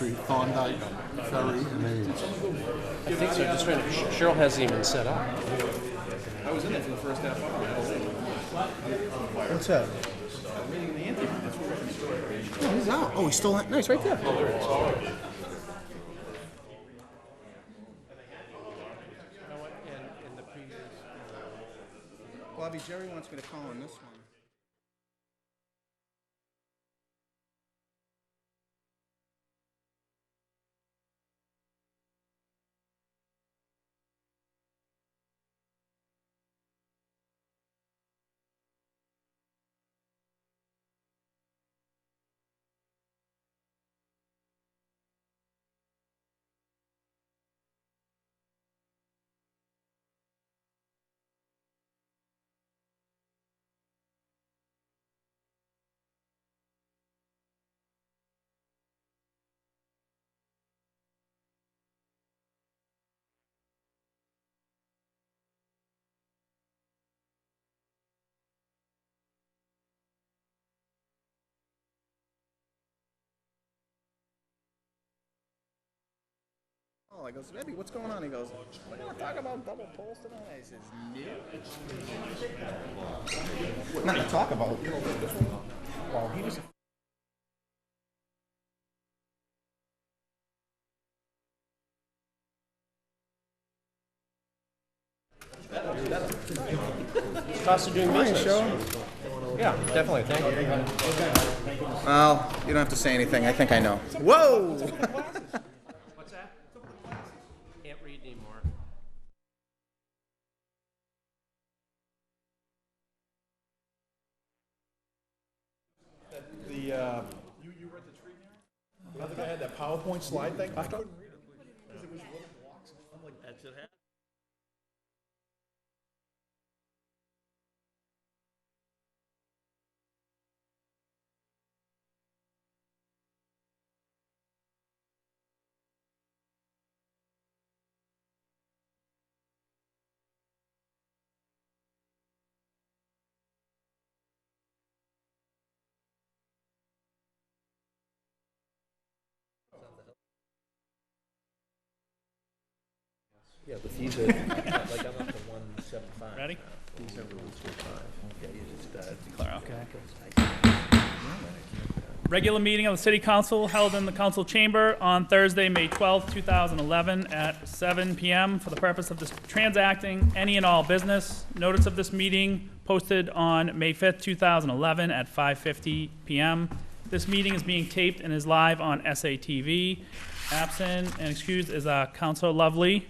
Street, Thorndike, Ferry, and Ames. I think so. Just trying to. Cheryl hasn't even set up. I was in there for the first half hour. What's that? Oh, he's out. Oh, he's still out. Nice, right there. Oh, there it is. Bobby, Jerry wants me to call on this one. Oh, I goes, Eddie, what's going on? He goes, we're going to talk about double poles tonight. I says, no. Nothing to talk about. Well, he was... Cost of doing business. Show. Yeah, definitely. Thank you. Well, you don't have to say anything. I think I know. Whoa! What's that? Can't read anymore. You read the tree here? I think I had that PowerPoint slide thing. I couldn't read it because it was little blocks. I'm like, that's it. Yeah, but these are like I'm up to 175. Ready? These are 125. Okay, you just Declare, okay. Regular meeting of the City Council held in the Council Chamber on Thursday, May 12, 2011 at 7 p.m. for the purpose of transacting any and all business. Notice of this meeting posted on May 5th, 2011 at 5:50 p.m. This meeting is being taped and is live on SATV. Absent and excused is Councilor Lovely.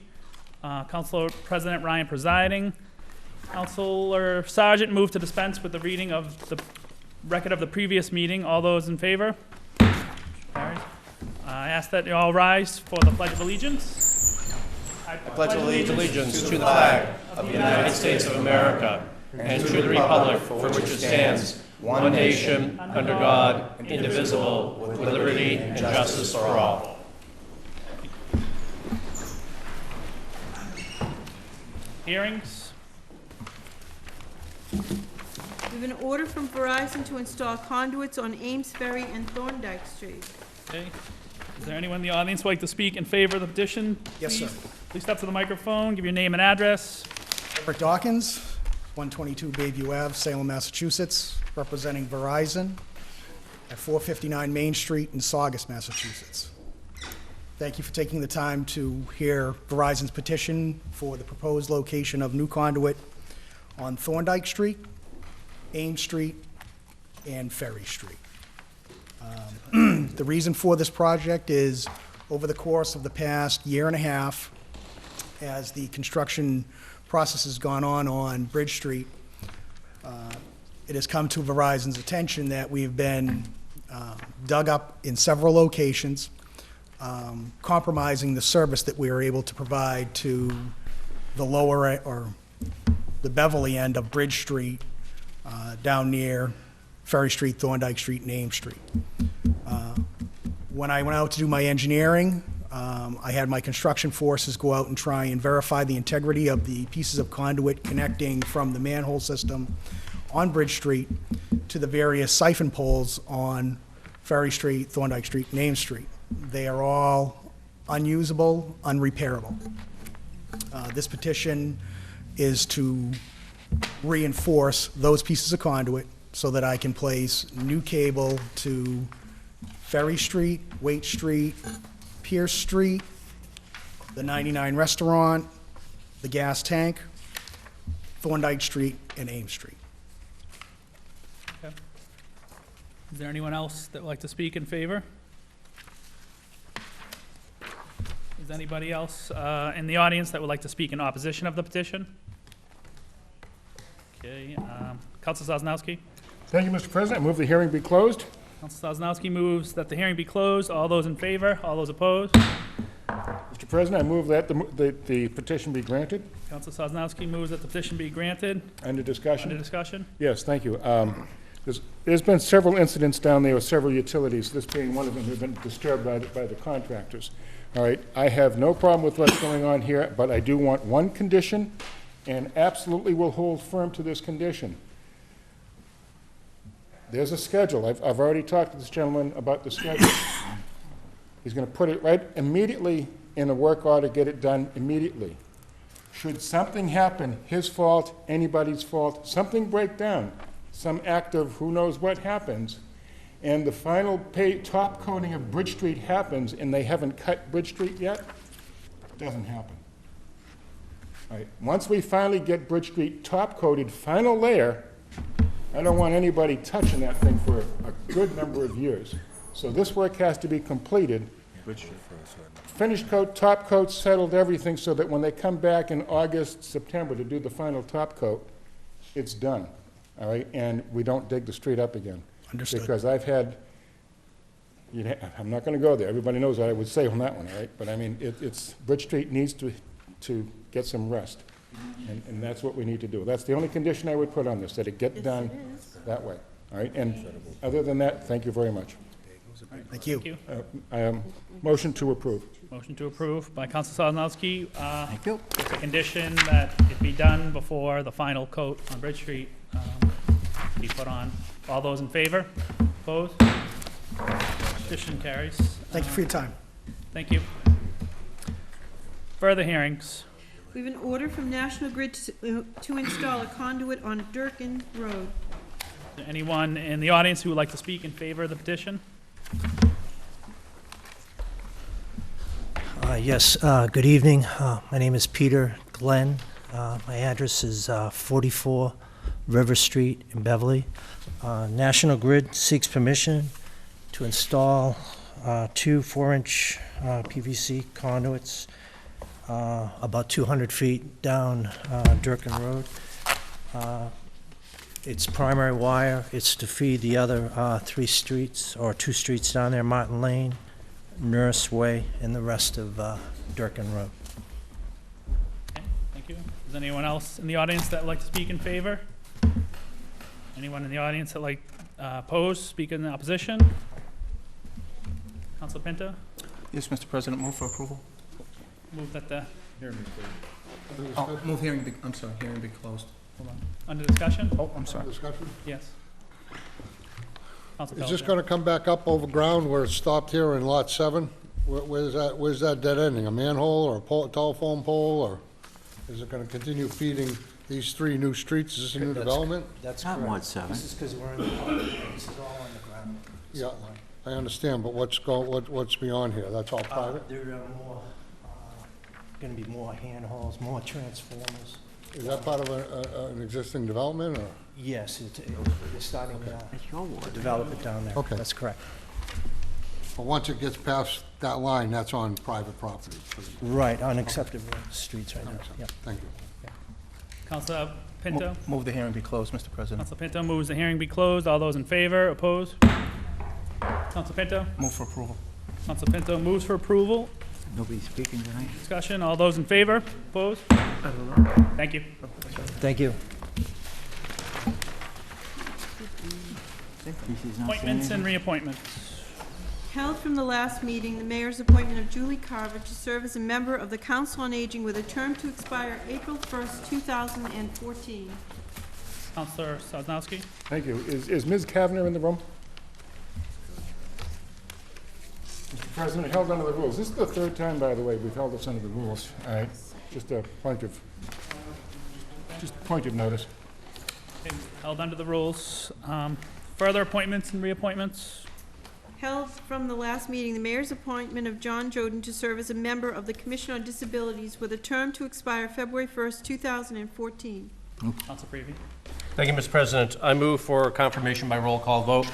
Councilor President Ryan presiding. Councilor Sargent moved to dispense with the reading of the record of the previous meeting. All those in favor? Carries. I ask that you all rise for the Pledge of Allegiance. I pledge allegiance to the flag of the United States of America and to the republic for which it stands, one nation, under God, indivisible, with liberty and justice for all. Hearings. We have an order from Verizon to install conduits on Ames Ferry and Thorndike Street. Okay. Is there anyone in the audience who would like to speak in favor of the petition? Yes, sir. Please step to the microphone, give your name and address. Robert Dawkins, 122 Bayview Ave, Salem, Massachusetts, representing Verizon at 459 Main Street in Saugus, Massachusetts. Thank you for taking the time to hear Verizon's petition for the proposed location of new conduit on Thorndike Street, Ames Street, and Ferry Street. The reason for this project is over the course of the past year and a half, as the construction process has gone on Bridge Street, it has come to Verizon's attention that we've been dug up in several locations, compromising the service that we are able to provide to the lower or the Beverly end of Bridge Street, down near Ferry Street, Thorndike Street, and Ames Street. When I went out to do my engineering, I had my construction forces go out and try and verify the integrity of the pieces of conduit connecting from the manhole system on Bridge Street to the various siphon poles on Ferry Street, Thorndike Street, and Ames Street. They are all unusable, unrepairable. This petition is to reinforce those pieces of conduit so that I can place new cable to Ferry Street, Waite Street, Pierce Street, the 99 Restaurant, the gas tank, Thorndike Street, and Ames Street. Okay. Is there anyone else that would like to speak in favor? Is anybody else in the audience that would like to speak in opposition of the petition? Okay, Council Sosnowski? Thank you, Mr. President. I move the hearing be closed. Council Sosnowski moves that the hearing be closed. All those in favor? All those opposed? Mr. President, I move that the petition be granted. Council Sosnowski moves that the petition be granted. Under discussion? Under discussion? Yes, thank you. There's been several incidents down there with several utilities, this being one of them, who've been disturbed by the contractors. All right, I have no problem with what's going on here, but I do want one condition, and absolutely will hold firm to this condition. There's a schedule. I've already talked to this gentleman about the schedule. He's going to put it right immediately in a work order, get it done immediately. Should something happen, his fault, anybody's fault, something break down, some act of who knows what happens, and the final top coating of Bridge Street happens and they haven't cut Bridge Street yet, it doesn't happen. All right. Once we finally get Bridge Street top coated, final layer, I don't want anybody touching that thing for a good number of years. So this work has to be completed. Finish coat, top coat, settled everything so that when they come back in August, September to do the final top coat, it's done, all right? And we don't dig the street up again. Understood. Because I've had, I'm not gonna go there. Everybody knows what I would say on that one, all right? But I mean, Bridge Street needs to get some rest. And that's what we need to do. That's the only condition I would put on this, that it get done that way, all right? And other than that, thank you very much. Thank you. Thank you. Motion to approve. Motion to approve by Council Sosnowski. Thank you. With a condition that it be done before the final coat on Bridge Street be put on. All those in favor? Opposed? Petition carries. Thank you for your time. Thank you. Further hearings. We have an order from National Grid to install a conduit on Durkin Road. Is there anyone in the audience who would like to speak in favor of the petition? Yes, good evening. My name is Peter Glenn. My address is 44 River Street in Beverly. National Grid seeks permission to install two 4-inch PVC conduits about 200 feet down Durkin Road. Its primary wire is to feed the other 3 streets, or 2 streets down there, Martin Lane, Nurse Way, and the rest of Durkin Road. Okay, thank you. Is anyone else in the audience that would like to speak in favor? Anyone in the audience that like oppose, speak in opposition? Council Pinto? Yes, Mr. President, move for approval. Move that the, Oh, move hearing be, I'm sorry, hearing be closed. hold on, under discussion? Oh, I'm sorry. Discussion? Yes. Council Is this Pelletier. gonna come back up over ground where it stopped here in lot 7? Where's that dead ending? A manhole or a telephone pole, or is it gonna continue feeding these 3 new streets? Is this a new development? That's Not correct. Ward 7. This is because we're in the park. This is all on the ground. Yeah, I understand, but what's beyond here? That's all private? There are more, going to be more handholds, more transformers. Is that part of an existing development, or? Yes, they're starting It's your to ward. develop it down there. Okay. That's correct. But once it gets past that line, that's on private property? Right, on accepted streets right now. Yep. Thank you. Council Pinto? Move the hearing be closed, Mr. President. Council Pinto moves the hearing be closed. All those in favor, opposed? Council Pinto? Move for approval. Council Pinto moves for approval. Nobody's speaking tonight? Discussion, all those in favor, opposed? Thank you. Thank you. He's not saying Appointments and anything? reappointments. Held from the last meeting, the mayor's appointment of Julie Carver to serve as a member of the Council on Aging with a term to expire April 1st, 2014. Councilor Sosnowski? Thank you. Is Ms. Kavner in the room? Mr. President, held under the rules. This is the third time, by the way, we've held this under the rules. All right, just a point of notice. Okay, held under the rules. Further appointments and reappointments? Held from the last meeting, the mayor's appointment of John Joden to serve as a member of the Commission on Disabilities with a term to expire February 1st, 2014. Council Prevey. Thank you, Mr. President. I move for confirmation by roll call vote.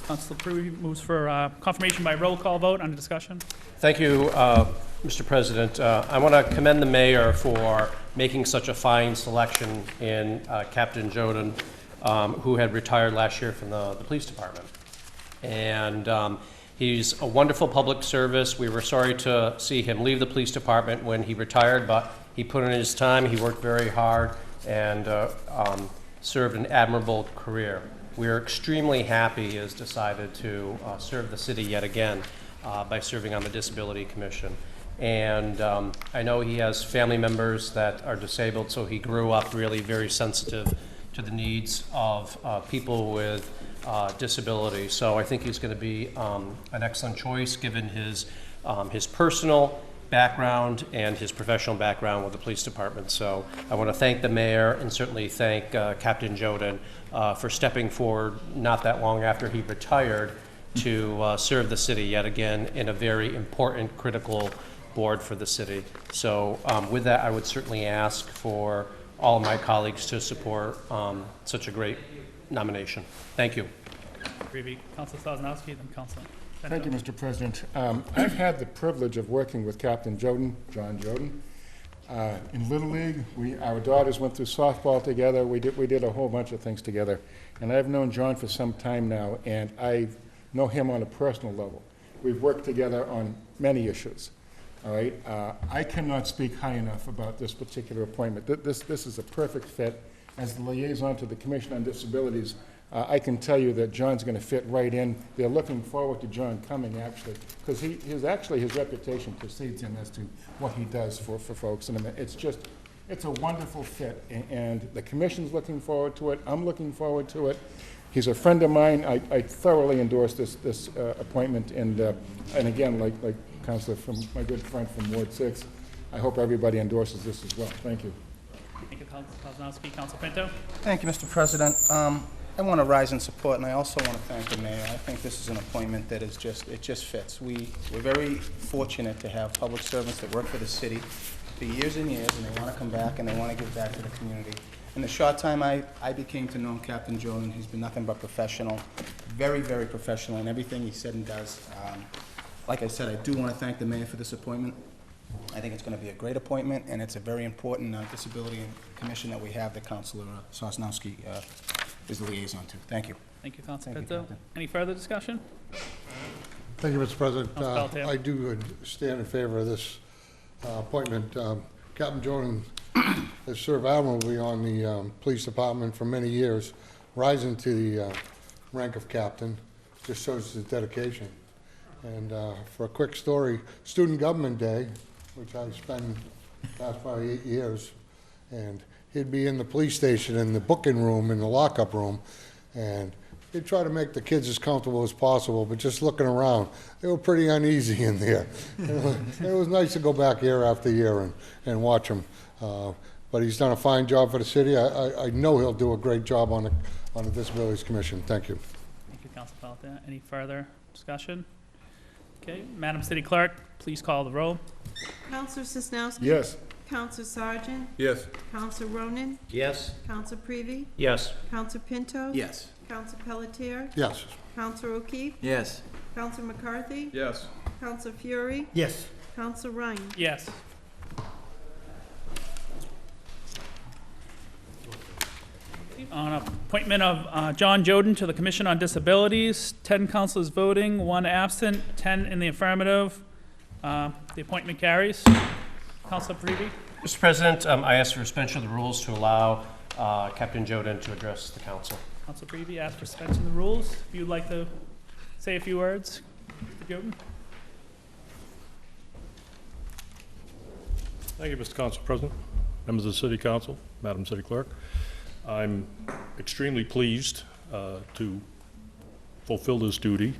Council Prevey moves for confirmation by roll call vote. Under discussion. Thank you, Mr. President. I want to commend the mayor for making such a fine selection in Captain Joden, who had retired last year from the police department. And he's a wonderful public service. We were sorry to see him leave the police department when he retired, but he put in his time, he worked very hard, and served an admirable career. We are extremely happy he has decided to serve the city yet again by serving on the Disability Commission. And I know he has family members that are disabled, so he grew up really very sensitive to the needs of people with disability. So I think he's going to be an excellent choice given his personal background and his professional background with the police department. So I want to thank the mayor and certainly thank Captain Joden for stepping forward not that long after he retired to serve the city yet again in a very important, critical board for the city. So with that, I would certainly ask for all of my colleagues to support such a great nomination. Thank you. Prevey. Council Sosnowski, then Council. Thank you, Mr. President. I've had the privilege of working with Captain Joden, John Joden. In Little League, our daughters went through softball together. We did a whole bunch of things together. And I've known John for some time now, and I know him on a personal level. We've worked together on many issues. All right, I cannot speak high enough about this particular appointment. This is a perfect fit. As the liaison to the Commission on Disabilities, I can tell you that John's going to fit right in. They're looking forward to John coming, actually, because his reputation precedes him as to what he does for folks. And it's a wonderful fit, and the Commission's looking forward to it. I'm looking forward to it. He's a friend of mine. I thoroughly endorse this appointment, and again, like Councilor, from my good friend from Ward 6, I hope everybody endorses this as well. Thank you. Thank you, Council Sosnowski. Council Pinto. Thank you, Mr. President. I want to rise in support, and I also want to thank the mayor. I think this is an appointment that is it just fits. We're very fortunate to have public servants that work for the city for years and years, and they want to come back and they want to give back to the community. In the short time I became to know Captain Joden, he's been nothing but professional, very, very professional in everything he said and does. Like I said, I do want to thank the mayor for this appointment. I think it's going to be a great appointment, and it's a very important disability commission that we have that Councilor Sosnowski is the liaison to. Thank you. Thank you, Council Thank you, Pinto. Captain. Any further discussion? Thank you, Mr. President. Council Pelletier. I do stand in favor of this appointment. Captain Joden has served admirably on the police department for many years. Rising to the rank of captain just shows his dedication. And for a quick story, Student Government Day, which I spent the past probably 8 years, and he'd be in the police station, in the booking room, in the lockup room, and he'd try to make the kids as comfortable as possible, but just looking around, they were pretty uneasy in there. It was nice to go back year after year and watch him. But he's done a fine job for the city. I know he'll do a great job on the Disabilities Commission. Thank you. Thank you, Council Pelletier. Any further discussion? Okay, Madam City Clerk, please call the roll. Counselor Sosnowski? Yes. Counselor Sargent? Yes. Counselor Ronan? Yes. Counselor Prevey? Yes. Counselor Pinto? Yes. Counselor Pelletier? Yes. Counselor O'Keefe? Yes. Counselor McCarthy? Yes. Counselor Fury? Yes. Counselor Ryan? Yes. On appointment of John Joden to the Commission on Disabilities, 10 councilors voting, 1 absent, 10 in the affirmative. The appointment carries. Councilor Prevey. Mr. President, I ask for suspension of the rules to allow Captain Joden to address the council. Councilor Prevey asked for suspension of the rules. If you'd like to say a few words, Mr. Joden. Thank you, Mr. Council President, members of the City Council, Madam City Clerk. I'm extremely pleased to fulfill this duty.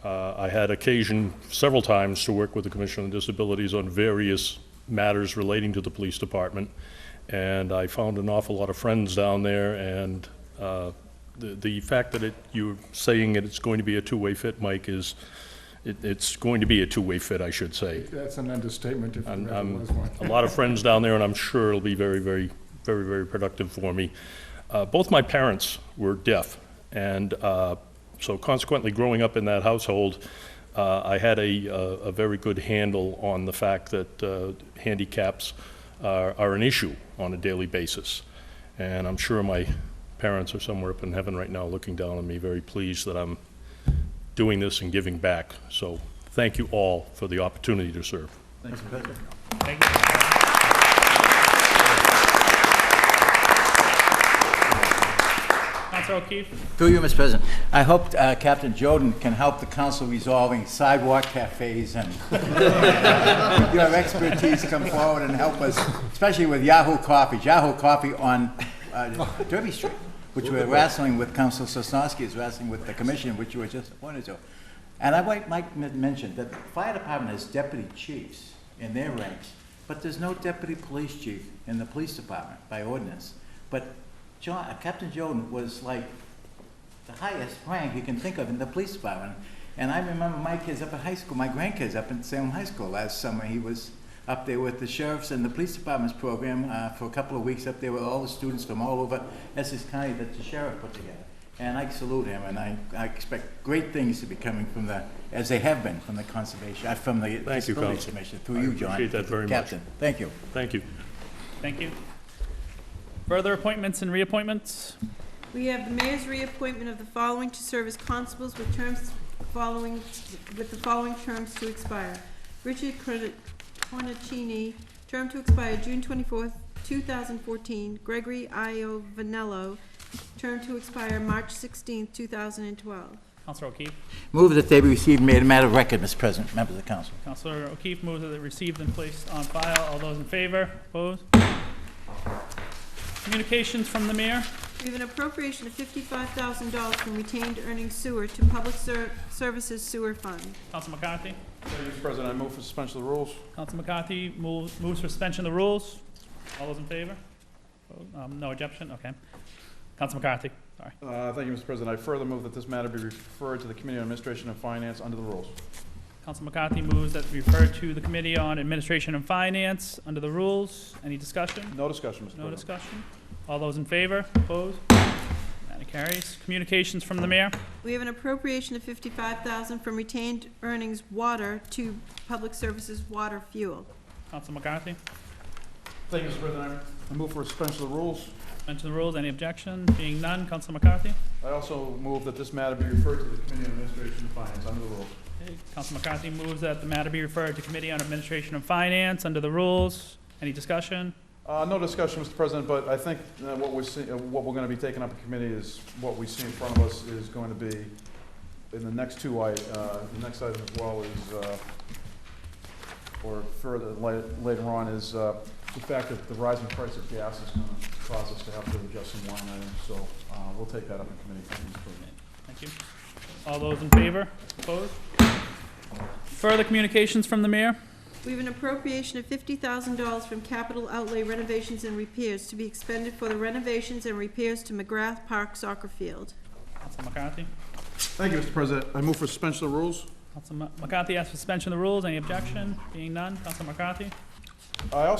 I had occasion several times to work with the Commission on Disabilities on various matters relating to the police department, and I found an awful lot of friends down there, and the fact that you're saying that it's going to be a two-way fit, Mike, is it's going to be a two-way fit, I should say. That's an understatement if there ever was one. A lot of friends down there, and I'm sure it'll be very, very, very, very productive for me. Both my parents were deaf, and so consequently, growing up in that household, I had a very good handle on the fact that handicaps are an issue on a daily basis. And I'm sure my parents are somewhere up in heaven right now looking down on me, very pleased that I'm doing this and giving back. So thank you all for the opportunity to serve. Thank you. Councilor O'Keefe. Through you, Mr. President. I hope Captain Joden can help the council resolving sidewalk cafes and your expertise come forward and help us, especially with Yahoo Coffee. Yahoo Coffee on Derby Street, which we're wrestling with. Councilor Sosnowski is wrestling with the commission, which you were just appointed to. And I might mention that the fire department has deputy chiefs in their ranks, but there's no deputy police chief in the police department by ordinance. But Captain Joden was like the highest rank you can think of in the police department. And I remember my kids up at high school, my grandkids up in Salem High School last summer. He was up there with the sheriff's and the police department's program for a couple of weeks up there with all the students from all over Essex County that the sheriff put together. And I salute him, and I expect great things to be coming from as they have been from the conservation, from the Disabilities Commission, through you, John. Appreciate that very Captain. much. Thank you. Thank you. Thank you. Further appointments and reappointments? We have the mayor's reappointment of the following to serve as constables with the following terms to expire. Richard Cornicini, term to expire June 24th, 2014. Gregory Io Vanello, term to expire March 16th, 2012. Councilor O'Keefe. Move that they be received and made a matter of record, Mr. President, members of the council. Councilor O'Keefe moves that they received and placed on file. All those in favor? Opposed? Communications from the mayor. We have an appropriation of $55,000 from retained earnings sewer to Public Services Sewer Fund. Council McCarthy. Thank you, Mr. President. I move for suspension of the rules. Council McCarthy moves for suspension of the rules. All those in favor? No objection? Okay. Council McCarthy, sorry. Thank you, Mr. President. I further move that this matter be referred to the Committee on Administration and Finance under the rules. Council McCarthy moves that we refer to the Committee on Administration and Finance under the rules. Any discussion? No discussion, Mr. President. No discussion. All those in favor? Opposed? Matter carries. Communications from the mayor. We have an appropriation of $55,000 from retained earnings water to Public Services Water Fuel. Council McCarthy. Thank you, Mr. President. I move for suspension of the rules. Suspension of the rules. Any objection? Being none. Council McCarthy. I also move that this matter be referred to the Committee on Administration and Finance under the rules. Okay. Council McCarthy moves that the matter be referred to Committee on Administration and Finance under the rules. Any discussion? No discussion, Mr. President, but I think what we're going to be taking up in committee is what we see in front of us is going to be in the next the next item as well is, or further later on is the fact that the rising price of gas is going to cause us to have to adjust some line items. So we'll take that up in committee. Thank you, Mr. President. Thank you. All those in favor? Opposed? Further communications from the mayor. We have an appropriation of $50,000 from capital outlay renovations and repairs to be expended for the renovations and repairs to McGrath Park Soccer Field. Council McCarthy. Thank you, Mr. President. I move for suspension of the rules. Council McCarthy asks for suspension of the rules. Any objection? Being none. Council McCarthy. I'm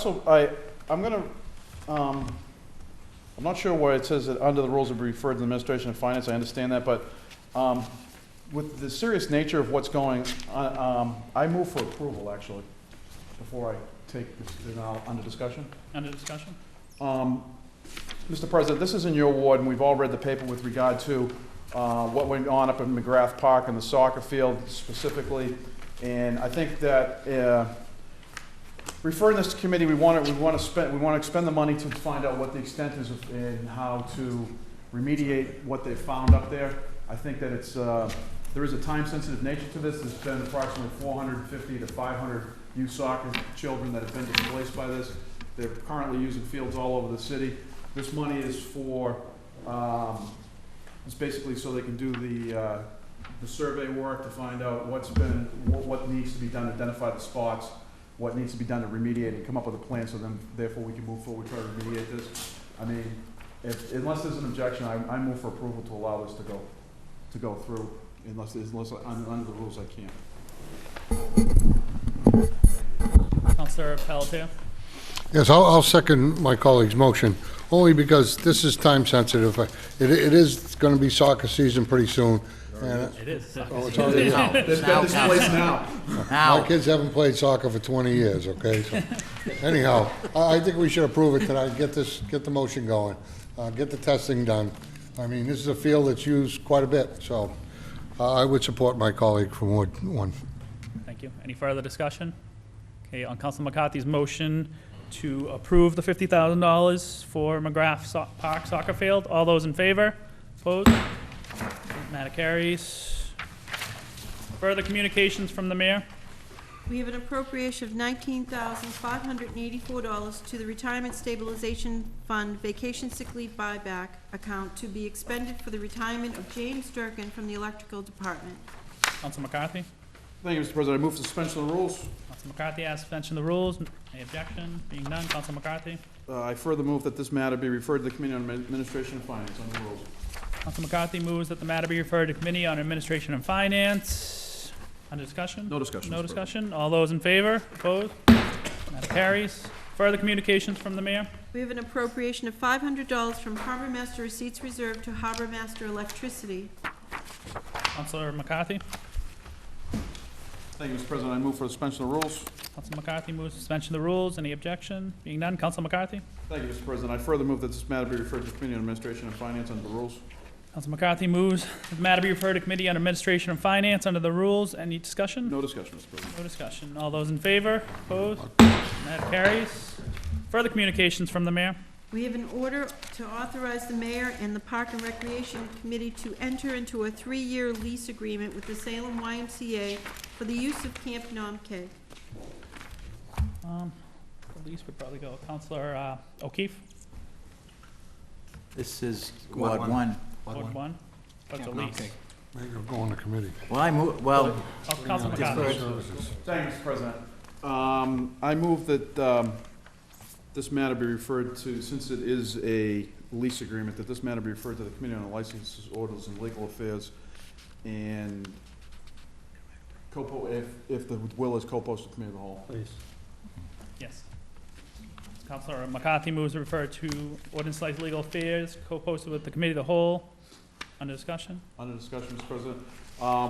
not sure why it says that under the rules will be referred to the Administration and Finance. I understand that, but with the serious nature of what's going on, I move for approval, actually, before I take this under discussion. Under discussion. Mr. President, this is in your ward, and we've all read the paper with regard to what went on up in McGrath Park and the soccer field specifically. And I think that referring this to committee, we want to expend the money to find out what the extent is and how to remediate what they found up there. I think that there is a time-sensitive nature to this. There's been approximately 450 to 500 youth soccer children that have been displaced by this. They're currently using fields all over the city. This money is for, it's basically so they can do the survey work to find out what needs to be done, identify the spots, what needs to be done to remediate, and come up with a plan, so then, therefore, we can move forward, try to remediate this. I mean, unless there's an objection, I move for approval to allow this to go through, unless under the rules I can't. Counselor Pelletier? Yes, I'll second my colleague's motion, only because this is time sensitive. It is gonna be soccer season pretty soon. And It is. oh, it's already now. They've got this place now. My kids haven't played soccer for 20 years, okay? So, anyhow, I think we should approve it tonight, get the motion going, get the testing done. I mean, this is a field that's used quite a bit, so I would support my colleague from Ward 1. Thank you. Any further discussion? Okay, on Council McCarthy's motion to approve the $50,000 for McGrath Park soccer field, all those in favor? Opposed? Matter carries. Further communications from the mayor? We have an appropriation of $19,584 to the Retirement Stabilization Fund Vacation Sick Leave Buyback account to be expended for the retirement of James Durkin from the Electrical Department. Council McCarthy? Thank you, Mr. President. I move for suspension of the rules. Council McCarthy asks suspension of the rules. Any objection? Being none, Council McCarthy? I further move that this matter be referred to the Committee on Administration and Finance under the rules. Council McCarthy moves that the matter be referred to Committee on Administration and Finance. Under discussion? No discussion, No Mr. discussion. All those in favor? Opposed? Matter carries. Further communications from the mayor? We have an appropriation of $500 from Harbor Master Receipts Reserve to Harbor Master Electricity. Councilor McCarthy? Thank you, Mr. President. I move for suspension of the rules. Council McCarthy moves suspension of the rules. Any objection? Being none, Council McCarthy? Thank you, Mr. President. I further move that this matter be referred to the Committee on Administration and Finance under the rules. Council McCarthy moves that the matter be referred to Committee on Administration and Finance under the rules. Any discussion? No discussion, Mr. President. No discussion. All those in favor? Opposed? That carries. Further communications from the mayor? We have an order to authorize the mayor and the Park and Recreation Committee to enter into a 3-year lease agreement with the Salem YMCA for the use of Camp Nom Keg. The lease would probably go Councilor O'Keefe, This is Ward 1. Ward 1. What's a lease? Maybe you'll go on the committee. Well, I move, well, Oh, Council McCarthy. Services. Thank you, Mr. President. I move that this matter be referred to, since it is a lease agreement, that this matter be referred to the Committee on Licenses, Orders, and Legal Affairs, and if the will is co-post to the Committee of the Whole. Please. Yes. Councilor McCarthy moves to refer to Ordinance License Legal Affairs, co-posted with the Committee of the Whole. Under discussion? Under discussion, Mr. President.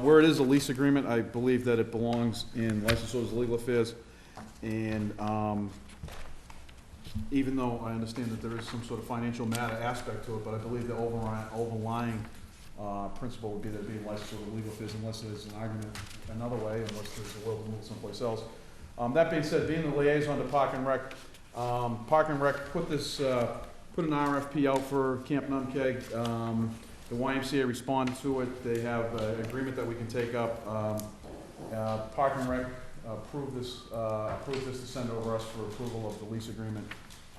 Where it is a lease agreement, I believe that it belongs in License, Orders, and Legal Affairs, and even though I understand that there is some sort of financial matter aspect to it, but I believe the overlying principle would be that it be in License, Orders, and Legal Affairs unless there's an argument another way, unless there's a will to move someplace else. That being said, being the liaison to Park and Rec put an RFP out for Camp Nom Keg. The YMCA responded to it. They have an agreement that we can take up. Park and Rec approved this to send over us for approval of the lease agreement.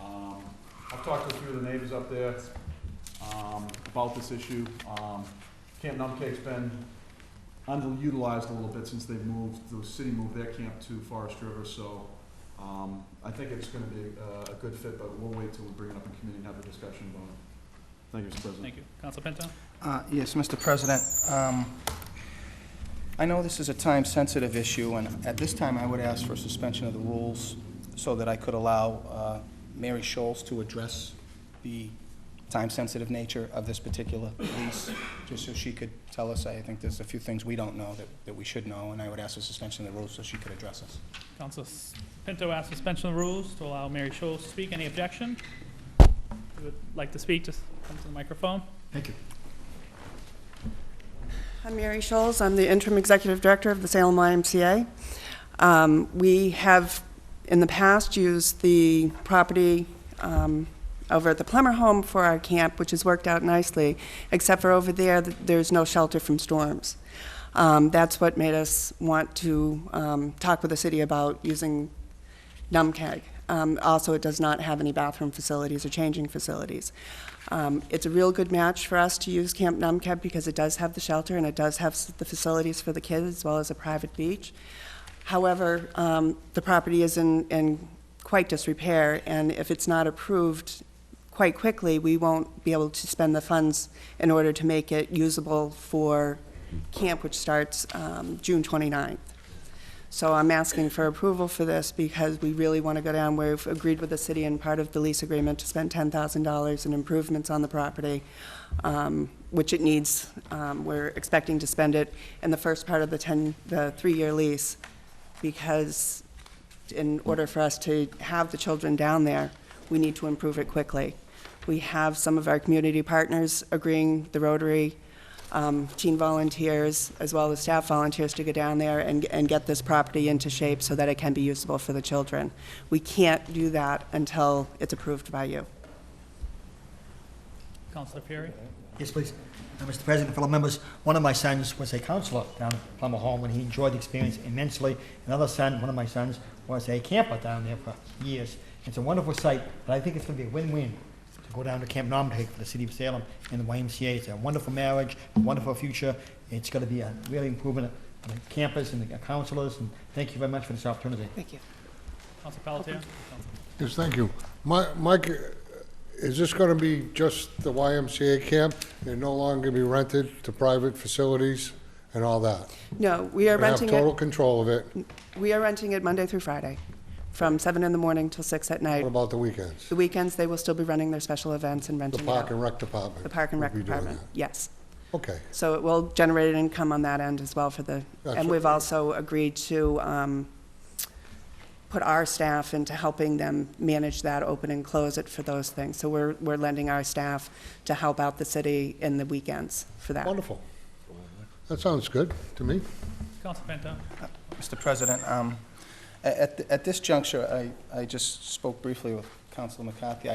I've talked to a few of the neighbors up there about this issue. Camp Nom Keg's been underutilized a little bit since they moved. The city moved their camp to Forest River, so I think it's going to be a good fit. But we'll wait till we bring it up in committee and have a discussion about it. Thank you, Mr. President. Thank you. Council Pinto? Yes, Mr. President. I know this is a time-sensitive issue, and at this time, I would ask for suspension of the rules so that I could allow Mary Scholes to address the time-sensitive nature of this particular lease, just so she could tell us. I think there's a few things we don't know that we should know, and I would ask for suspension of the rules so she could address us. Council Pinto asks suspension of the rules to allow Mary Scholes to speak. Any objection? If you would like to speak, just come to the microphone. Thank you. I'm Mary Scholes. I'm the interim executive director of the Salem YMCA. We have, in the past, used the property over at the Plummer home for our camp, which has worked out nicely, except for over there, there's no shelter from storms. That's what made us want to talk with the city about using NUMCAG. Also, it does not have any bathroom facilities or changing facilities. It's a real good match for us to use Camp Numcab because it does have the shelter and it does have the facilities for the kids as well as a private beach. However, the property is in quite disrepair, and if it's not approved quite quickly, we won't be able to spend the funds in order to make it usable for camp, which starts June 29th. So I'm asking for approval for this because we really want to go down. We've agreed with the city in part of the lease agreement to spend $10,000 in improvements on the property, which it needs. We're expecting to spend it in the first part of the 3-year lease, because in order for us to have the children down there, we need to improve it quickly. We have some of our community partners agreeing, the Rotary, teen volunteers, as well as staff volunteers, to go down there and get this property into shape so that it can be usable for the children. We can't do that until it's approved by you. Councilor Fury? Yes, please. Mr. President, fellow members, one of my sons was a counselor down at Plummer Home, and he enjoyed the experience immensely. Another son, one of my sons, was a camper down there for years. It's a wonderful site, but I think it's going to be a win-win to go down to Camp Nomadic for the city of Salem and the YMCA. It's a wonderful marriage, a wonderful future. It's going to be a really improvement on the campus and the counselors, and thank you very much for this opportunity. Thank you. Councilor Pelletier? Yes, thank you. Mike, is this going to be just the YMCA camp? They're no longer going to be rented to private facilities and all that? No, we are renting We have total it. control of it. We are renting it Monday through Friday, from 7 in the morning till 6 at night. What about the weekends? The weekends, they will still be running their special events and The renting it Park out. and Rec Department? The Park and Rec will be doing Department, yes. that. Okay. So it will generate an income on that end as well for the, That's and what- we've also agreed to put our staff into helping them manage that, open and close it for those things. So we're lending our staff to help out the city in the weekends for that. Wonderful. That sounds good to me. Councilor Penta? Mr. President, at this juncture, I just spoke briefly with Councilor McCarthy.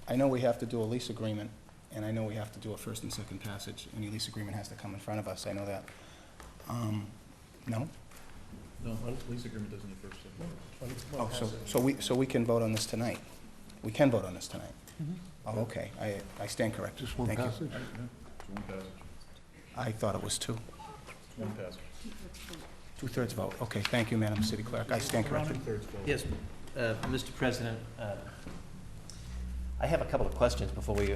I know we have to do a lease agreement, and I know we have to do a first and second passage. Any lease agreement has to come in front of us, I know that. No? No, lease agreement doesn't need first. Oh, so we can vote on this tonight? We can vote on this tonight? Oh, okay, I stand corrected. Just one Thank you. passage? I thought it was two. One passage. Two-thirds vote. Okay, thank you, Madam City Clerk. I stand corrected. Yes, Mr. President, I have a couple of questions before we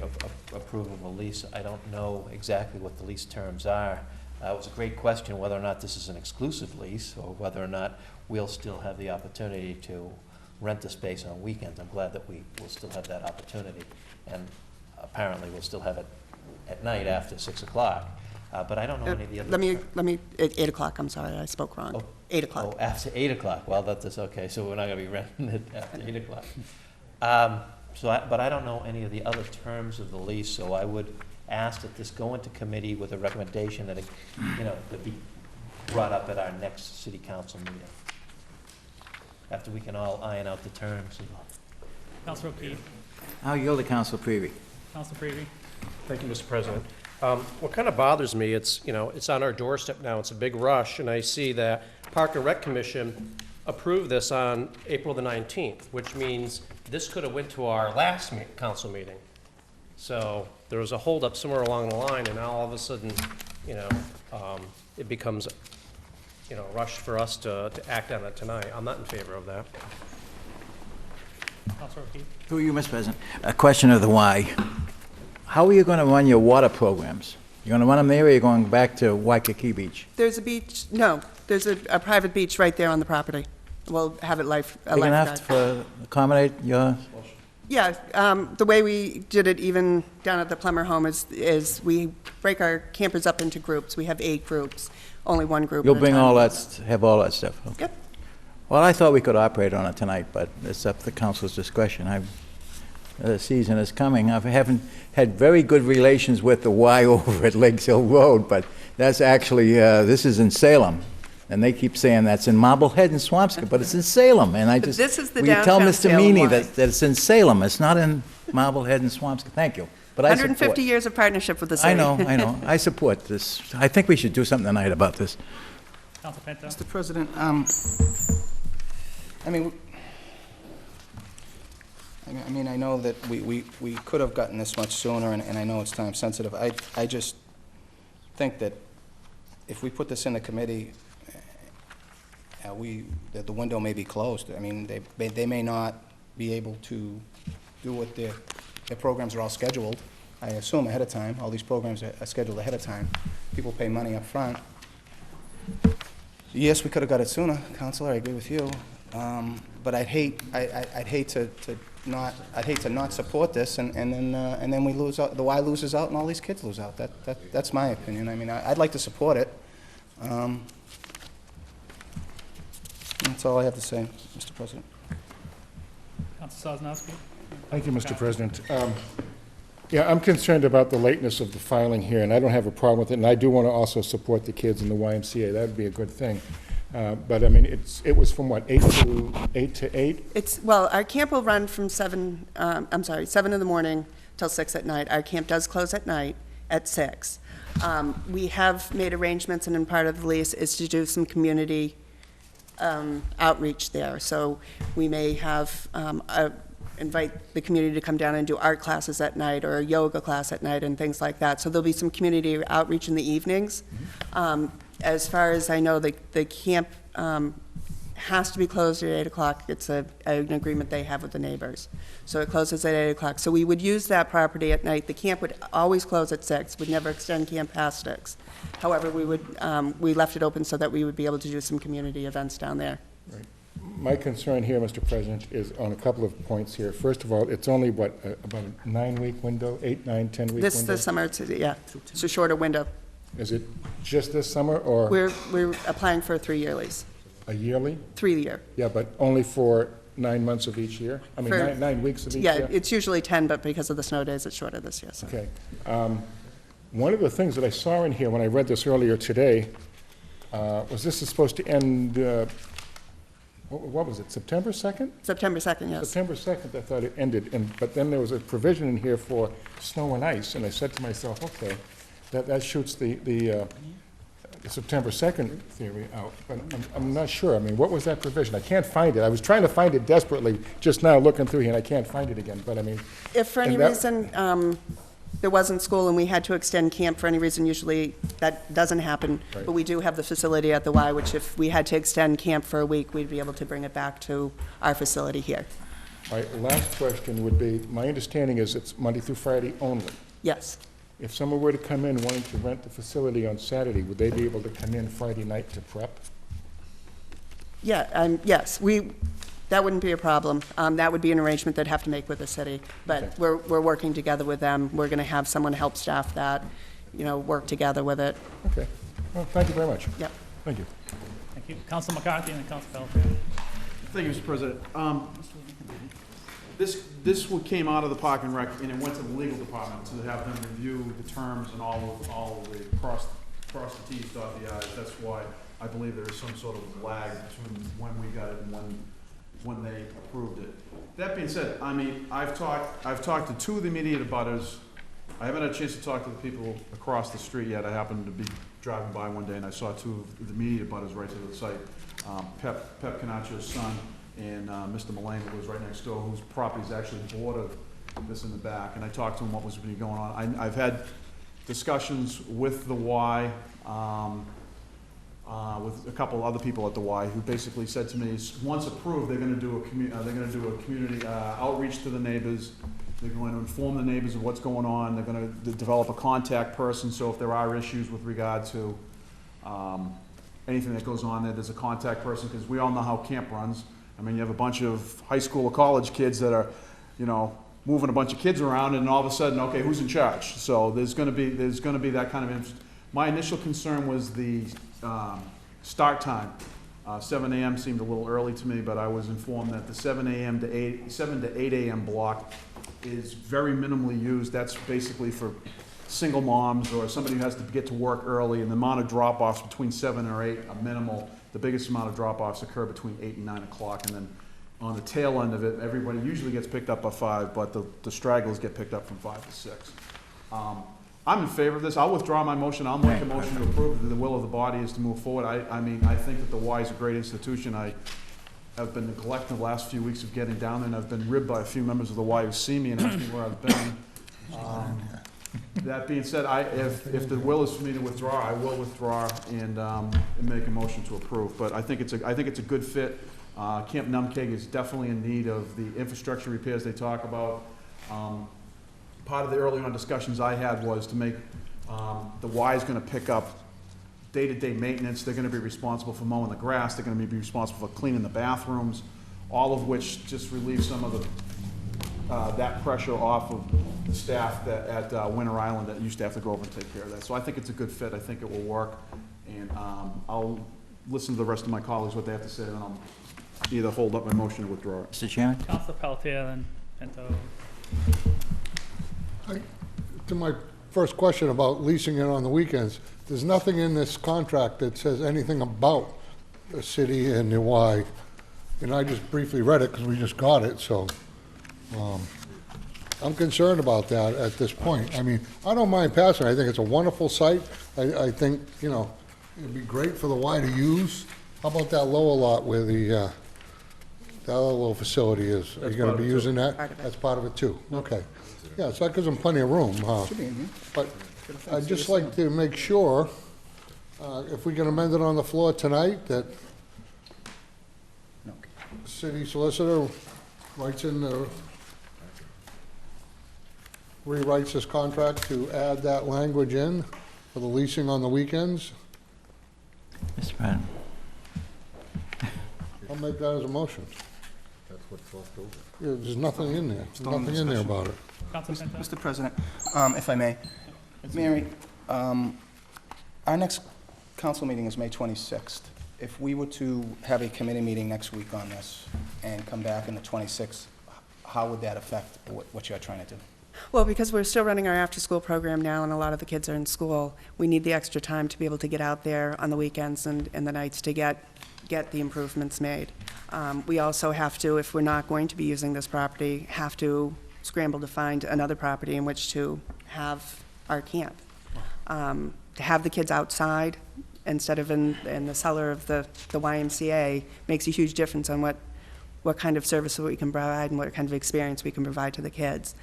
approve of a lease. I don't know exactly what the lease terms are. It was a great question whether or not this is an exclusive lease or whether or not we'll still have the opportunity to rent the space on weekends. I'm glad that we will still have that opportunity, and apparently we'll still have it at night after 6 o'clock. But I don't know any of the other. Let me, at 8 o'clock, I'm sorry, I spoke wrong. Oh. 8 o'clock. Oh, after 8 o'clock. Well, that's okay, so we're not going to be renting it after 8 o'clock. But I don't know any of the other terms of the lease, so I would ask that this go into committee with a recommendation that it, to be brought up at our next city council meeting, after we can all iron out the terms. Councilor O'Keefe? I'll yield to Council Prevey. Councilor Prevey? Thank you, Mr. President. What kind of bothers me, it's on our doorstep now, it's a big rush, and I see that Park and Rec Commission approved this on April the 19th, which means this could have went to our last council meeting. So there was a holdup somewhere along the line, and now all of a sudden, it becomes, a rush for us to act on it tonight. I'm not in favor of that. Councilor O'Keefe? Through you, Mr. President. A question of the why. How are you going to run your water programs? You're going to run them there, or you're going back to Waikiki Beach? There's a beach, no, there's a private beach right there on the property. We'll have it Big enough to accommodate your... Yeah, the way we did it even down at the Plummer home is we break our campers up into groups. We have 8 groups, only one group You'll at a bring time. all that, have all that stuff? Okay. Yep. Well, I thought we could operate on it tonight, but it's up to council's discretion. The season is coming. I haven't had very good relations with the Y over at Lakes Hill Road, but that's actually, this is in Salem. And they keep saying that's in Marblehead and Swampscott, but it's in Salem. And I just, this is the will you tell downtown Mr. Salem Meany Y. that it's in Salem? It's not in Marblehead and Swampscott. Thank you. But I 150 support. years of partnership with the city. I know. I support this. I think we should do something tonight about this. Councilor Penta? Mr. President, I mean, I know that we could have gotten this much sooner, and I know it's time sensitive. I just think that if we put this in the committee, that the window may be closed. I mean, they may not be able to do what their programs are all scheduled, I assume, ahead of time. All these programs are scheduled ahead of time. People pay money up front. Yes, we could have got it sooner, Counselor, I agree with you. But I'd hate to not support this, and then we lose out, the Y loses out, and all these kids lose out. That's my opinion. I mean, I'd like to support it. That's all I have to say, Mr. President. Council Sosnowski? Thank you, Mr. President. Yeah, I'm concerned about the lateness of the filing here, and I don't have a problem with it, and I do want to also support the kids in the YMCA. That would be a good thing. But, I mean, it was from what, 8 to 8? Well, our camp will run from 7 in the morning till 6 at night. Our camp does close at night at 6. We have made arrangements, and in part of the lease is to do some community outreach there. So we may have invite the community to come down and do art classes at night or a yoga class at night and things like that. So there'll be some community outreach in the evenings. As far as I know, the camp has to be closed at 8 o'clock. It's an agreement they have with the neighbors. So it closes at 8 o'clock. So we would use that property at night. The camp would always close at 6, would never extend camp past 6. However, we left it open so that we would be able to do some community events down there. Right. My concern here, Mr. President, is on a couple of points here. First of all, it's only, what, about a 9-week window, 8, 9, 10-week window? This summer, it's a shorter window. Is it just this summer, or? We're applying for a 3-year lease. A yearly? 3-year. Yeah, but only for 9 months of each year? I mean, 9 weeks of each year? Yeah, it's usually 10, but because of the snow days, it's shorter this year. So. Okay. One of the things that I saw in here when I read this earlier today was this is supposed to end, what was it, September 2nd? September 2nd, yes. September 2nd, I thought it ended, but then there was a provision in here for snow and ice, and I said to myself, okay, that shoots the September 2nd theory out, but I'm not sure. I mean, what was that provision? I can't find it. I was trying to find it desperately just now looking through here, and I can't find it again, but I mean... If for any reason there wasn't school and we had to extend camp for any reason, usually that doesn't happen, right. But we do have the facility at the Y, which if we had to extend camp for a week, we'd be able to bring it back to our facility here. My last question would be, my understanding is it's Monday through Friday only. Yes. If someone were to come in wanting to rent the facility on Saturday, would they be able to come in Friday night to prep? Yeah, yes, that wouldn't be a problem. That would be an arrangement they'd have to make with the city, but Okay. we're working together with them. We're going to have someone help staff that, work together with it. Okay. Well, thank you very much. Yep. Thank you. Thank you. Council McCarthy and then Council Pelletier. Thank you, Mr. President. This one came out of the Park and Rec, and it went to the legal department to have them review the terms and all of the cross the Ts, dot the Is. That's why I believe there is some sort of lag between when we got it and when they approved it. That being said, I mean, I've talked to 2 of the immediate abutters. I haven't had a chance to talk to the people across the street yet. I happened to be driving by one day and I saw 2 of the immediate abutters right to the site. Pep Canacio's son and Mr. Mullane, who was right next door, whose property is actually bordered this in the back. And I talked to him what was going on. I've had discussions with the Y, with a couple other people at the Y, who basically said to me, once approved, they're going to do a community outreach to the neighbors. They're going to inform the neighbors of what's going on. They're going to develop a contact person, so if there are issues with regard to anything that goes on there's a contact person, because we all know how camp runs. I mean, you have a bunch of high school or college kids that are, moving a bunch of kids around, and all of a sudden, okay, who's in charge? So there's going to be that kind of interest. My initial concern was the start time. 7 a.m. seemed a little early to me, but I was informed that the 7 to 8 a.m. block is very minimally used. That's basically for single moms or somebody who has to get to work early, and the amount of drop-offs between 7 or 8 are minimal. The biggest amount of drop-offs occur between 8 and 9 o'clock, and then on the tail end of it, everybody usually gets picked up by 5, but the stragglers get picked up from 5 to 6. I'm in favor of this. I'll withdraw my motion. I'll make a motion to approve. The will of the body is to move forward. I mean, I think that the Y is a great institution. have been neglecting the last few weeks of getting down there, and I've been ribbed by a few members of the Y who see me and ask me where I've been. That being said, if the will is for me to withdraw, I will withdraw and make a motion to approve. But I think it's a good fit. Camp Numkeg is definitely in need of the infrastructure repairs they talk about. Part of the early on discussions I had was to make the Y is going to pick up day-to-day maintenance. They're going to be responsible for mowing the grass. They're going to be responsible for cleaning the bathrooms, all of which just relieves some of the that pressure off of the staff that at Winter Island that used to have to go over and take care of that. So I think it's a good fit. I think it will work, and I'll listen to the rest of my colleagues what they have to say, and then I'll either hold up my motion or withdraw it. Mr. Chairman? Councilor Pelletier, then Pinto. To my first question about leasing it on the weekends, there's nothing in this contract that says anything about the city and the Y. And I just briefly read it because we just got it, so I'm concerned about that at this point. I mean, I don't mind passing. I think it's a wonderful site. I think, you know, it'd be great for the Y to use. How about that lower lot where the that other little facility is? Are you going to be using that? That's part of it too. Okay. Yeah, so that gives them plenty of room, huh? But I'd just like to make sure, if we can amend it on the floor tonight, that city solicitor writes in the, rewrites this contract to add that language in for the leasing on the weekends. Mr. President. I'll make that as a motion. That's what's left over. Yeah, there's nothing in there. There's nothing in there about it. Mr. President, if I may, Mary, our next council meeting is May 26th. If we were to have a committee meeting next week on this and come back on the 26th, how would that affect what you're trying to do? Well, because we're still running our after-school program now and a lot of the kids are in school, we need the extra time to be able to get out there on the weekends and the nights to get the improvements made. We also have to, if we're not going to be using this property, have to scramble to find another property in which to have our camp. To have the kids outside instead of in the cellar of the YMCA makes a huge difference on what kind of service we can provide and what kind of experience we can provide to the kids.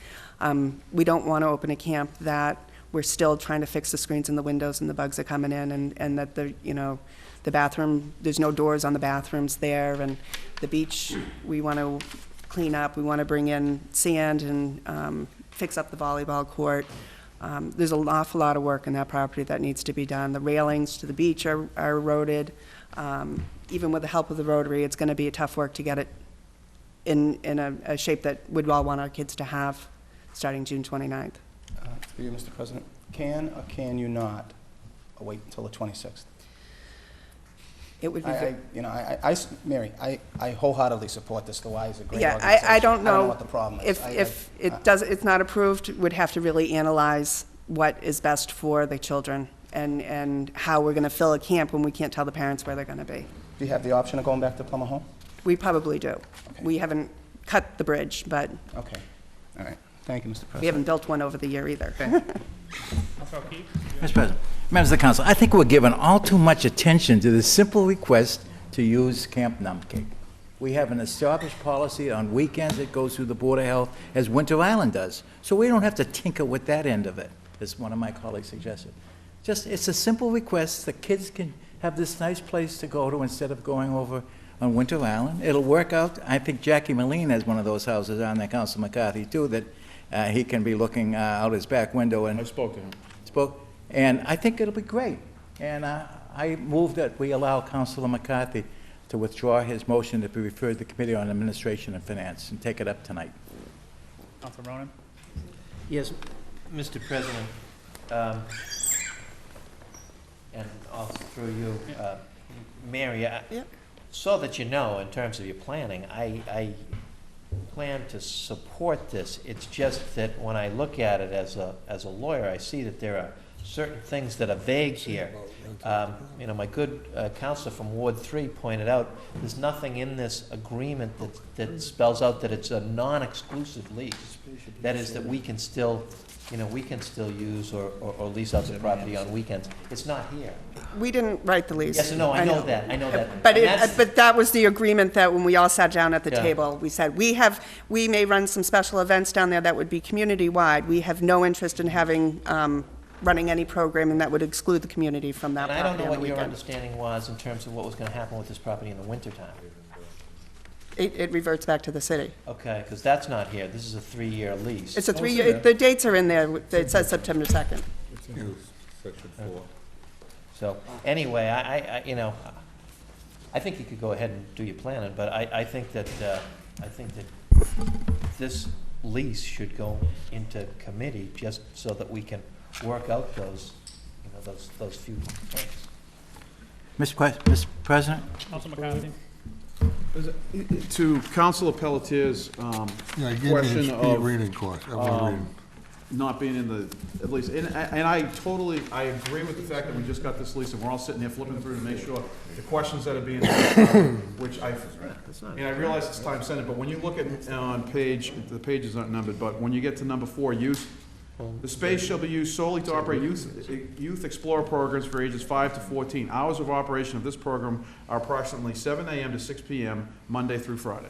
We don't want to open a camp that we're still trying to fix the screens in the windows and the bugs are coming in and that the bathroom, there's no doors on the bathrooms there, and the beach we want to clean up. We want to bring in sand and fix up the volleyball court. There's an awful lot of work in that property that needs to be done. The railings to the beach are eroded. Even with the help of the Rotary, it's going to be a tough work to get it in a shape that we'd all want our kids to have starting June 29th. For you, Mr. President, can or can you not wait until the 26th? It would be. Mary, I wholeheartedly support this. The Y is a great yeah, organization. I don't know what the problem is. If it's not approved, we'd have to really analyze what is best for the children and how we're going to fill a camp when we can't tell the parents where they're going to be. Do you have the option of going back to Plummer Home? We probably do. Okay. We haven't cut the bridge, but Okay. All right. Thank you, Mr. President. we haven't built one over the year either. Mr. President, members of the council, I think we're giving all too much attention to the simple request to use Camp Numkeg. We have an established policy on weekends that goes through the Board of Health, as Winter Island does. So we don't have to tinker with that end of it, as one of my colleagues suggested. It's a simple request. The kids can have this nice place to go to instead of going over on Winter Island. It'll work out. I think Jackie Moline has one of those houses on there, Council McCarthy, too, that he can be looking out his back window. And I spoke to him. And I think it'll be great. And I move that we allow Councilor McCarthy to withdraw his motion to be referred to the Committee on Administration and Finance and take it up tonight. Councilor Ronan? Yes, Mr. President, and also through you, Mary, so that you know, in terms of your planning, I plan to support this. It's just that when I look at it as a lawyer, I see that there are certain things that are vague here. You know, my good counselor from Ward 3 pointed out, there's nothing in this agreement that spells out that it's a non-exclusive lease. That is, that we can still, you know, we can still use or lease out the property on weekends. It's not here. We didn't write the lease. Yes, no, I know that, I know that. But And that's- but that was the agreement that when we all sat down at the Yeah. table, we said, we may run some special events down there that would be community-wide. We have no interest in having, running any programming that would exclude the community from that And I don't property know on the what your weekend. understanding was in terms of what was gonna happen with this property in the wintertime. It reverts back to the city. Okay, because that's not here. This is a 3-year lease. It's a 3-year, the dates are in there. It says September 2nd. Section 4. So, anyway, you know, I think you could go ahead and do your planning, but I think that this lease should go into committee just so that we can work out those, you know, those few things. Mr. President? Councilor McCarthy. To Councilor Pelletier's Yeah, he gave me question his speed of reading course. Reading. not being in the, at least, and I agree with the fact that we just got this lease and we're all sitting here flipping through to make sure the questions that are being asked, which I realize it's time sensitive, but when you look at on the pages aren't numbered, but when you get to number 4, use, the space shall be used solely to operate youth explorer programs for ages 5 to 14. Hours of operation of this program are approximately 7 a.m. to 6 p.m., Monday through Friday.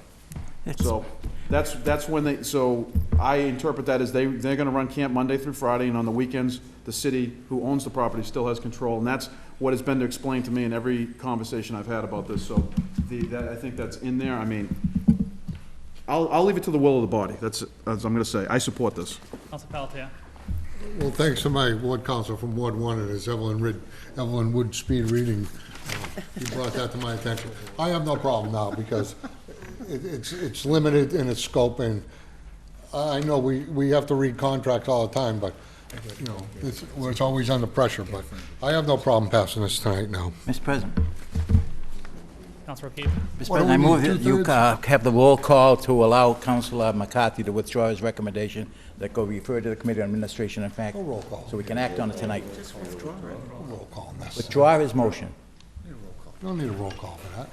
So that's when they, so I interpret that as they're gonna run camp Monday through Friday, and on the weekends, the city who owns the property still has control, and that's what has been explained to me in every conversation I've had about this, so I think that's in there. I mean, I'll leave it to the will of the body. That's I'm gonna say. I support this. Councilor Pelletier. Well, thanks to my ward council from Ward 1 and his Evelyn Wood speed reading. He brought that to my attention. I have no problem now because it's limited in its scope, and I know we have to read contracts all the time, but, you know, it's always under pressure, but I have no problem passing this tonight now. Mr. President? Councilor O'Keefe. Mr. What do President, I we move need, that you two-thirds? have the roll call to allow Councilor McCarthy to withdraw his recommendation that go refer to the Committee on Administration and Fact, No roll call. so we can act on it tonight. No roll call necessary. Withdraw his motion. You don't need a roll call for that.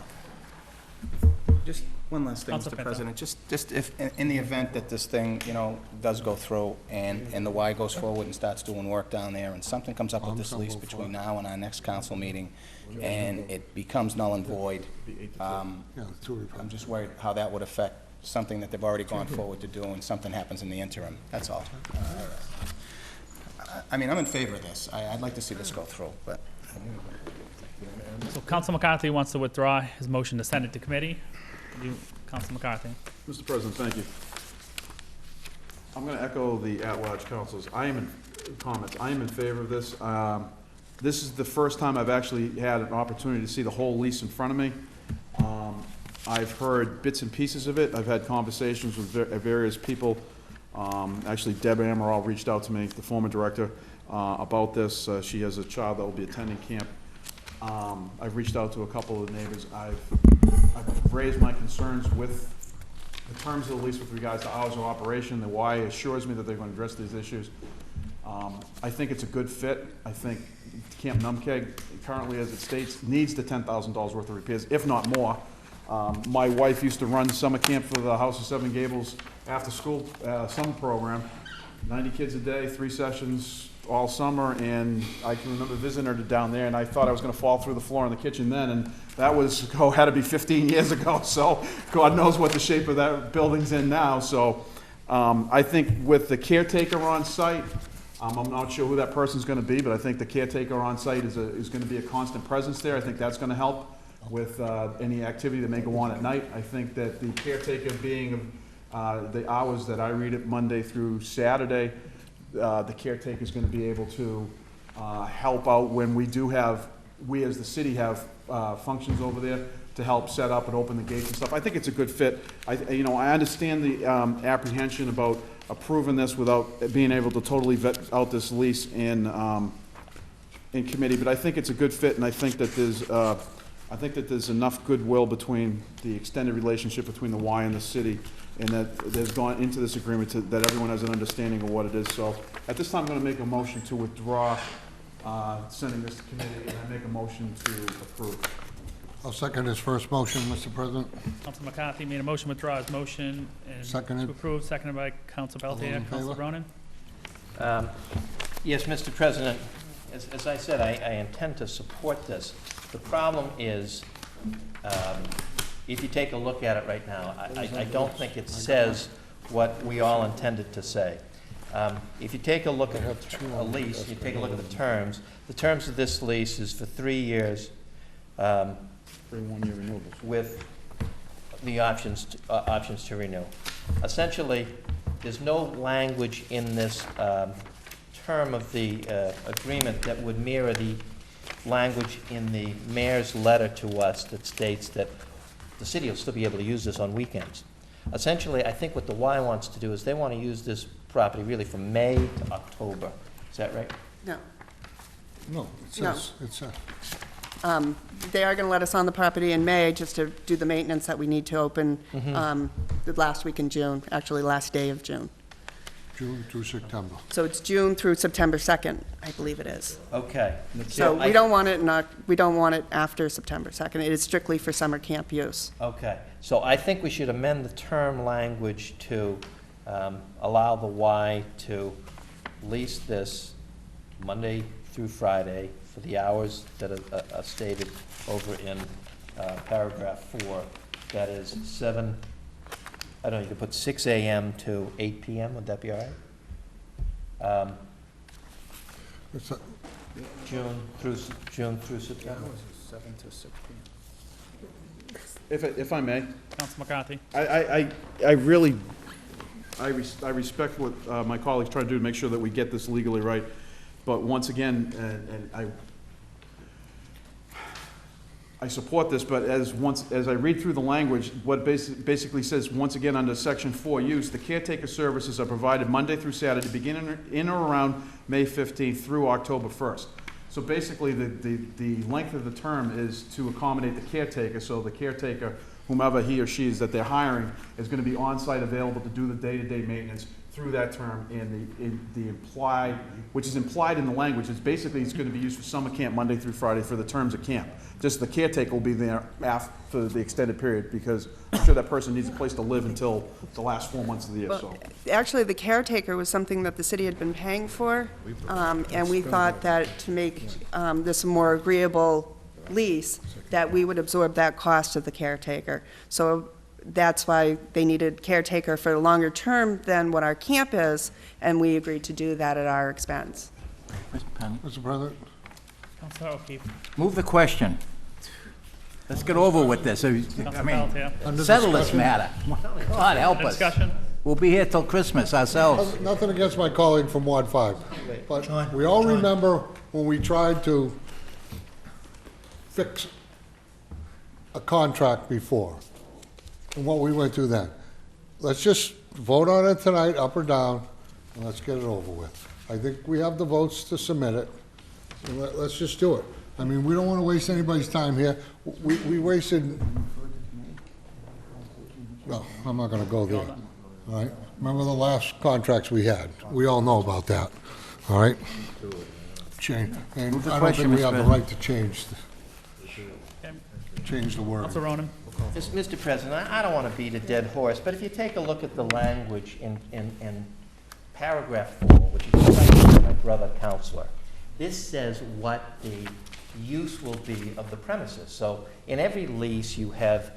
Just one last thing, Councilor Mr. Pinto. President, just if, in the event that this thing, you know, does go through and the Y goes forward and starts doing work down there and something comes up with this lease between now and our next council meeting and it becomes null and void, Yeah, two I'm just worried how that would affect something that they've already gone forward to do and something happens in the interim, that's all. I mean, I'm in favor of this. I'd like to see this go through, but. So Councilor McCarthy wants to withdraw his motion to send it to committee. Councilor McCarthy. Mr. President, thank you. I'm going to echo the at-large councils. I am in favor of this. This is the first time I've actually had an opportunity to see the whole lease in front of me. I've heard bits and pieces of it. I've had conversations with various people. Actually, Deb Amaral reached out to me, the former director, about this. She has a child that will be attending camp. I've reached out to a couple of the neighbors. I've raised my concerns with the terms of the lease with regards to hours of operation. The Y assures me that they're going to address these issues. I think it's a good fit. I think Camp Numkeg, currently as it states, needs the $10,000 worth of repairs, if not more. My wife used to run summer camp for the House of Seven Gables after-school summer program. 90 kids a day, 3 sessions all summer, and I can remember visiting her down there, and I thought I was going to fall through the floor in the kitchen then, and that was, had to be 15 years ago, so God knows what the shape of that building's in now. So I think with the caretaker on site, I'm not sure who that person's going to be, but I think the caretaker on site is going to be a constant presence there. I think that's going to help with any activity that may go on at night. I think that the caretaker being the hours that I read it Monday through Saturday, the caretaker is going to be able to help out when we as the city have functions over there to help set up and open the gates and stuff. I think it's a good fit. I understand the apprehension about approving this without being able to totally vet out this lease in committee, but I think it's a good fit, and I think that there's enough goodwill between the extended relationship between the Y and the city, and that there's gone into this agreement that everyone has an understanding of what it is. So at this time, I'm going to make a motion to withdraw sending this to committee, and I make a motion to approve. I'll second his first motion, Mr. President. Council McCarthy made a motion to withdraw his motion and Seconded. to approve, seconded by Council All those in Pelletier. Council favor? Ronan? Yes, Mr. President, as I said, I intend to support this. The problem is, if you take a look at it right now, I don't think it says what we all intended to say. If you take a look at a lease, you take a look at the terms of this lease is for 3 years with the options to renew. Essentially, there's no language in this term of the agreement that would mirror the language in the mayor's letter to us that states that the city will still be able to use this on weekends. Essentially, I think what the Y wants to do is they want to use this property really from May to October. Is that right? No. No, it No. says, it says. They are going to let us on the property in May just to do the maintenance that we need to open the last week in June, actually last day of June. June through September. So it's June through September 2nd, I believe it is. Okay. So we don't want it after September 2nd. It is strictly for summer camp use. Okay, so I think we should amend the term language to allow the Y to lease this Monday through Friday for the hours that are stated over in paragraph 4. That is 7, I don't know, you could put 6 a.m. to 8 p.m., would that be all right? It's a- June through September. 7 to 6 p.m. If I may, Council McCarthy? I really, I respect what my colleagues try to do to make sure that we get this legally right. But once again, and I support this, but as I read through the language, what basically says, once again, under section 4 use, the caretaker services are provided Monday through Saturday, beginning in or around May 15th through October 1st. So basically, the length of the term is to accommodate the caretaker, so the caretaker, whomever he or she is that they're hiring, is gonna be on-site available to do the day-to-day maintenance through that term, and the implied, which is implied in the language, is basically it's gonna be used for summer camp Monday through Friday for the terms of camp. Just the caretaker will be there for the extended period, because I'm sure that person needs a place to live until the last 4 months of the year, so. Well, actually, the caretaker was something that the city had been paying for, and we thought that to make this a more agreeable lease, that we would absorb that cost of the caretaker. So that's why they needed caretaker for a longer term than what our camp is, and we agreed to do that at our expense. Mr. President? Council O'Keefe? Move the question. Let's get over with this. I Council mean, Pelletier? settle this matter. God, help Under us. discussion? We'll be here till Christmas ourselves. Nothing against my colleague from Ward 5, but we all remember when we tried to fix a contract before, and what we went through then. Let's just vote on it tonight, up or down, and let's get it over with. I think we have the votes to submit it, and let's just do it. I mean, we don't want to waste anybody's time here. We wasted, no, I'm not going to go there, all right? Remember the last contracts we had? We all know about that, all right? Change, and I don't think we have the right to change the word. Council Ronan? Mr. President, I don't want to beat a dead horse, but if you take a look at the language in paragraph 4, which is cited by my brother counselor, this says what the use will be of the premises. So in every lease, you have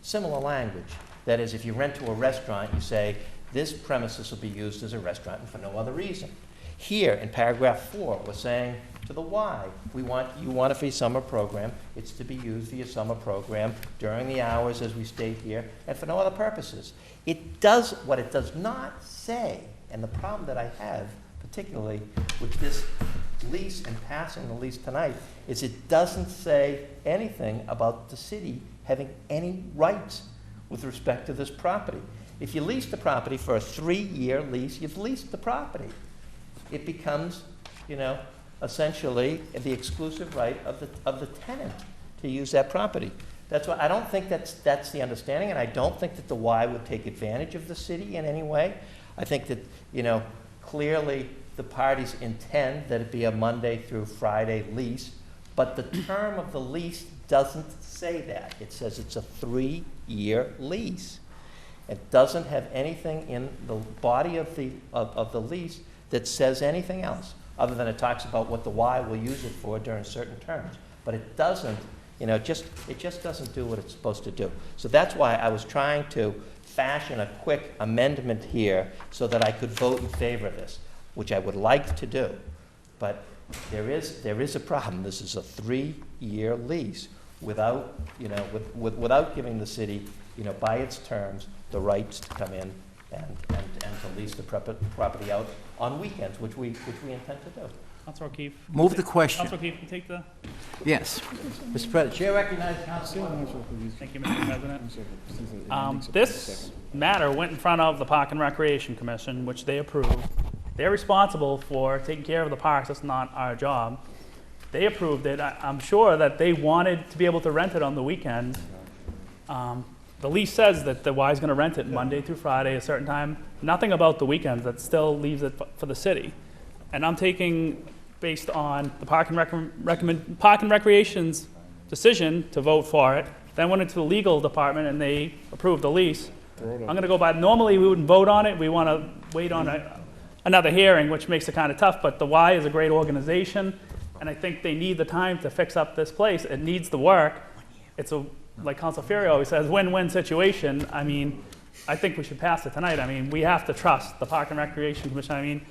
similar language. That is, if you rent to a restaurant, you say, this premises will be used as a restaurant and for no other reason. Here, in paragraph 4, we're saying to the Y, you want it for your summer program, it's to be used for your summer program during the hours as we state here, and for no other purposes. What it does not say, and the problem that I have, particularly with this lease and passing the lease tonight, is it doesn't say anything about the city having any rights with respect to this property. If you lease the property for a 3-year lease, you've leased the property. It becomes, essentially the exclusive right of the tenant to use that property. That's why I don't think that's the understanding, and I don't think that the Y would take advantage of the city in any way. I think that, clearly the parties intend that it be a Monday through Friday lease, but the term of the lease doesn't say that. It says it's a 3-year lease. It doesn't have anything in the body of the lease that says anything else, other than it talks about what the Y will use it for during certain terms. But it doesn't, it just doesn't do what it's supposed to do. So that's why I was trying to fashion a quick amendment here so that I could vote in favor of this, which I would like to do. But there is a problem. This is a 3-year lease without, without giving the city, by its terms, the rights to come in and to lease the property out on weekends, which we intend to do. Councilor O'Keefe. Move the question. Councilor O'Keefe, can you take the? Yes. Mr. President, Chair recognizes Councilor. Thank you, Mr. President. This matter went in front of the Park and Recreation Commission, which they approved. They're responsible for taking care of the parks. That's not our job. They approved it. I'm sure that they wanted to be able to rent it on the weekend. The lease says that the Y is going to rent it Monday through Friday, a certain time. Nothing about the weekends. That still leaves it for the city. And I'm taking, based on the Park and Recreation's decision to vote for it, then went into the legal department and they approved the lease. I'm going to go by, normally we wouldn't vote on it. We want to wait on another hearing, which makes it kind of tough, but the Y is a great organization, and I think they need the time to fix up this place. It needs the work. It's a, like Council Fury always says, win-win situation. I mean, I think we should pass it tonight. I mean, we have to trust the Park and Recreation Commission,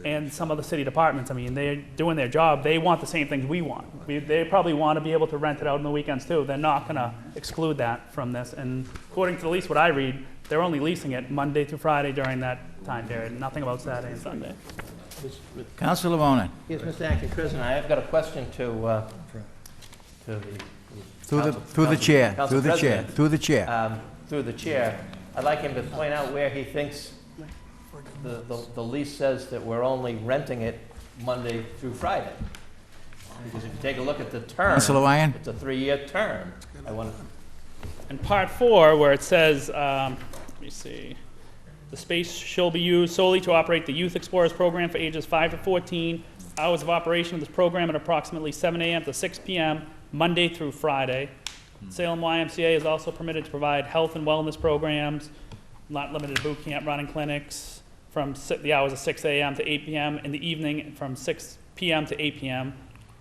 and some of the city departments. I mean, they're doing their job. They want the same things we want. They probably want to be able to rent it out on the weekends too. They're not going to exclude that from this. And according to the lease, what I read, they're only leasing it Monday through Friday during that time period. Nothing about Saturday and Sunday. Councilor Bonin. Yes, Mr. Acting President, I have got a question to Through the chair. I'd like him to point out where he thinks the lease says that we're only renting it Monday through Friday. Because if you take a look at the term, Councilor Ryan. it's a 3-year term. In Part 4, where it says, let me see, the space shall be used solely to operate the Youth Explorers program for ages 5 to 14. Hours of operation of this program at approximately 7 a.m. to 6 p.m., Monday through Friday. Salem YMCA is also permitted to provide health and wellness programs, not limited to boot camp, running clinics, from the hours of 6 a.m. to 8 p.m. in the evening, from 6 p.m. to 8 p.m.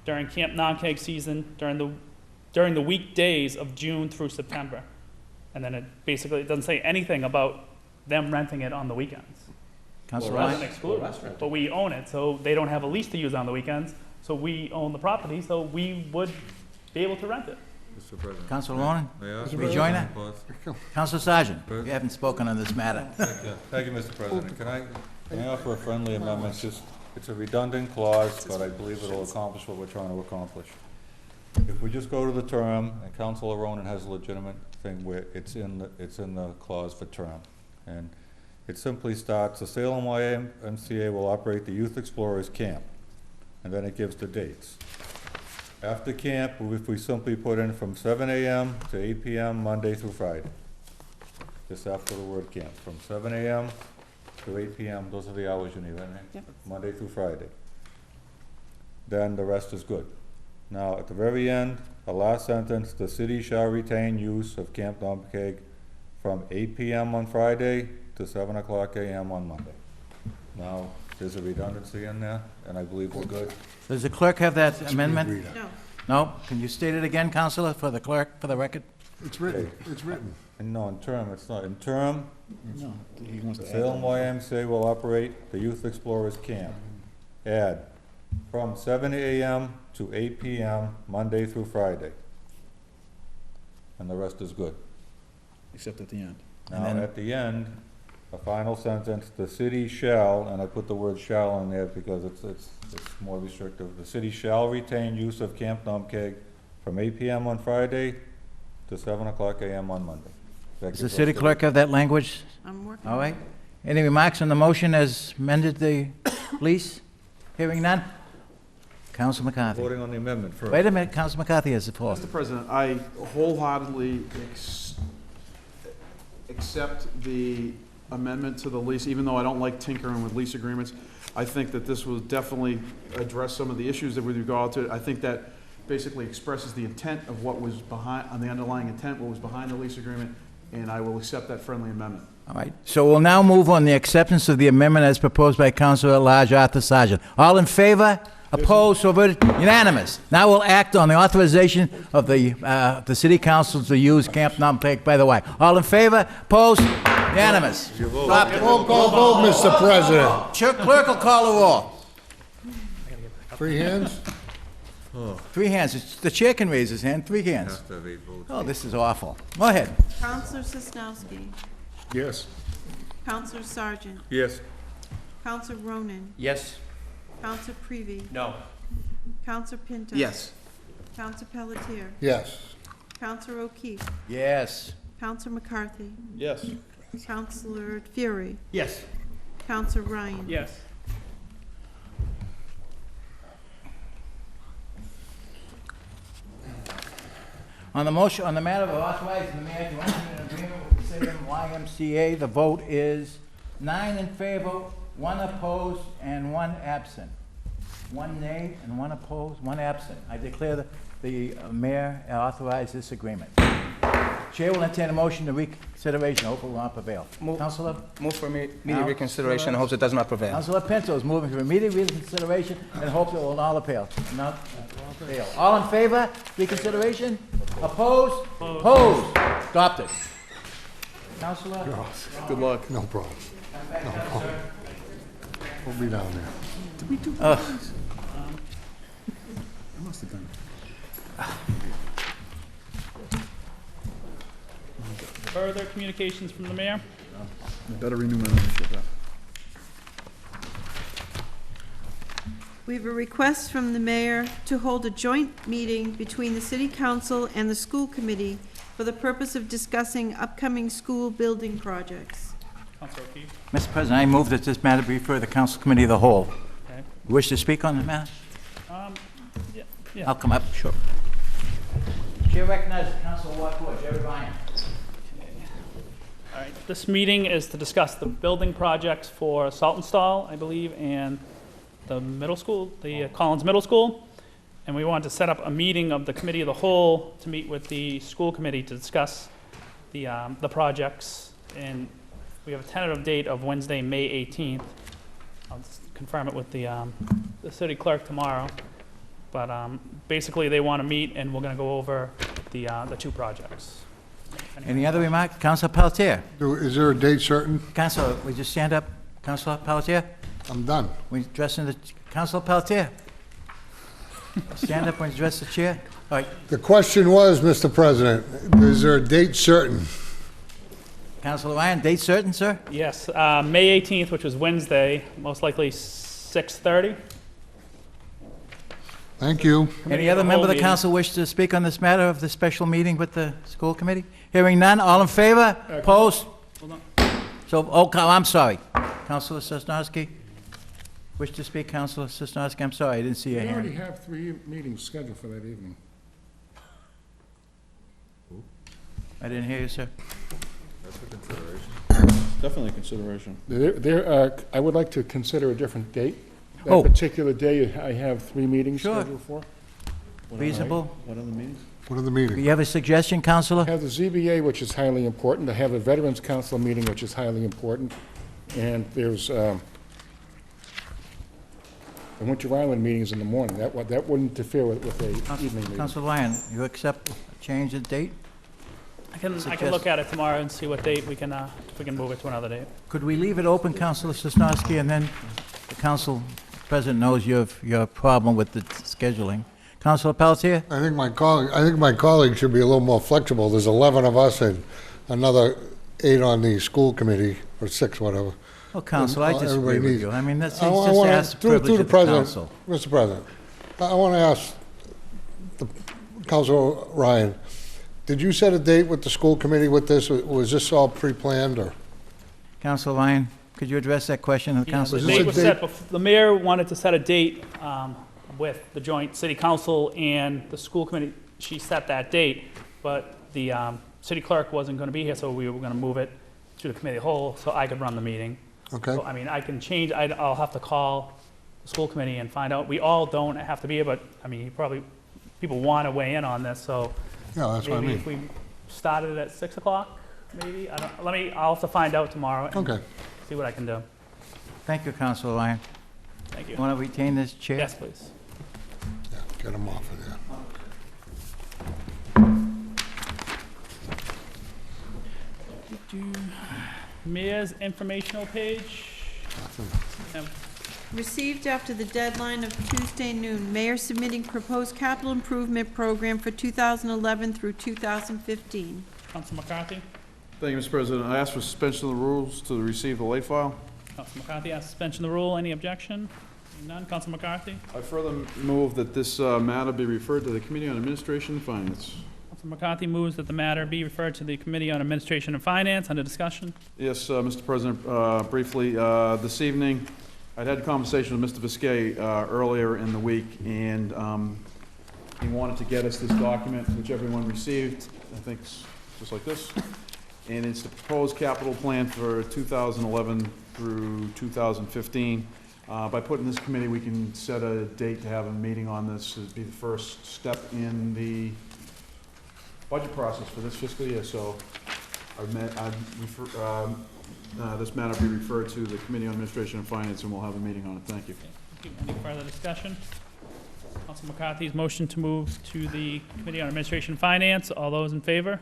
during Camp Non-Keg season, during the weekdays of June through September. And then it doesn't say anything about them renting it on the weekends. Councilor It Ryan. doesn't exclude it, but we own it, so they don't have a lease to use on the weekends. So we own the property, so we would be able to rent it. Mr. President. Councilor Bonin. May I ask Rejoinder. a question? Councilor Sergeant. You haven't spoken on this matter. Thank you, Mr. President. Can I offer a friendly amendment? It's a redundant clause, but I believe it'll accomplish what we're trying to accomplish. If we just go to the term, and Councilor Ronan has a legitimate thing where it's in the clause for term. And it simply starts, the Salem YMCA will operate the Youth Explorers Camp. And then it gives the dates. After camp, if we simply put in from 7 a.m. to 8 p.m. Monday through Friday. Just after the word camp, from 7 a.m. to 8 p.m., those are the hours you need, right? Yep. Monday through Friday. Then the rest is good. Now, at the very end, the last sentence, the city shall retain use of Camp Non-Keg from 8 p.m. on Friday to 7 o'clock a.m. on Monday. Now, there's a redundancy in there, and I believe we're good. Does the clerk have that amendment? No. No? Can you state it again, Councilor, for the clerk, for the record? It's written, it's written. And no, in term, it's not. In term, No, he wants the to Salem YMCA will operate the Youth Explorers Camp. Add, from 7 a.m. to 8 p.m., Monday through Friday. And the rest is good. Except at the end. Now, at the end, a final sentence, the city shall, and I put the word shall in there because it's more restrictive. The city shall retain use of Camp Non-Keg from 8 p.m. on Friday to 7 o'clock a.m. on Monday. That Does the gives us city clerk have that language? I'm working. All right. Any remarks on the motion as amended the lease? Hearing none? Council McCarthy. Voting on the amendment first. Wait a minute, Council McCarthy has the floor. Mr. President, I wholeheartedly accept the amendment to the lease, even though I don't like tinkering with lease agreements. I think that this will definitely address some of the issues that with regard to it. I think that basically expresses the intent of what was behind, on the underlying intent, what was behind the lease agreement, and I will accept that friendly amendment. All right, so we'll now move on the acceptance of the amendment as proposed by Councilor at Large Arthur Sargent. All in favor? Opposed? So voted. Unanimous. Now we'll act on the authorization of the city council to use Camp Numpeg by the way. All in favor? Opposed? Unanimous. Stop it. Roll call vote, Mr. President. Clerk will call the roll. Three hands? 3 hands. The chair can raise his hand. 3 hands. Oh, this is awful. Go ahead. Counselor Sosnowski. Yes. Counselor Sargent. Yes. Counselor Ronan. Yes. Counselor Prevey. No. Counselor Pinto. Yes. Counselor Pelletier. Yes. Counselor O'Keefe. Yes. Counselor McCarthy. Yes. Counselor Fury. Yes. Counselor Ryan. Yes. On the motion, on the matter of authorizing the mayor to enter an agreement with the Salem YMCA, the vote is 9 in favor, 1 opposed, and 1 absent. 1 nay and 1 opposed, 1 absent. I declare the mayor authorized this agreement. Chair will entertain a motion to reconsideration. Hope it will not prevail. Councilor? Move for immediate reconsideration and hopes it does not prevail. Councilor Pinto is moving for immediate reconsideration and hopes it will not appeal. Not prevail. All in favor? Reconsideration? Opposed? Opposed. Adopted. Councilor? Good luck. No problem. No problem. We'll be down there. I must have done Further communications from the mayor? it. Better renew my membership. We have a request from the mayor to hold a joint meeting between the city council and the school committee for the purpose of discussing upcoming school building projects. Counselor O'Keefe? Mr. President, I move that this matter be referred to the Council Committee of the Whole. Okay. Wish to speak on the matter? Yeah. I'll come up. Sure. Chair recognizes Councilor Ward 4, Jerry Ryan. All right, this meeting is to discuss the building projects for Saltonstall, I believe, and the middle school, the Collins Middle School. And we want to set up a meeting of the Committee of the Whole to meet with the school committee to discuss the projects. And we have a tentative date of Wednesday, May 18th. I'll just confirm it with the city clerk tomorrow. But basically, they want to meet, and we're going to go over the 2 projects. Any other remarks? Councilor Pelletier? Is there a date certain? Councilor, would you stand up? Councilor Pelletier? I'm done. When addressing the, Councilor Pelletier? Stand up when you address the chair. All right. The question was, Mr. President, is there a date certain? Councilor Ryan, date certain, sir? Yes, May 18th, which was Wednesday, most likely 6:30. Thank you. Any other member of the council wish to speak on this matter of the special meeting with the school committee? Hearing none, all in favor? Opposed? Hold on. So, I'm sorry. Councilor Sosnowski? Wish to speak, Councilor Sosnowski? I'm sorry, I didn't see your We hand. already have 3 meetings scheduled for that evening. I didn't hear you, sir. That's a consideration. Definitely a consideration. I would like to consider a different date. Oh. That particular day, I have 3 meetings Sure. scheduled for. Reasonable? What other meetings? What are the Do meetings? you have a suggestion, I Councilor? have the ZBA, which is highly important. I have a Veterans Council meeting, which is highly important. And there's the Winter Island meetings in the morning. That wouldn't interfere with the evening meeting. Councilor Ryan, you accept a change in date? I can look at it tomorrow and see what date we can, if we can move it to another date. Could we leave it open, Councilor Sosnowski, and then the council president knows your problem with the scheduling? Councilor Pelletier? I think my colleague should be a little more flexible. There's 11 of us and another 8 on the school committee, or 6, whatever. Oh, Council, I disagree Everybody with needs- you. I mean, that's, he's I just wanna- asked the through privilege the of the president, council. Mr. President, I want to ask the Councilor Ryan, did you set a date with the school committee with this? Was this all pre-planned, or? Councilor Ryan, could you address that question of the Yeah, council? the this date a was date- set, the mayor wanted to set a date with the joint city council and the school committee. She set that date, but the city clerk wasn't going to be here, so we were going to move it to the committee of the whole so I could run the meeting. Okay. So, I mean, I can change, I'll have to call the school committee and find out. We all don't have to be here, but, I mean, people want to weigh in on this, so. Yeah, that's what I Maybe mean. if we started at 6 o'clock, maybe, I'll have to find out tomorrow. And Okay. see what I can do. Thank you, Councilor Lyon. Thank you. Want to retain this chair? Yes, please. Yeah, get them off of there. Mayor's informational page. Yeah. Received after the deadline of Tuesday noon. Mayor submitting proposed capital improvement program for 2011 through 2015. Council McCarthy. Thank you, Mr. President. I ask for suspension of the rules to receive the late file. Council McCarthy asks suspension of the rule. Any objection? Seeing none. Council McCarthy. I further move that this matter be referred to the Committee on Administration and Finance. Council McCarthy moves that the matter be referred to the Committee on Administration and Finance. Under discussion. Yes, Mr. President, briefly, this evening, I'd had a conversation with Mr. Viscay earlier in the week, and he wanted to get us this document, which everyone received. I think it's just like this. And it's the proposed capital plan for 2011 through 2015. By putting this committee, we can set a date to have a meeting on this. It'd be the first step in the budget process for this fiscal year. So this matter be referred to the Committee on Administration and Finance, and we'll have a meeting on it. Thank you. Thank you. Any further discussion? Council McCarthy's motion to move to the Committee on Administration and Finance. All those in favor?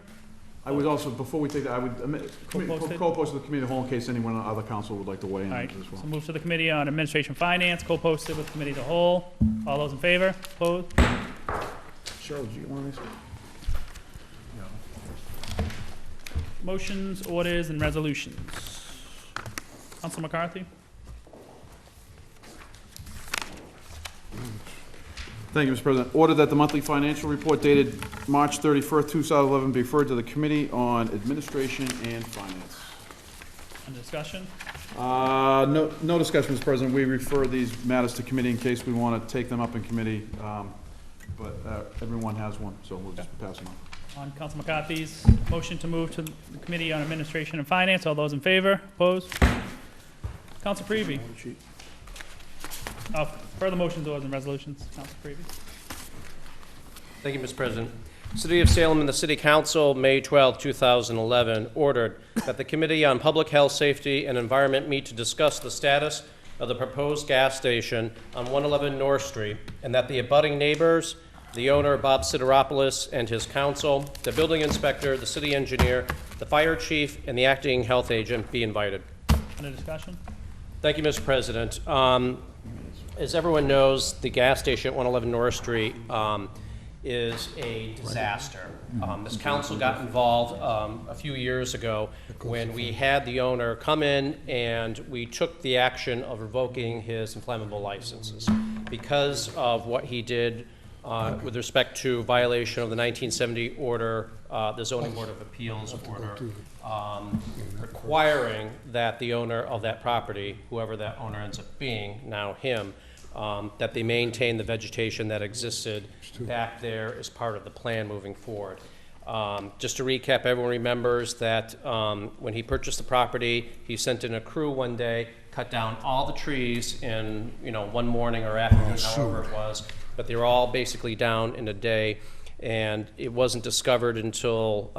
I would also, before we take that, I would Co-post it? co-post to the committee of the whole in case anyone on other council would like to weigh in All on right, it as well. so move to the Committee on Administration and Finance, co-posted with Committee of the Whole. All those in favor? Opposed? Cheryl, do you want this? Motions, orders, and resolutions. Council McCarthy? Thank you, Mr. President. Order that the monthly financial report dated March 31st, 2011 be referred to the Committee on Administration and Finance. Under discussion? No discussion, Mr. President. We refer these matters to committee in case we want to take them up in committee, but everyone has one, so we'll just pass them on. On Council McCarthy's motion to move to the Committee on Administration and Finance. All those in favor? Opposed? Council Prevey? Further motions, orders, and resolutions. Council Prevey? Thank you, Mr. President. City of Salem and the City Council, May 12, 2011, ordered that the Committee on Public Health, Safety, and Environment meet to discuss the status of the proposed gas station on 111 North Street, and that the abutting neighbors, the owner, Bob Sideropoulos, and his counsel, the building inspector, the city engineer, the fire chief, and the acting health agent be invited. Under discussion? Thank you, Mr. President. As everyone knows, the gas station at 111 North Street is a disaster. This council got involved a few years ago when we had the owner come in and we took the action of revoking his inflammable licenses because of what he did with respect to violation of the 1970 order, the Zoning Board of Appeals order, requiring that the owner of that property, whoever that owner ends up being, now him, that they maintain the vegetation that existed back there as part of the plan moving forward. Just to recap, everyone remembers that when he purchased the property, he sent in a crew one day, cut down all the trees in one morning or afternoon, however it was, but they were all basically down in a day, and it wasn't discovered until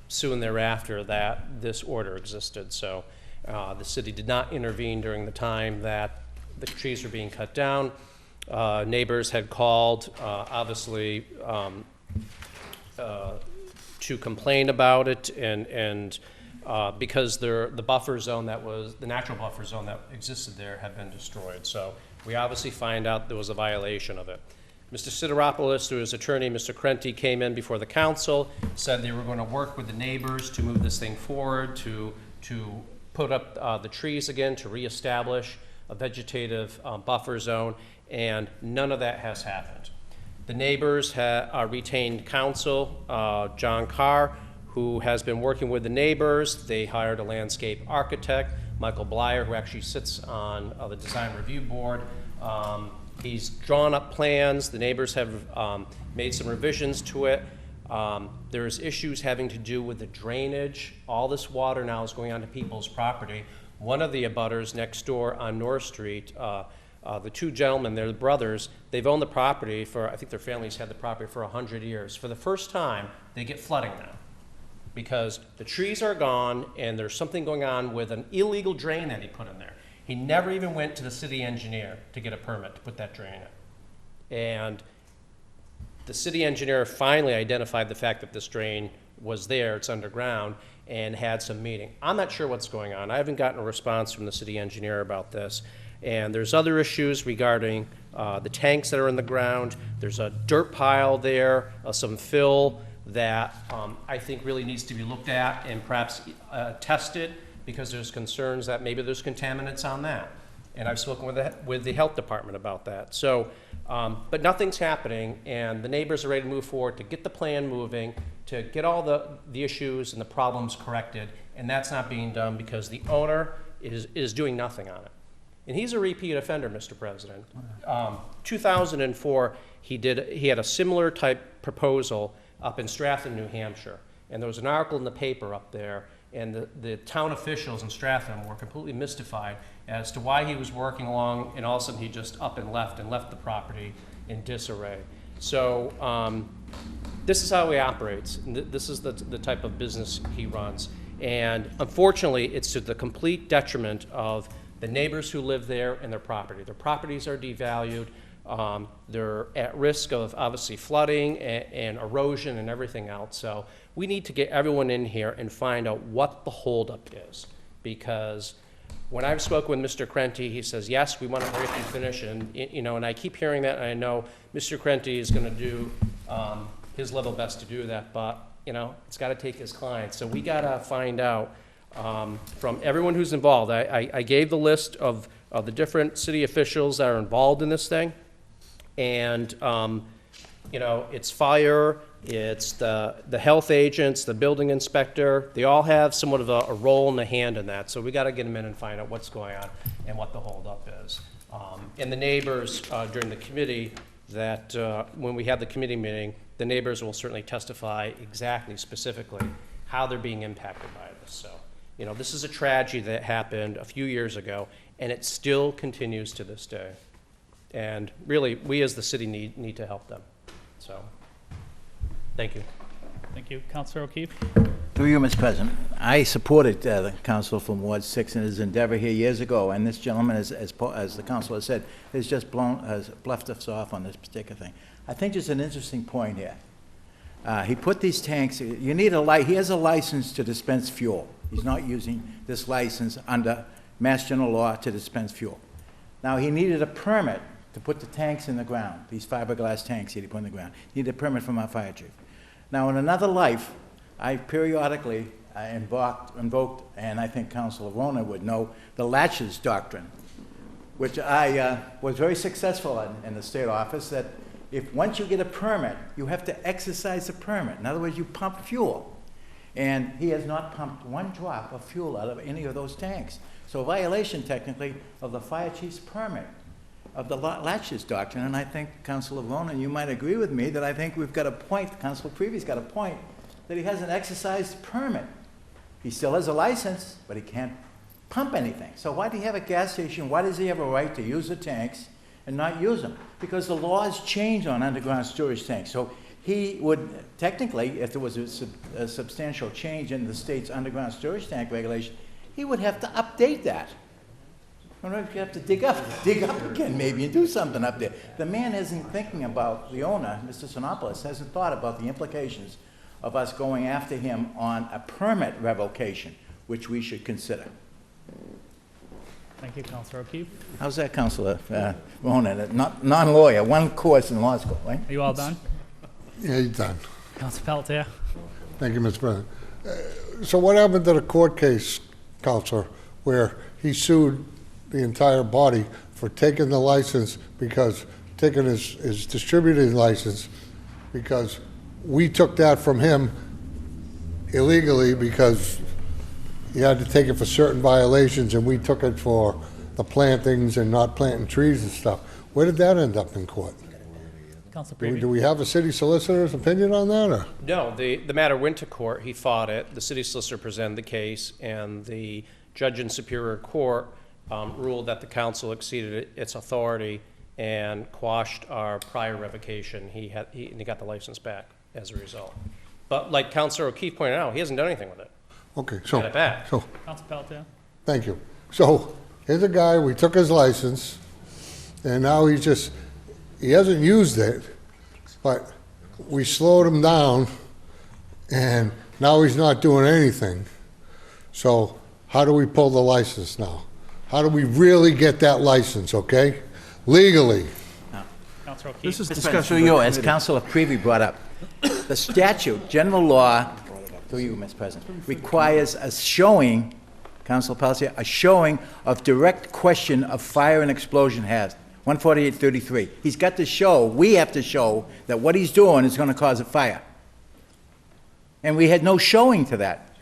soon thereafter that this order existed. So the city did not intervene during the time that the trees were being cut down. Neighbors had called, obviously, to complain about it, and because the buffer zone that was, the natural buffer zone that existed there had been destroyed. So we obviously find out there was a violation of it. Mr. Sideropoulos, through his attorney, Mr. Crenti, came in before the council, said they were going to work with the neighbors to move this thing forward, to put up the trees again, to reestablish a vegetative buffer zone, and none of that has happened. The neighbors retained counsel, John Carr, who has been working with the neighbors. They hired a landscape architect, Michael Blyer, who actually sits on the design review board. He's drawn up plans. The neighbors have made some revisions to it. There's issues having to do with the drainage. All this water now is going onto people's property. One of the abutters next door on North Street, the two gentlemen, they're the brothers, they've owned the property for, I think their families had the property for 100 years. For the first time, they get flooding now because the trees are gone and there's something going on with an illegal drain that he put in there. He never even went to the city engineer to get a permit to put that drain in. And the city engineer finally identified the fact that this drain was there, it's underground, and had some meeting. I'm not sure what's going on. I haven't gotten a response from the city engineer about this. And there's other issues regarding the tanks that are in the ground. There's a dirt pile there, some fill that I think really needs to be looked at and perhaps tested, because there's concerns that maybe there's contaminants on that. And I've spoken with the health department about that. So, but nothing's happening, and the neighbors are ready to move forward to get the plan moving, to get all the issues and the problems corrected, and that's not being done because the owner is doing nothing on it. And he's a repeat offender, Mr. President. 2004, he had a similar type proposal up in Stratham, New Hampshire, and there was an article in the paper up there, and the town officials in Stratham were completely mystified as to why he was working along, and all of a sudden he just up and left the property in disarray. So this is how he operates. This is the type of business he runs. And unfortunately, it's to the complete detriment of the neighbors who live there and their property. Their properties are devalued. They're at risk of obviously flooding and erosion and everything else. So we need to get everyone in here and find out what the holdup is. Because when I've spoken with Mr. Krenti, he says, yes, we want to hurry up and finish. And, you know, and I keep hearing that, and I know Mr. Krenti is going to do his level best to do that. But, you know, it's got to take his clients. So we got to find out from everyone who's involved. I gave the list of the different city officials that are involved in this thing. And, you know, it's fire, it's the health agents, the building inspector. They all have somewhat of a role in the hand in that. So we got to get them in and find out what's going on and what the holdup is. And the neighbors during the committee, that when we have the committee meeting, the neighbors will certainly testify exactly, specifically, how they're being impacted by this. So, you know, this is a tragedy that happened a few years ago, and it still continues to this day. And really, we as the city need to help them. So, thank you. Thank you. Councilor O'Keefe? Through you, Mr. President. I supported the council from Ward 6 in his endeavor here years ago, and this gentleman, as the councilor said, has just bluffed us off on this particular thing. I think there's an interesting point here. He put these tanks, you need he has a license to dispense fuel. He's not using this license under Mass General Law to dispense fuel. Now, he needed a permit to put the tanks in the ground, these fiberglass tanks that he put in the ground. He needed a permit from our fire chief. Now, in another life, I periodically invoked, and I think Councilor Rona would know, the Latches Doctrine, which I was very successful in the state office, that if once you get a permit, you have to exercise the permit. In other words, you pump fuel. And he has not pumped one drop of fuel out of any of those tanks. So a violation, technically, of the fire chief's permit, of the Latches Doctrine. And I think, Councilor Rona, you might agree with me that I think we've got a point, Councilor Creevy's got a point, that he hasn't exercised permit. He still has a license, but he can't pump anything. So why do he have a gas station? Why does he have a right to use the tanks and not use them? Because the laws change on underground storage tanks. So he would, technically, if there was a substantial change in the state's underground storage tank regulation, he would have to update that. You have to dig up again maybe and do something up there. The man isn't thinking about, the owner, Mr. Sinopoulos, hasn't thought about the implications of us going after him on a permit revocation, which we should consider. Thank you, Councilor O'Keefe. How's that, Councilor Rona? Non-lawyer, one course in law school, right? Are you all done? Yeah, you're done. Councilor Pelletier? Thank you, Mr. President. So what happened to the court case, Counselor, where he sued the entire body for taking the license because, taking his distributing license, because we took that from him illegally because he had to take it for certain violations, and we took it for the plantings and not planting trees and stuff. Where did that end up in court? Do we have a city solicitor's opinion on that, or? No, the matter went to court. He fought it. The city solicitor presented the case, and the judge in Superior Court ruled that the council exceeded its authority and quashed our prior revocation. He got the license back as a result. But like Councilor O'Keefe pointed out, he hasn't done anything with it. Okay, Got it back. so, Council Pelletier? thank you. So, here's a guy, we took his license, and now he hasn't used it, but we slowed him down, and now he's not doing anything. So, how do we pull the license now? How do we really get that license, okay? Legally. Councilor O'Keefe? This is discussion through you, as Councilor Creevy brought up. The statute, general law, through you, Mr. President, requires a showing, Councilor Pelletier, a showing of direct question of fire and explosion hazard. 148.33. He's got to show, we have to show that what he's doing is going to cause a fire. And we had no showing to that.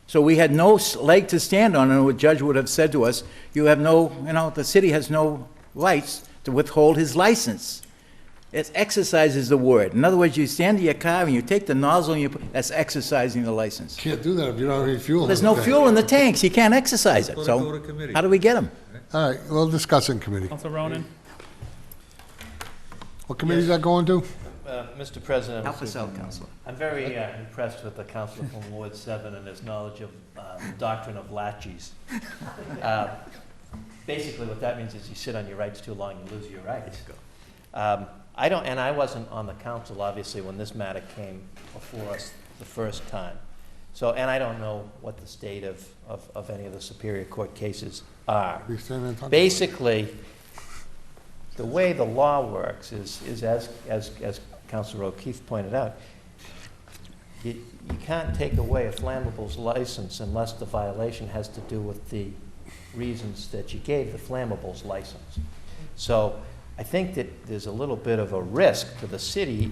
So we had no leg to stand on, and the judge would have said to us, you have no, the city has no rights to withhold his license. It's exercise is the word. In other words, you stand in your car and you take the nozzle and that's exercising the license. Can't do that if you don't have any fuel. There's no fuel in the tanks. You can't exercise it. Go So to committee. how do we get them? All right, we'll discuss in committee. Councilor Ronan? What committee is that going to? Mr. President, Help us out, Councilor. I'm very impressed with the councilor from Ward 7 and his knowledge of the doctrine of laches. Basically, what that means is you sit on your rights too long, you lose your rights. I wasn't on the council, obviously, when this matter came before us the first time. So, and I don't know what the state of any of the Superior Court cases are. Basically, the way the law works is as Councilor O'Keefe pointed out, you can't take away a flammable's license unless the violation has to do with the reasons that you gave the flammable's license. So I think that there's a little bit of a risk to the city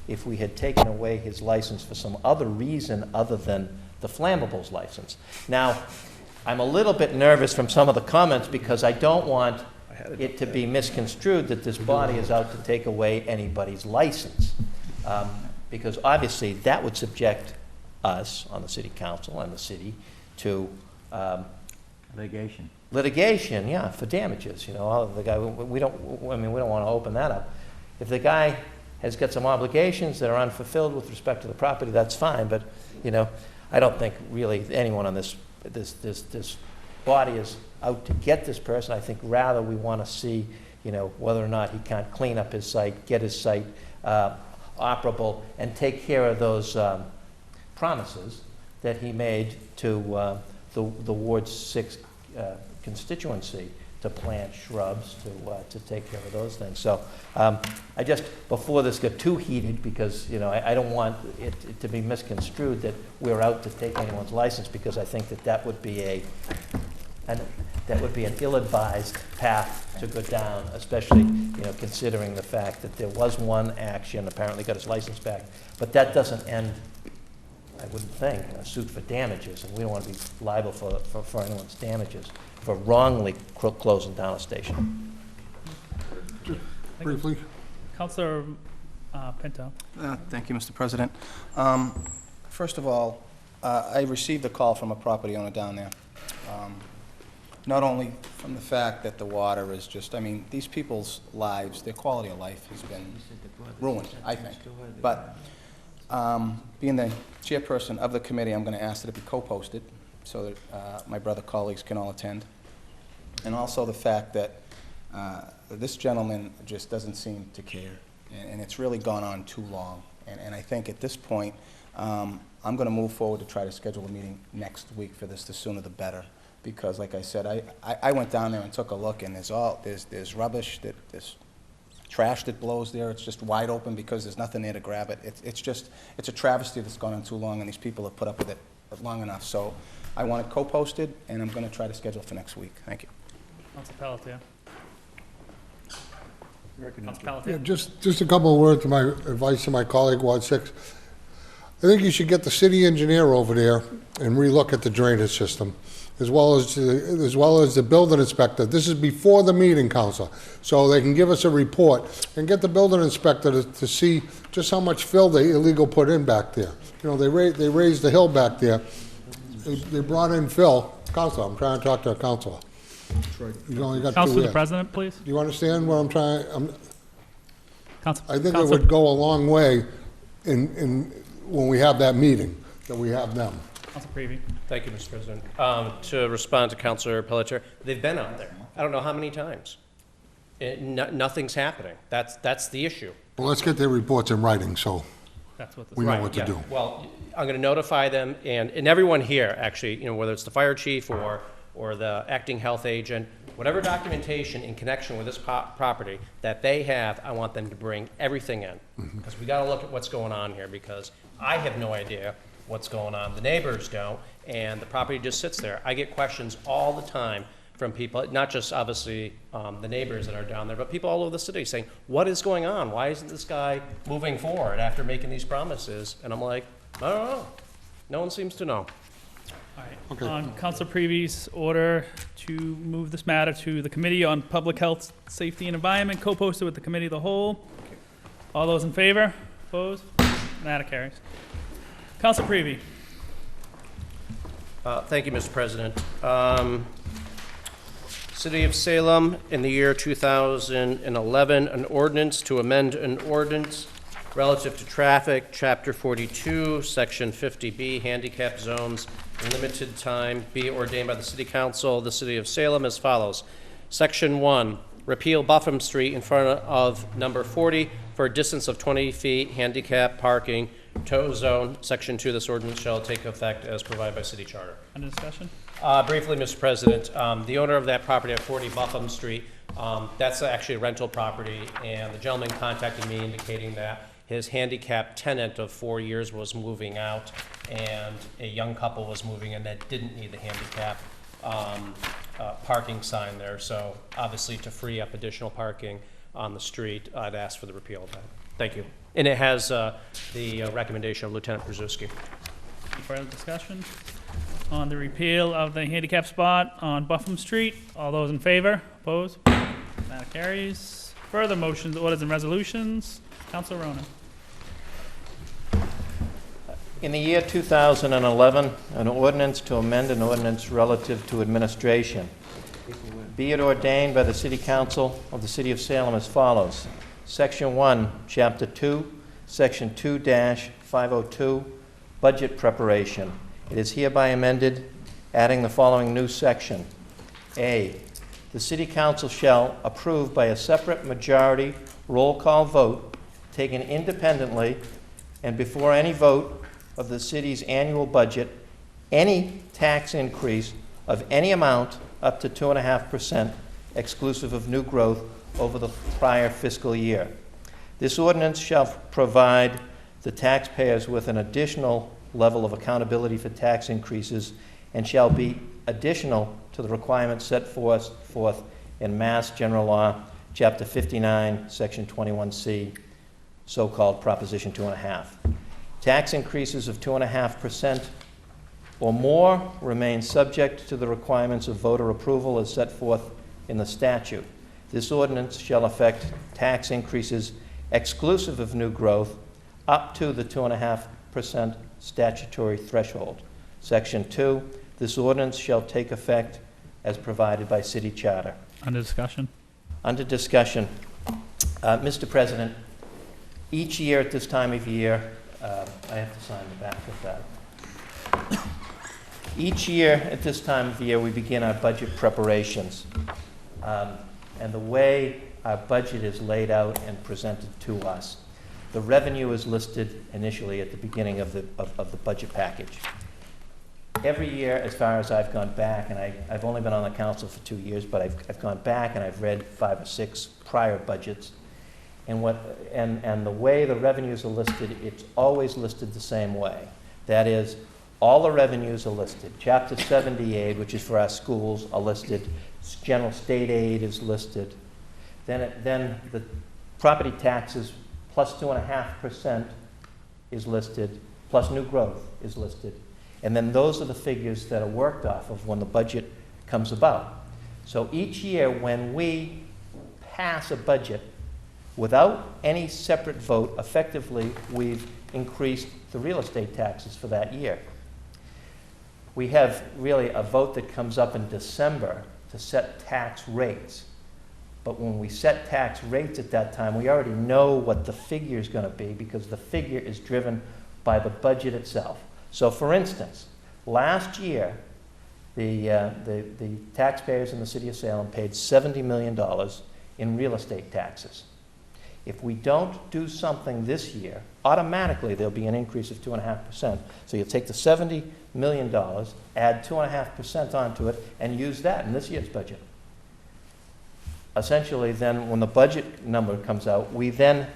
if we had taken away his license for some other reason other than the flammable's license. Now, I'm a little bit nervous from some of the comments because I don't want it to be misconstrued that this body is out to take away anybody's license. Because obviously that would subject us on the city council and the city to litigation, yeah, for damages. The guy, we don't want to open that up. If the guy has got some obligations that are unfulfilled with respect to the property, that's fine. But I don't think really anyone on this body is out to get this person. I think rather we want to see, whether or not he can't clean up his site, get his site operable, and take care of those promises that he made to the Ward 6 constituency to plant shrubs, to take care of those things. So I just, before this got too heated, because I don't want it to be misconstrued that we're out to take anyone's license, because I think that would be an ill-advised path to go down, especially considering the fact that there was one action, apparently got his license back, but that doesn't end, I wouldn't think, a suit for damages, and we don't want to be liable for anyone's damages for wrongly closing down a station. Just briefly. Councilor Pinto? Thank you, Mr. President. First of all, I received a call from a property owner down there. Not only from the fact that the water is just, these people's lives, their quality of life has been ruined, I think. But being the chairperson of the committee, I'm going to ask that it be co-posted so that my brother colleagues can all attend. And also the fact that this gentleman just doesn't seem to care, and it's really gone on too long. And I think at this point, I'm going to move forward to try to schedule a meeting next week for this, the sooner the better. Because, like I said, I went down there and took a look, and there's rubbish, there's trash that blows there. It's just wide open because there's nothing there to grab it. It's a travesty that's gone on too long, and these people have put up with it long enough. So I want it co-posted, and I'm going to try to schedule for next week. Thank you. Councilor Pelletier? Councilor Pelletier? Yeah, just a couple of words to my advice to my colleague, Ward 6. I think you should get the city engineer over there and relook at the drainage system, as well as the building inspector. This is before the meeting, Council, so they can give us a report and get the building inspector to see just how much fill they illegal put in back there. They raised the hill back there. They brought in fill, Counselor, I'm trying to talk to a counselor. You only got two Council to the here. President, please. Do you understand what I'm trying, Council. I think it Council- would go a long way when we have that meeting, that we have them. Council Prevey. Thank you, Mr. President. To respond to Councilor Pelletier, they've been out there. I don't know how many times. Nothing's happening. That's the issue. Well, let's get their reports in writing, so That's what this we know Right, what to yeah. do. Well, I'm going to notify them, and everyone here, actually, you know, whether it's the fire chief or the acting health agent, whatever documentation in connection with this property that they have, I want them to bring everything in. Because we got to look at what's going on here, because I have no idea what's going on. The neighbors don't, and the property just sits there. I get questions all the time from people, not just obviously the neighbors that are down there, but people all over the city saying, what is going on? Why isn't this guy moving forward after making these promises? And I'm like, I don't know. No one seems to know. All right. Okay. On Council Prevy's order to move this matter to the Committee on Public Health, Safety, and Environment, co-posted with the Committee of the Whole. All those in favor? Opposed? Matter carries. Council Prevey. Thank you, Mr. President. City of Salem, in the year 2011, an ordinance to amend an ordinance relative to traffic, Chapter 42, Section 50B, handicap zones, limited time, be ordained by the City Council of the City of Salem as follows. Section 1, repeal Buffum Street in front of number 40 for a distance of 20 feet, handicap parking, tow zone. Section 2, this ordinance shall take effect as provided by city charter. Under discussion? Briefly, Mr. President, the owner of that property at 40 Buffum Street, that's actually a rental property, and the gentleman contacted me indicating that his handicapped tenant of 4 years was moving out, and a young couple was moving in that didn't need the handicap parking sign there. So obviously, to free up additional parking on the street, I'd ask for the repeal of that. Thank you. And it has the recommendation of Lieutenant Brzezinski. Any further discussion on the repeal of the handicap spot on Buffum Street? All those in favor? Opposed? Matter carries. Further motions, orders, and resolutions. Council Ronan. In the year 2011, an ordinance to amend an ordinance relative to administration. Be it ordained by the City Council of the City of Salem as follows. Section 1, Chapter 2, Section 2-502, Budget Preparation. It is hereby amended, adding the following new section. A, the City Council shall approve by a separate majority roll call vote taken independently and before any vote of the city's annual budget, any tax increase of any amount up to 2.5% exclusive of new growth over the prior fiscal year. This ordinance shall provide the taxpayers with an additional level of accountability for tax increases and shall be additional to the requirements set forth in Mass General Law, Chapter 59, Section 21C, so-called Proposition 2.5. Tax increases of 2.5% or more remain subject to the requirements of voter approval as set forth in the statute. This ordinance shall affect tax increases exclusive of new growth up to the 2.5% statutory threshold. Section 2, this ordinance shall take effect as provided by city charter. Under discussion. Under discussion, Mr. President, each year at this time of year, I have to sign the back of that. Each year at this time of year, we begin our budget preparations. And the way our budget is laid out and presented to us, the revenue is listed initially at the beginning of the budget package. Every year, as far as I've gone back, and I've only been on the council for 2 years, but I've gone back and I've read 5 or 6 prior budgets, and the way the revenues are listed, it's always listed the same way. That is, all the revenues are listed. Chapter 70 aid, which is for our schools, are listed. General state aid is listed. Then the property taxes plus 2.5% is listed, plus new growth is listed. And then those are the figures that are worked off of when the budget comes about. So each year when we pass a budget without any separate vote, effectively we've increased the real estate taxes for that year. We have really a vote that comes up in December to set tax rates. But when we set tax rates at that time, we already know what the figure is going to be because the figure is driven by the budget itself. So for instance, last year, the taxpayers in the city of Salem paid $70 million in real estate taxes. If we don't do something this year, automatically there'll be an increase of 2.5%. So you'll take the $70 million, add 2.5% onto it, and use that in this year's budget. Essentially, then, when the budget number comes out, we then,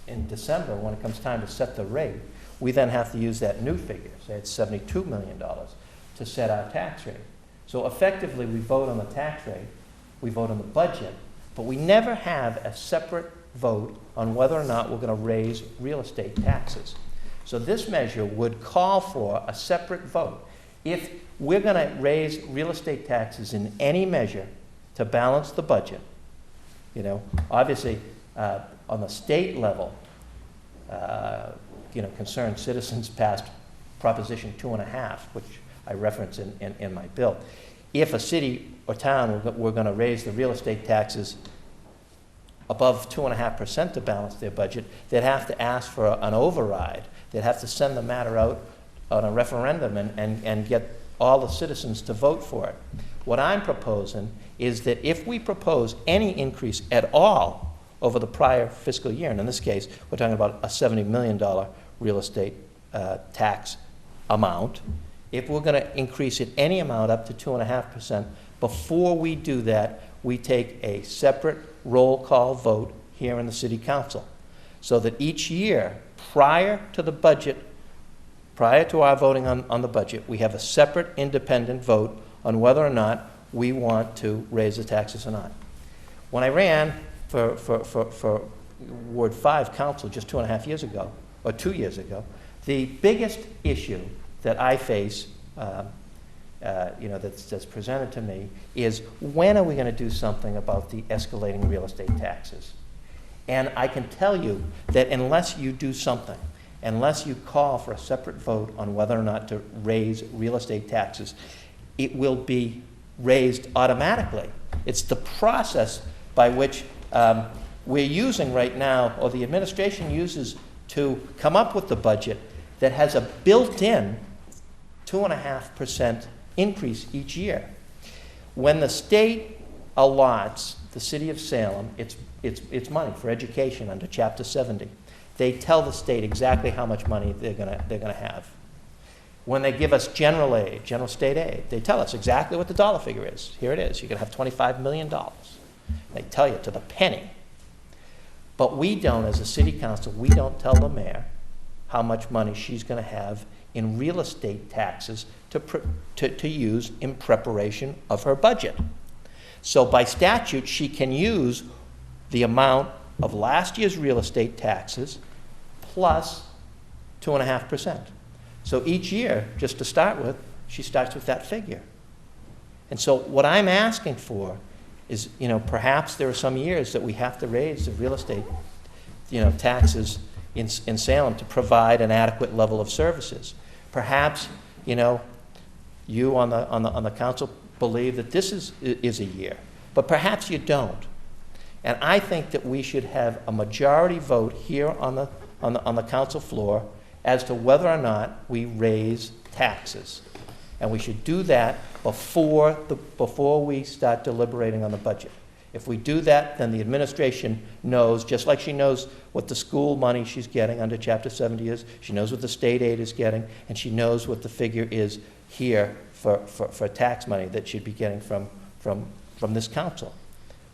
in December, when it comes time to set the rate, we then have to use that new figure, say it's $72 million, to set our tax rate. So effectively, we vote on the tax rate, we vote on the budget, but we never have a separate vote on whether or not we're going to raise real estate taxes. So this measure would call for a separate vote. If we're going to raise real estate taxes in any measure to balance the budget, you know, obviously on the state level, you know, concerned citizens passed Proposition 2.5, which I reference in my bill. If a city or town were going to raise the real estate taxes above 2.5% to balance their budget, they'd have to ask for an override. They'd have to send the matter out on a referendum and get all the citizens to vote for it. What I'm proposing is that if we propose any increase at all over the prior fiscal year, and in this case, we're talking about a $70 million real estate tax amount, if we're going to increase it any amount up to 2.5%, before we do that, we take a separate roll call vote here in the City Council, so that each year, prior to the budget, prior to our voting on the budget, we have a separate independent vote on whether or not we want to raise the taxes or not. When I ran for Ward 5 Council just 2.5 years ago, or 2 years ago, the biggest issue that I face you know, that's presented to me is, when are we going to do something about the escalating real estate taxes? And I can tell you that unless you do something, unless you call for a separate vote on whether or not to raise real estate taxes, it will be raised automatically. It's the process by which we're using right now, or the administration uses to come up with the budget, that has a built-in 2.5% increase each year. When the state allots the city of Salem its money for education under Chapter 70, they tell the state exactly how much money they're gonna have. When they give us general aid, general state aid, they tell us exactly what the dollar figure is. Here it is. You're gonna have $25 million. They tell you to the penny. But we don't, as a city council, we don't tell the mayor how much money she's gonna have in real estate taxes to use in preparation of her budget. So by statute, she can use the amount of last year's real estate taxes plus 2.5%. So each year, just to start with, she starts with that figure. And so what I'm asking for is, you know, perhaps there are some years that we have to raise the real estate, you know, taxes in Salem to provide an adequate level of services. Perhaps, you know, you on the council believe that this is a year, but perhaps you don't. And I think that we should have a majority vote here on the council floor as to whether or not we raise taxes. And we should do that before we start deliberating on the budget. If we do that, then the administration knows, just like she knows what the school money she's getting under Chapter 70 is, she knows what the state aid is getting, and she knows what the figure is here for tax money that she'd be getting from this council.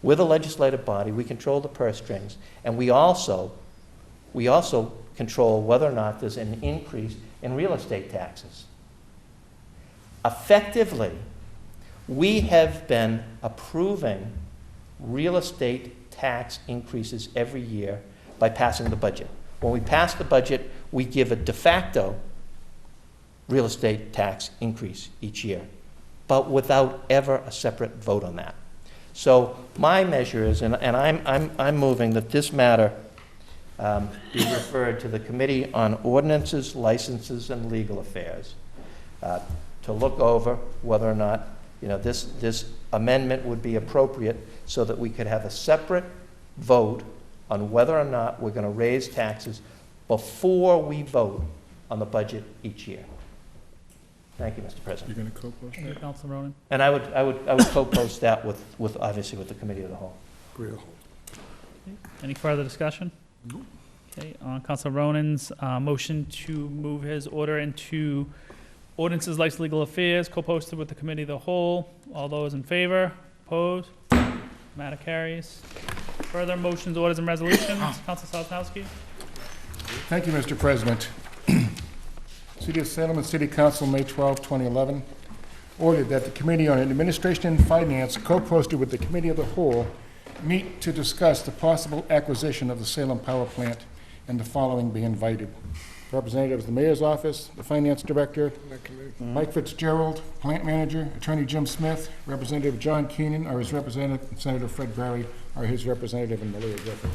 We're the legislative body, we control the purse strings, and we also control whether or not there's an increase in real estate taxes. Effectively, we have been approving real estate tax increases every year by passing the budget. When we pass the budget, we give a de facto real estate tax increase each year, but without ever a separate vote on that. So my measure is, and I'm moving that this matter be referred to the Committee on Ordinances, Licenses, and Legal Affairs to look over whether or not, this amendment would be appropriate so that we could have a separate vote on whether or not we're going to raise taxes before we vote on the budget each year. Thank you, Mr. President. You're going to co-post Thank you, that? Council Ronan. And I would co-post that with obviously with the committee of the whole. Real. Any further discussion? Okay, on Council Ronan's motion to move his order into ordinances, license, legal affairs, co-posted with the committee of the whole. All those in favor? Opposed? Matter carries. Further motions, orders, and resolutions. Council Salzowski. Thank you, Mr. President. City of Salem and City Council, May 12, 2011, ordered that the Committee on Administration and Finance, co-posted with the Committee of the Whole, meet to discuss the possible acquisition of the Salem Power Plant, and the following be invited. Representatives of the Mayor's Office, the Finance Director, Mike Fitzgerald, Plant Manager, Attorney Jim Smith, Representative John Keenan, or his representative, and Senator Fred Barry, or his representative, and Malia Griffin.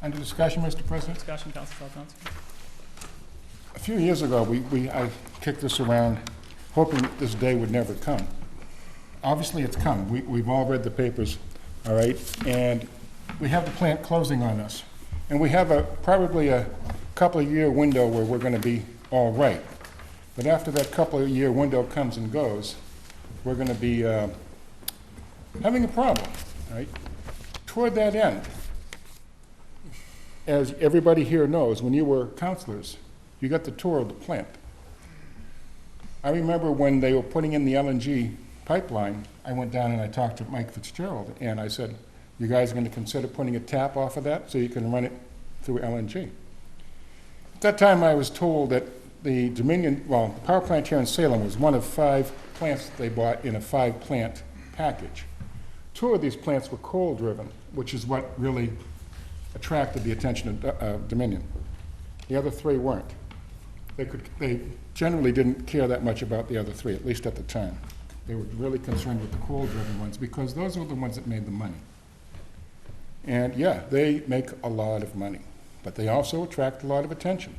Under discussion, Mr. President? Discussion, Council Salzowski. A few years ago, I kicked this around, hoping that this day would never come. Obviously, it's come. We've all read the papers, all right? And we have the plant closing on us. And we have probably a couple-of-year window where we're going to be all right. But after that couple-of-year window comes and goes, we're going to be having a problem, right? Toward that end, as everybody here knows, when you were counselors, you got the tour of the plant. I remember when they were putting in the LNG pipeline, I went down and I talked to Mike Fitzgerald, and I said, you guys are going to consider putting a tap off of that so you can run it through LNG? At that time, I was told that the the power plant here in Salem was one of 5 plants that they bought in a 5-plant package. 2 of these plants were coal-driven, which is what really attracted the attention of Dominion. The other 3 weren't. They generally didn't care that much about the other 3, at least at the time. They were really concerned with the coal-driven ones because those were the ones that made the money. And yeah, they make a lot of money, but they also attract a lot of attention.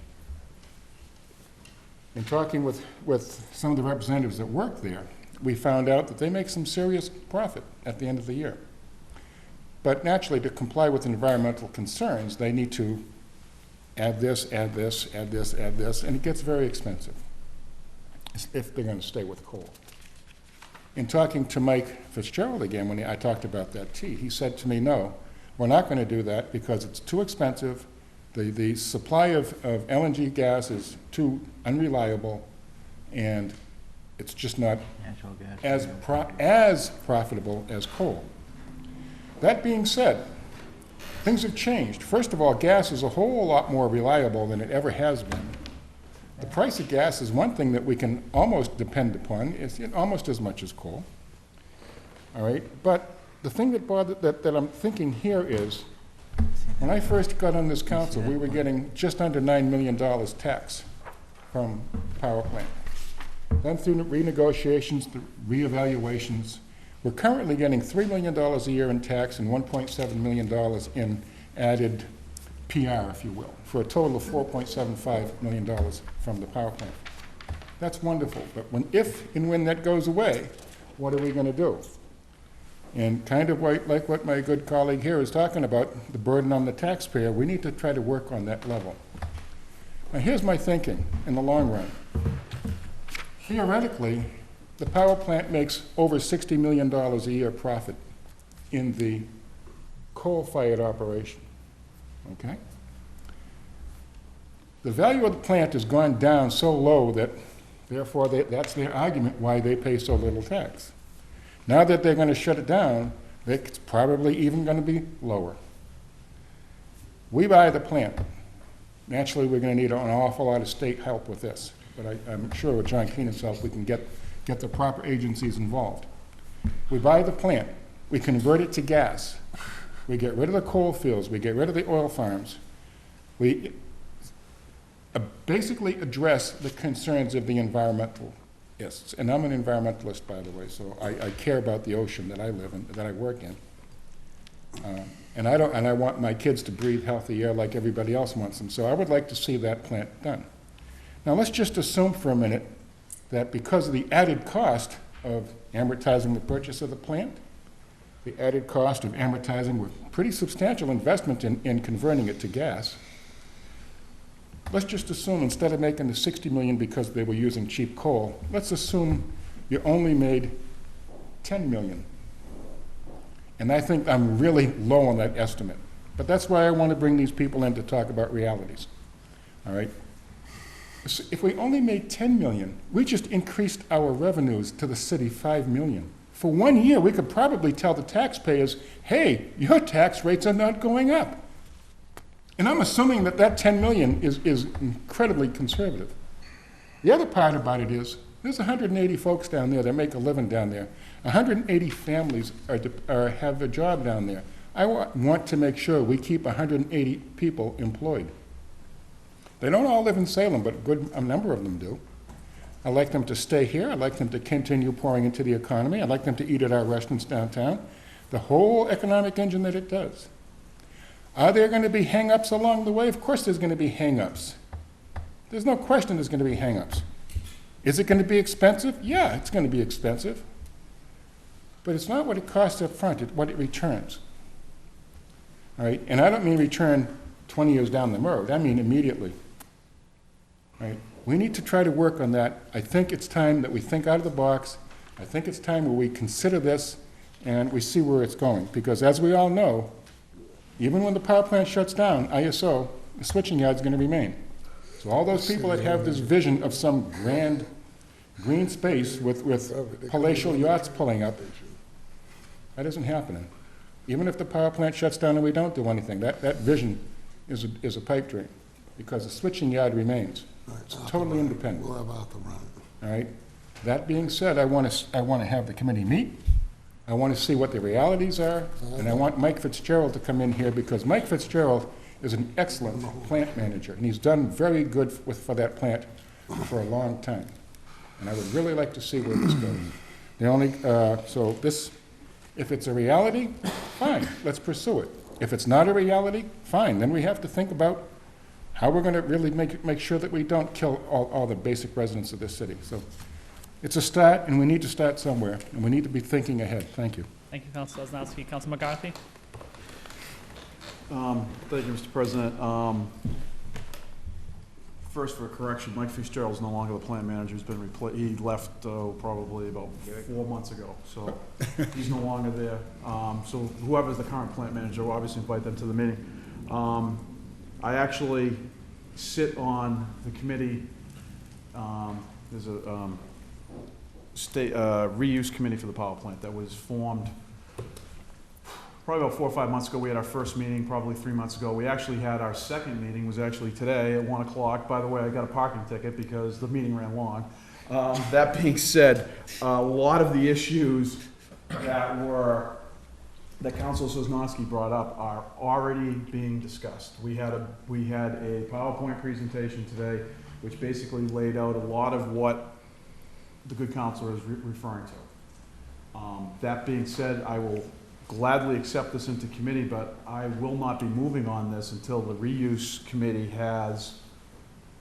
In talking with some of the representatives that work there, we found out that they make some serious profit at the end of the year. But naturally, to comply with environmental concerns, they need to add this, add this, add this, add this, and it gets very expensive if they're going to stay with coal. In talking to Mike Fitzgerald again, when I talked about that tea, he said to me, no, we're not going to do that because it's too expensive. The supply of LNG gas is too unreliable, and it's just not as profitable as coal. That being said, things have changed. First of all, gas is a whole lot more reliable than it ever has been. The price of gas is one thing that we can almost depend upon. It's almost as much as coal. All right, but the thing that I'm thinking here is, when I first got on this council, we were getting just under $9 million tax from power plant. Then through renegotiations, the reevaluations, we're currently getting $3 million a year in tax and $1.7 million in added PR, if you will, for a total of $4.75 million from the power plant. That's wonderful, but if and when that goes away, what are we going to do? And kind of like what my good colleague here is talking about, the burden on the taxpayer, we need to try to work on that level. Now here's my thinking in the long run. Theoretically, the power plant makes over $60 million a year profit in the coal-fired operation, okay? The value of the plant has gone down so low that, therefore, that's their argument why they pay so little tax. Now that they're going to shut it down, it's probably even going to be lower. We buy the plant. Naturally, we're going to need an awful lot of state help with this, but I'm sure with John Keenan's help, we can get the proper agencies involved. We buy the plant. We convert it to gas. We get rid of the coal fields. We get rid of the oil farms. We basically address the concerns of the environmental. Yes, and I'm an environmentalist, by the way, so I care about the ocean that I live in, that I work in. And I want my kids to breathe healthy air like everybody else wants them. So I would like to see that plant done. Now let's just assume for a minute that because of the added cost of amortizing the purchase of the plant, the added cost of amortizing with pretty substantial investment in converting it to gas, let's just assume instead of making the 60 million because they were using cheap coal, let's assume you only made 10 million. And I think I'm really low on that estimate. But that's why I want to bring these people in to talk about realities. All right? So if we only made 10 million, we just increased our revenues to the city 5 million. For 1 year, we could probably tell the taxpayers, hey, your tax rates are not going up. And I'm assuming that that 10 million is incredibly conservative. The other part about it is, there's 180 folks down there that make a living down there. 180 families have a job down there. I want to make sure we keep 180 people employed. They don't all live in Salem, but a number of them do. I'd like them to stay here. I'd like them to continue pouring into the economy. I'd like them to eat at our restaurants downtown. The whole economic engine that it does. Are there going to be hang-ups along the way? Of course there's going to be hang-ups. There's no question there's going to be hang-ups. Is it going to be expensive? Yeah, it's going to be expensive. But it's not what it costs up front, it's what it returns. All right? And I don't mean return 20 years down the road. I mean immediately. Right? We need to try to work on that. I think it's time that we think out of the box. I think it's time where we consider this and we see where it's going. Because as we all know, even when the power plant shuts down, ISO, the switching yard is going to remain. So all those people that have this vision of some grand green space with palatial yachts pulling up, that isn't happening. Even if the power plant shuts down and we don't do anything, that vision is a pipe dream, because the switching yard remains. It's totally independent. We'll have Arthur run it. All right? That being said, I want to have the committee meet. I want to see what the realities are, and I want Mike Fitzgerald to come in here, because Mike Fitzgerald is an excellent plant manager, and he's done very good for that plant for a long time. And I would really like to see where this goes. The only, so this, if it's a reality, fine, let's pursue it. If it's not a reality, fine, then we have to think about how we're going to really make sure that we don't kill all the basic residents of this city. So it's a start, and we need to start somewhere, and we need to be thinking ahead. Thank you. Thank you, Councilor Oznowski. Councilor McCarthy? Thank you, Mr. President. First, for a correction, Mike Fitzgerald is no longer the plant manager. He's been he left probably about 4 months ago, so he's no longer there. So whoever's the current plant manager, we'll obviously invite them to the meeting. I actually sit on the committee. There's a state reuse committee for the power plant that was formed probably about 4 or 5 months ago. We had our first meeting probably 3 months ago. We actually had our second meeting, was actually today at 1 o'clock. By the way, I got a parking ticket because the meeting ran long. That being said, a lot of the issues that Councilor Sosnowski brought up are already being discussed. We had a PowerPoint presentation today which basically laid out a lot of what the good councilor is referring to. That being said, I will gladly accept this into committee, but I will not be moving on this until the reuse committee has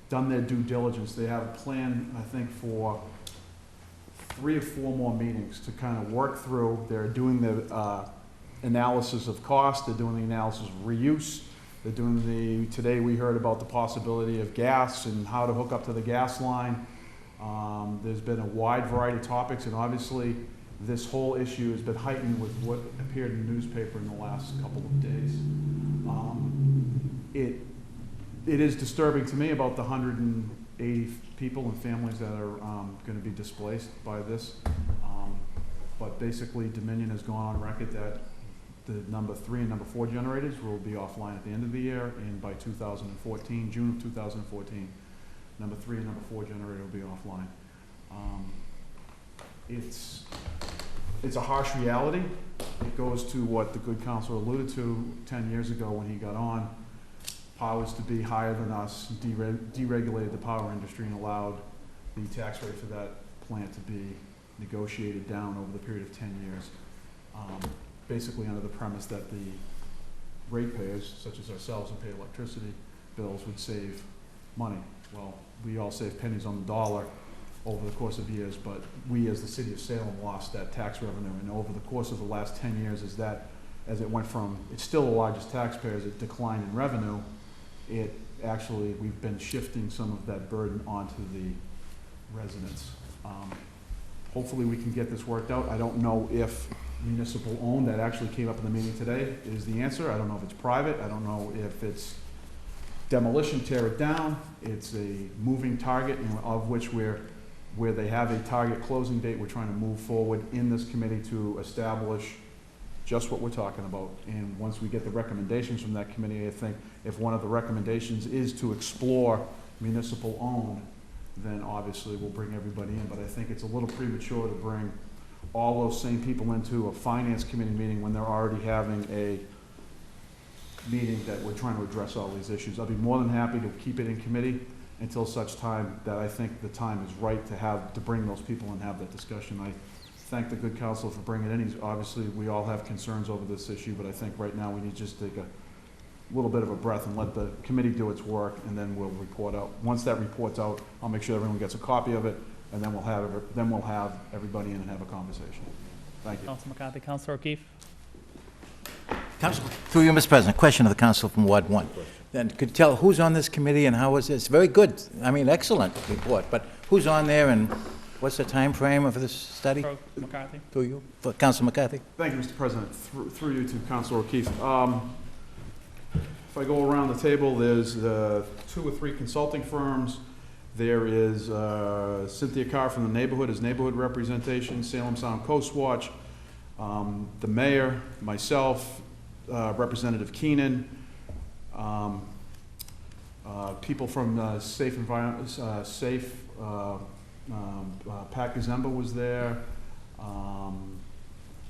done their due diligence. They have a plan, I think, for 3 or 4 more meetings to kind of work through. They're doing the analysis of cost. They're doing the analysis of reuse. They're doing today we heard about the possibility of gas and how to hook up to the gas line. There's been a wide variety of topics, and obviously this whole issue has been heightened with what appeared in the newspaper in the last couple of days. It is disturbing to me about the 180 people and families that are going to be displaced by this. But basically Dominion has gone on record that the number 3 and number 4 generators will be offline at the end of the year, and by 2014, June of 2014, number 3 and number 4 generator will be offline. It's a harsh reality. It goes to what the good councilor alluded to 10 years ago when he got on. Powers to be higher than us deregulated the power industry and allowed the tax rate for that plant to be negotiated down over the period of 10 years. Basically under the premise that the ratepayers, such as ourselves, who pay electricity bills, would save money. Well, we all save pennies on the dollar over the course of years, but we as the city of Salem lost that tax revenue, and over the course of the last 10 years, as it went from, it's still the largest taxpayer, as it declined in revenue, we've been shifting some of that burden onto the residents. Hopefully we can get this worked out. I don't know if municipal owned, that actually came up in the meeting today, is the answer. I don't know if it's private. I don't know if it's demolition, tear it down. It's a moving target, of which where they have a target closing date, we're trying to move forward in this committee to establish just what we're talking about. And once we get the recommendations from that committee, I think if one of the recommendations is to explore municipal owned, then obviously we'll bring everybody in. But I think it's a little premature to bring all those same people into a finance committee meeting when they're already having a meeting that we're trying to address all these issues. I'll be more than happy to keep it in committee until such time that I think the time is right to bring those people and have that discussion. I thank the good counsel for bringing it in. Obviously, we all have concerns over this issue, but I think right now we need to just take a little bit of a breath and let the committee do its work, and then we'll report out. Once that report's out, I'll make sure everyone gets a copy of it, and then we'll have everybody in and have a conversation. Thank you. Councilor McCarthy. Councilor O'Keefe. Council, through you, Mr. President, question of the council from Ward 1. And could you tell who's on this committee and how is it? It's very good. I mean, excellent report, but who's on there and what's the time frame for this study? McCarthy. Through you, for Councilor McCarthy. Thank you, Mr. President. Through you to Councilor O'Keefe. If I go around the table, there's 2 or 3 consulting firms. There is Cynthia Carr from the neighborhood as neighborhood representation, Salem Sound Coast Watch, the mayor, myself, Representative Keenan, people from Safe Environment, Pat Gazemba was there,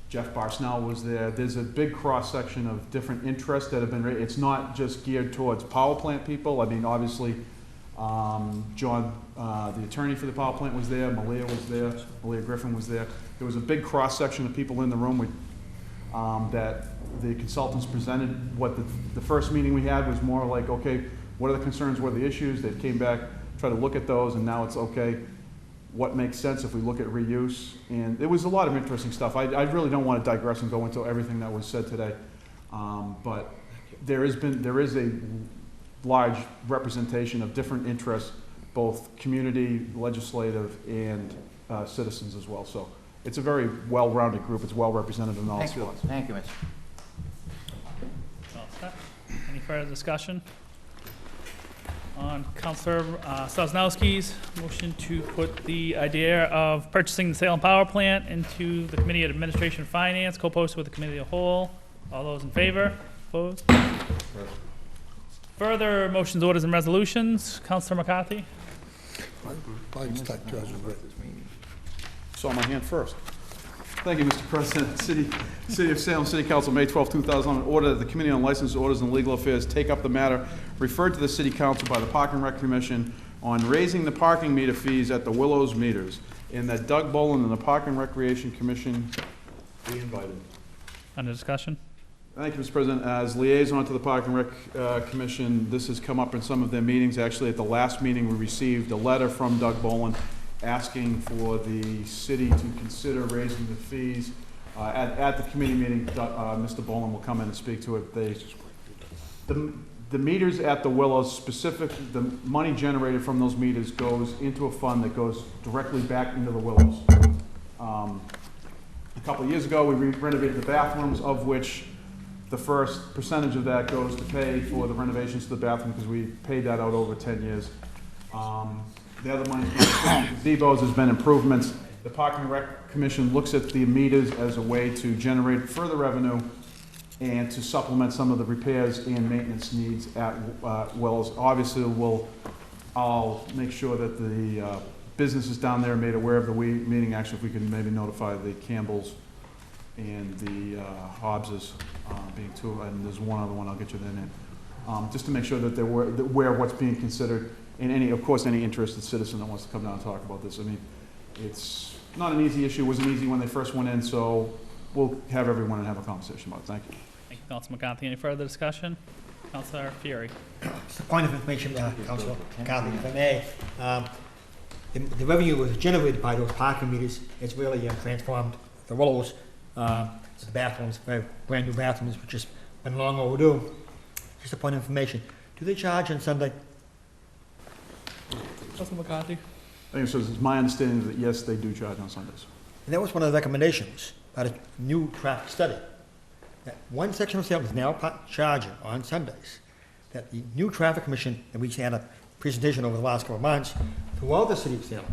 Jeff Barsnell was there. There's a big cross-section of different interests that have been raised. It's not just geared towards power plant people. I mean, obviously, John, the attorney for the power plant was there, Malia was there, Malia Griffin was there. There was a big cross-section of people in the room that the consultants presented. What the first meeting we had was more like, okay, what are the concerns, what are the issues? They came back, tried to look at those, and now it's okay, what makes sense if we look at reuse? And there was a lot of interesting stuff. I really don't want to digress and go into everything that was said today, but there is a large representation of different interests, both community, legislative, and citizens as well. So it's a very well-rounded group. It's well represented in all spots. Thank you, Mr. All set. Any further discussion on Councilor Sosnowski's motion to put the idea of purchasing the Salem Power Plant into the Committee of Administration and Finance, co-posted with the Committee of the Whole? All those in favor? Opposed? Further motions, orders, and resolutions. Councilor McCarthy. Saw my hand first. Thank you, Mr. President. City of Salem City Council, May 12, 2011, order that the Committee on License, Orders, and Legal Affairs take up the matter referred to the City Council by the Park and Rec Commission on raising the parking meter fees at the Willows meters, and that Doug Boland and the Park and Recreation Commission be invited. Under discussion. Thank you, Mr. President. As liaison to the Park and Rec Commission, this has come up in some of their meetings. Actually, at the last meeting, we received a letter from Doug Boland asking for the city to consider raising the fees. At the committee meeting, Mr. Boland will come in and speak to it. The meters at the Willows, the money generated from those meters goes into a fund that goes directly back into the Willows. A couple of years ago, we renovated the bathrooms, of which the first percentage of that goes to pay for the renovations to the bathroom, because we paid that out over 10 years. The other money gazebos has been improvements. The Park and Rec Commission looks at the meters as a way to generate further revenue and to supplement some of the repairs and maintenance needs at Wells. Obviously, I'll make sure that the businesses down there are made aware of the meeting. Actually, if we can maybe notify the Campbells and the Hobbses, being two, and there's one other one, I'll get you their name, just to make sure that they're aware of what's being considered, and of course, any interested citizen that wants to come down and talk about this. I mean, it's not an easy issue. It wasn't easy when they first went in, so we'll have everyone and have a conversation about it. Thank you. Thank you, Councilor McCarthy. Any further discussion? Councilor Fury. Just a point of information, Councilor McCarthy, if I may. the revenue was generated by those parking meters. It's really transformed the Willows, the bathrooms, brand new bathrooms, which has been long overdue. Just a point of information. Do they charge on Sunday? Councilman McCarthy? I think it's my understanding that yes, they do charge on Sundays. And that was one of the recommendations by the new traffic study. That one section of Salem is now charging on Sundays. That the new traffic commission, and we had a presentation over the last couple of months, throughout the city of Salem,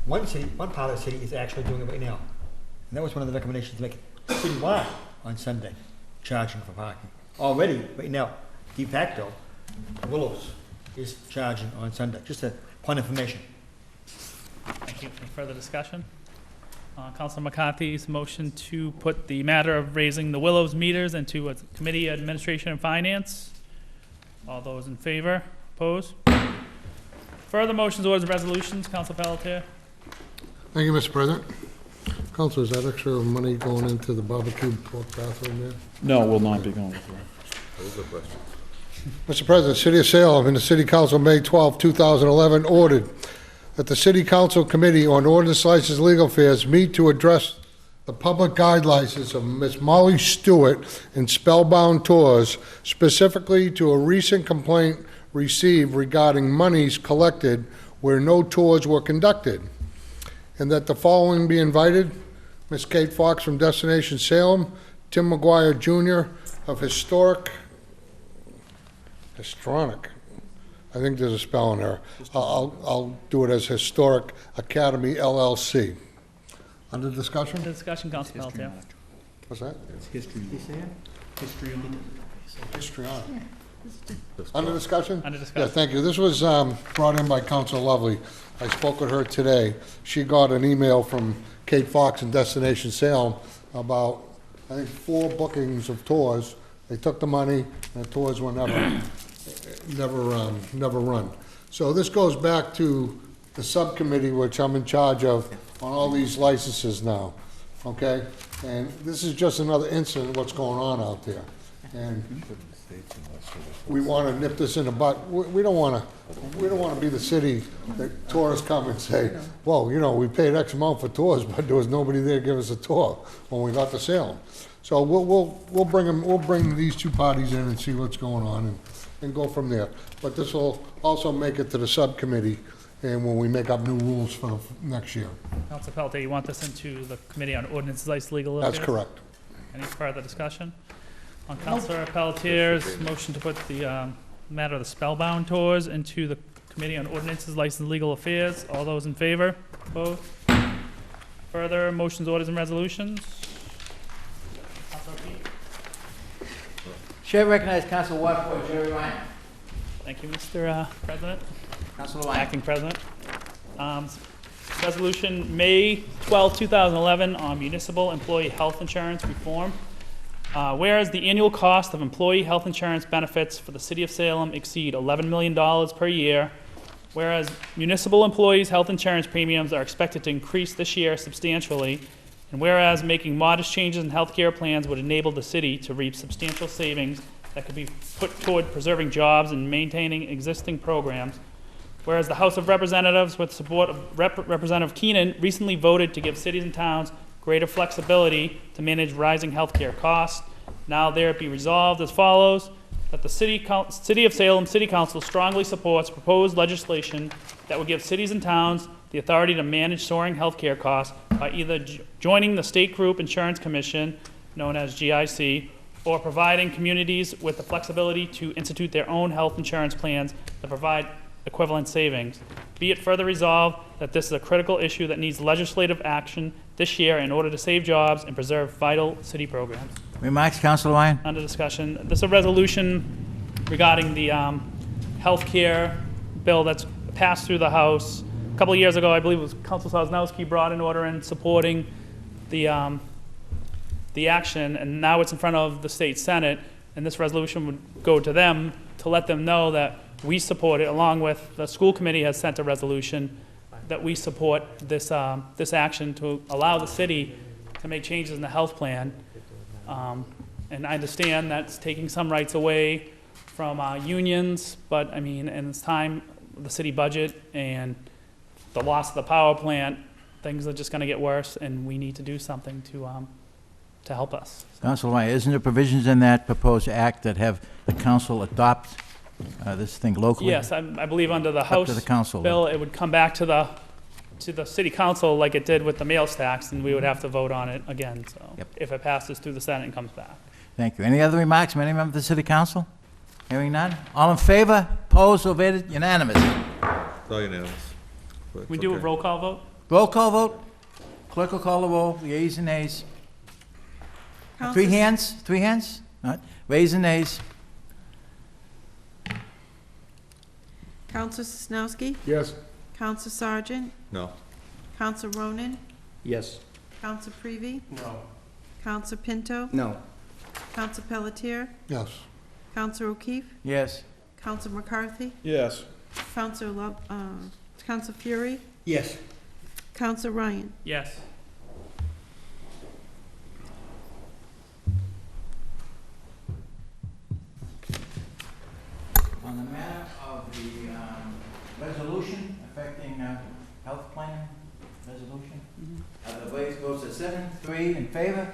one part of the city is actually doing it right now. And that was one of the recommendations to make it citywide on Sunday, charging for parking. Already, right now, de facto, Willows is charging on Sunday. Just a point of information. Thank you. Any further discussion? Councilor McCarthy's motion to put the matter of raising the Willows meters into a committee, Administration and Finance. All those in favor? Opposed? Further motions, orders, and resolutions. Council Pelletier. Thank you, Mr. President. Council, is that extra money going into the barbecue pork bathroom there? No, it will not be going through. Mr. President, City of Salem and the City Council, May 12, 2011, ordered that the City Council Committee on Ordinance, License, and Legal Affairs meet to address the public guide license of Ms. Molly Stewart in Spellbound Tours, specifically to a recent complaint received regarding monies collected where no tours were conducted, and that the following be invited: Ms. Kate Fox from Destination Salem, Tim McGuire Jr. of Histronic, I think there's a spelling error. I'll do it as Historic Academy LLC. Under discussion? Under discussion, Council Pelletier. What's that? History. History on it. Under discussion? Under discussion. Yeah, thank you. This was brought in by Council Lovely. I spoke with her today. She got an email from Kate Fox in Destination Salem about, I think, 4 bookings of tours. They took the money, and the tours were never run. So this goes back to the subcommittee, which I'm in charge of, on all these licenses now, okay? And this is just another incident of what's going on out there. And we want to nip this in the butt. We don't want to be the city that tourists come and say, well, you know, we paid X amount for tours, but there was nobody there to give us a tour when we got to Salem. So we'll bring these 2 parties in and see what's going on and go from there. But this will also make it to the subcommittee, and when we make up new rules for next year. Council Pelletier, you want this into the Committee on Ordinance, License, Legal Affairs? That's correct. Any further discussion? On Councilor Pelletier's motion to put the matter of the Spellbound Tours into the Committee on Ordinances, License, Legal Affairs. All those in favor? Opposed? Further motions, orders, and resolutions? Councilor Pete. Chair recognizes Council Ward for Jerry Ryan. Thank you, Mr. President. Councilor Ryan. Acting President. Resolution, May 12, 2011, on municipal employee health insurance reform. Whereas the annual cost of employee health insurance benefits for the City of Salem exceed $11 million per year, whereas municipal employees' health insurance premiums are expected to increase this year substantially, and whereas making modest changes in health care plans would enable the city to reap substantial savings that could be put toward preserving jobs and maintaining existing programs, whereas the House of Representatives, with support of Representative Keenan, recently voted to give cities and towns greater flexibility to manage rising healthcare costs. Now there be resolved as follows, that the City of Salem City Council strongly supports proposed legislation that would give cities and towns the authority to manage soaring healthcare costs by either joining the State Group Insurance Commission, known as GIC, or providing communities with the flexibility to institute their own health insurance plans that provide equivalent savings. Be it further resolved that this is a critical issue that needs legislative action this year in order to save jobs and preserve vital city programs. Remarks, Councilor Ryan. Under discussion, this is a resolution regarding the health care bill that's passed through the House. A couple of years ago, I believe it was Council Sosnowski brought an order in supporting the action, and now it's in front of the state Senate, and this resolution would go to them to let them know that we support it, along with the school committee has sent a resolution that we support this, this action to allow the city to make changes in the health plan. And I understand that's taking some rights away from unions, but I mean, and it's time, the city budget and the loss of the power plant, things are just gonna get worse, and we need to do something to help us. Councilor Wyatt, isn't there provisions in that proposed act that have the council adopt this thing locally? Yes, I believe under the Up to House the council, then. bill, it would come back to the city council like it did with the meals tax, and we would have to vote on it again, so. Yep. If it passes through the Senate and comes back. Thank you. Any other remarks from any member of the city council? Hearing none? All in favor? Opposed? So voted? Unanimous. It's all unanimous. but it's We do a okay. roll call vote? Roll call vote. Clerk will call the roll. The ayes and nays. Council- Three hands? Three hands? All right. Raise and nays. Counselor Sosnowski, Yes. Counselor Sargent, No. Counselor Ronan, Yes. Counselor Prevey. No. Counselor Pinto, No. Counselor Pelletier, Yes. Counselor O'Keefe, Yes. Counselor McCarthy, Yes. Counselor Fury, Yes. Counselor Ryan. Yes. On the matter of the resolution affecting health plan resolution, the vote goes to 7-3 in favor,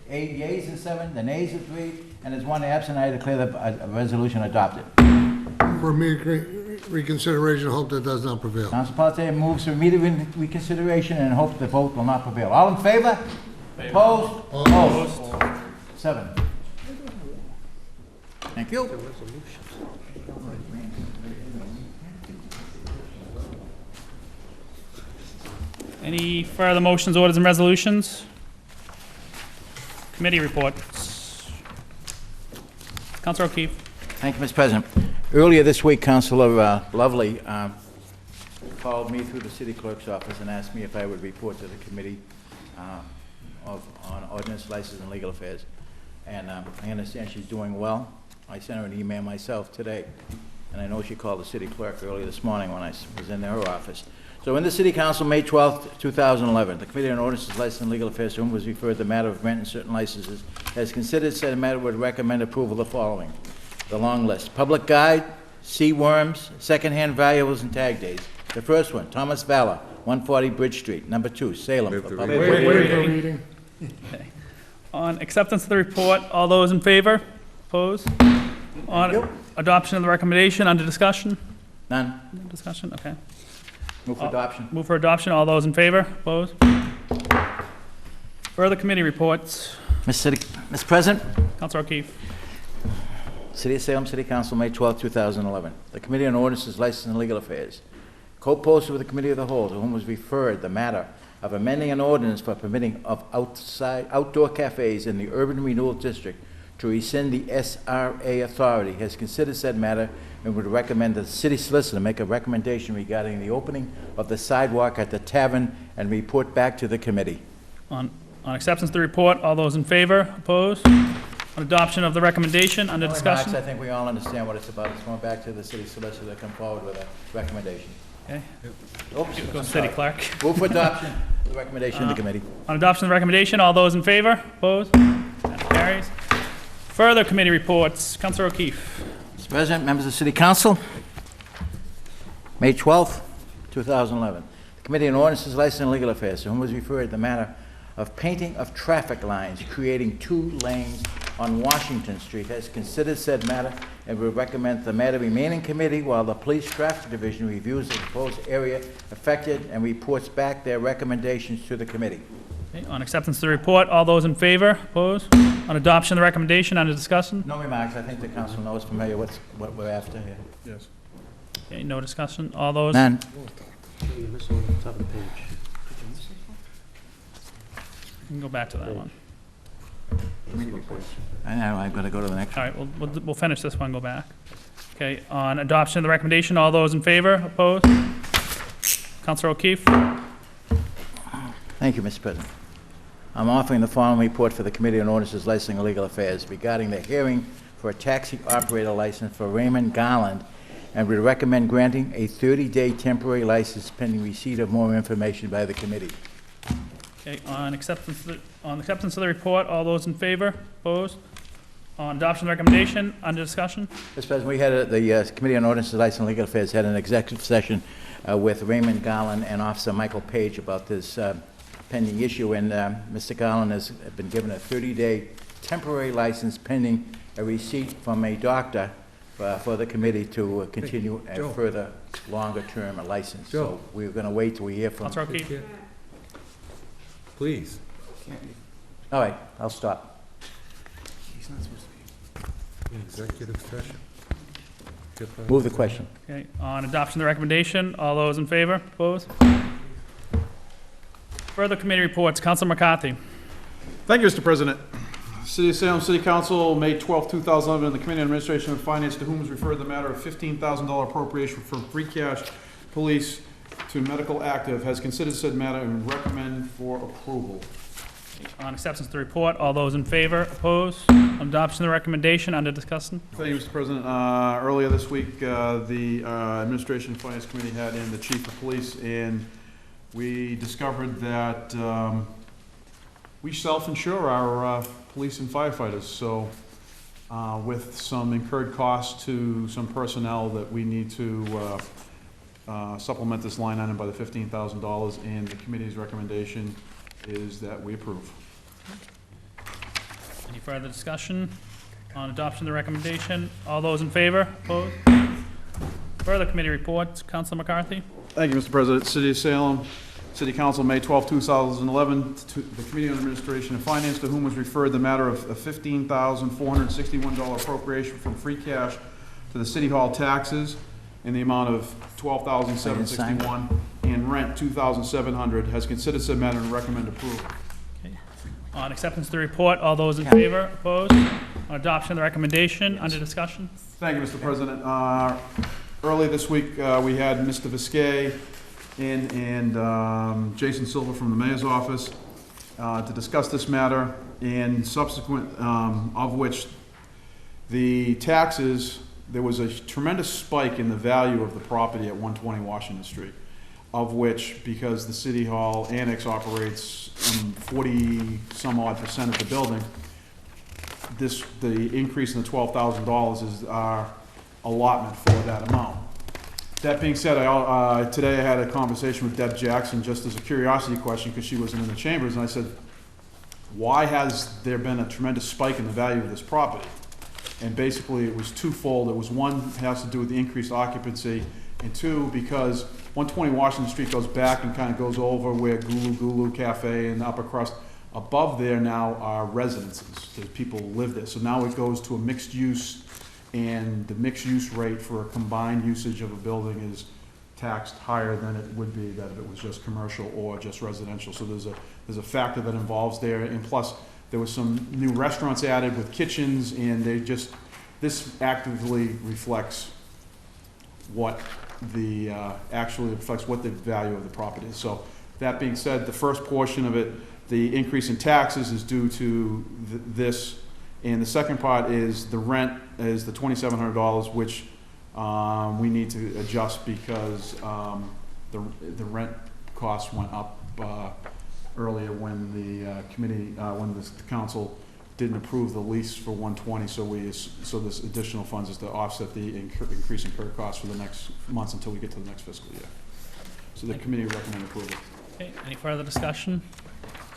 8 yeas and 7, the nays are 3, and there's 1 absent. I declare the resolution adopted. For reconsideration, hope that does not prevail. Council Pelletier moves for immediate reconsideration and hopes the vote will not prevail. All in favor? Opposed? Opposed. 7. Thank you. Any further motions, orders, and resolutions? Committee reports. Counselor O'Keefe. Thank you, Mr. President. Earlier this week, Councilor Lovely called me through the city clerk's office and asked me if I would report to the committee on ordinance, license, and legal affairs. And I understand she's doing well. I sent her an email myself today, and I know she called the city clerk earlier this morning when I was in her office. So in the City Council, May 12th, 2011, the Committee on Ordinances, License, and Legal Affairs, to whom was referred the matter of granting certain licenses, has considered said matter, would recommend approval of the following. The long list: public guide, sea worms, secondhand valuables, and tag days. The first one, Thomas Valla, 140 Bridge Street. Number 2, Salem. Waive for the public- reading. Wait for reading. Okay. On acceptance of the report, all those in favor? Opposed? On adoption of the recommendation, under discussion? None. No discussion, okay. Move for adoption. Move for adoption, all those in favor? Opposed? Further committee reports. Mr. President, Counselor O'Keefe. City of Salem City Council, May 12, 2011. The Committee on Ordinances, License, and Legal Affairs, co-posted with the Committee of the Whole, to whom was referred the matter of amending an ordinance for permitting of outdoor cafes in the Urban Renewal District to rescind the SRA authority, has considered said matter and would recommend that the city solicitor make a recommendation regarding the opening of the sidewalk at the tavern and report back to the committee. On acceptance of the report, all those in favor? Opposed? On adoption of the recommendation, under discussion? I think we all understand what it's about. It's going back to the city solicitor to come forward with a recommendation. Okay. Oops, Go I'm city sorry. clerk. Move for adoption, the recommendation of the committee. On adoption of the recommendation, all those in favor? Opposed? That carries. Further committee reports. Counselor O'Keefe. Mr. President, members of the City Council, May 12th, 2011. The Committee on Ordinances, License, and Legal Affairs, to whom was referred the matter of painting of traffic lines, creating 2 lanes on Washington Street, has considered said matter and will recommend the matter remain in committee while the Police Traffic Division reviews the proposed area affected and reports back their recommendations to the committee. Okay, on acceptance of the report, all those in favor? Opposed? On adoption of the recommendation, under discussion? No remarks. I think the council knows familiar with what we're after here. Yes. Okay, no discussion. All those? None. You missed one on the top of the page. We can go back to that one. I know, I've got to go to the next one. All right, we'll finish this one, go back. Okay, on adoption of the recommendation, all those in favor? Opposed? Counselor O'Keefe? Thank you, Mr. President. I'm offering the following report for the Committee on Ordinances, Licensing, and Legal Affairs regarding the hearing for a taxi operator license for Raymond Garland, and would recommend granting a 30-day temporary license pending receipt of more information by the committee. Okay, on acceptance of the report, all those in favor? Opposed? On adoption of the recommendation, under discussion? Mr. President, we had the Committee on Ordinances, Licensing, and Legal Affairs had an executive session with Raymond Garland and Officer Michael Page about this pending issue, and Mr. Garland has been given a 30-day temporary license pending a receipt from a doctor for the committee to continue a further longer-term license. So we're going to wait till we hear from... Councilor O'Keefe. Please. All right, I'll stop. He's not supposed to be. Executive session. Move the question. Okay, on adoption of the recommendation, all those in favor? Opposed? Further committee reports. Councilor McCarthy. Thank you, Mr. President. City of Salem City Council, May 12, 2011, the Committee on Administration and Finance, to whom is referred the matter of $15,000 appropriation from free cash police to medical active, has considered said matter and recommend for approval. On acceptance of the report, all those in favor? Opposed? On adoption of the recommendation, under discussion. Thank you, Mr. President. Earlier this week, the Administration and Finance Committee had in the Chief of Police, and we discovered that we self-insure our police and firefighters. So with some incurred costs to some personnel, that we need to supplement this line item by the $15,000, and the committee's recommendation is that we approve. Any further discussion on adoption of the recommendation? All those in favor? Opposed? Further committee reports. Councilor McCarthy. Thank you, Mr. President. City of Salem, City Council, May 12, 2011, to the Committee on Administration and Finance, to whom was referred the matter of a $15,461 appropriation from free cash to the City Hall taxes in the amount of $12,761 and rent $2,700, has considered said matter and recommend approval. Okay. On acceptance of the report, all those in favor? Opposed? On adoption of the recommendation, under discussion. Thank you, Mr. President. Early this week, we had Mr. Viscay in and Jason Silva from the mayor's office to discuss this matter, and subsequent of which the taxes, there was a tremendous spike in the value of the property at 120 Washington Street, of which, because the City Hall Annex operates 40-some-odd% of the building, the increase in the $12,000 is our allotment for that amount. That being said, today I had a conversation with Deb Jackson, just as a curiosity question, because she wasn't in the chambers, and I said, why has there been a tremendous spike in the value of this property? And basically, it was twofold. It was, one, has to do with the increased occupancy, and two, because 120 Washington Street goes back and kind of goes over where Gulu Cafe and the upper crust. Above there now are residences. There's people who live there. So now it goes to a mixed use, and the mixed use rate for a combined usage of a building is taxed higher than it would be that if it was just commercial or just residential. So there's a factor that involves there, and plus there was some new restaurants added with kitchens, and this actively reflects what the actually reflects what the value of the property is. So that being said, the first portion of it, the increase in taxes, is due to this, and the second part is the rent is the $2,700, which we need to adjust because the rent costs went up earlier when the when the council didn't approve the lease for 120, so this additional funds is to offset the increase in incurred costs for the next months until we get to the next fiscal year. So the committee recommend approval. Okay, any further discussion?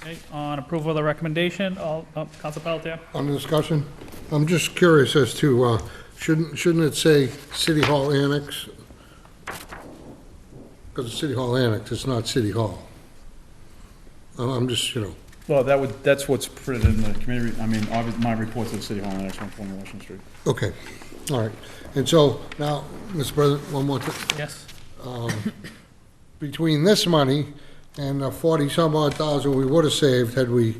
Okay, on approval of the recommendation, Council Pelletier. On the discussion, I'm just curious as to, shouldn't it say City Hall Annex? Because it's City Hall Annex, it's not City Hall. I'm just, Well, that's what's printed in the community. I mean, obviously, my report to the City Hall Annex, 120 Washington Street. Okay, all right. And so now, Mr. President, one more thing. Yes. Between this money and the 40-some-odd thousand we would have saved had we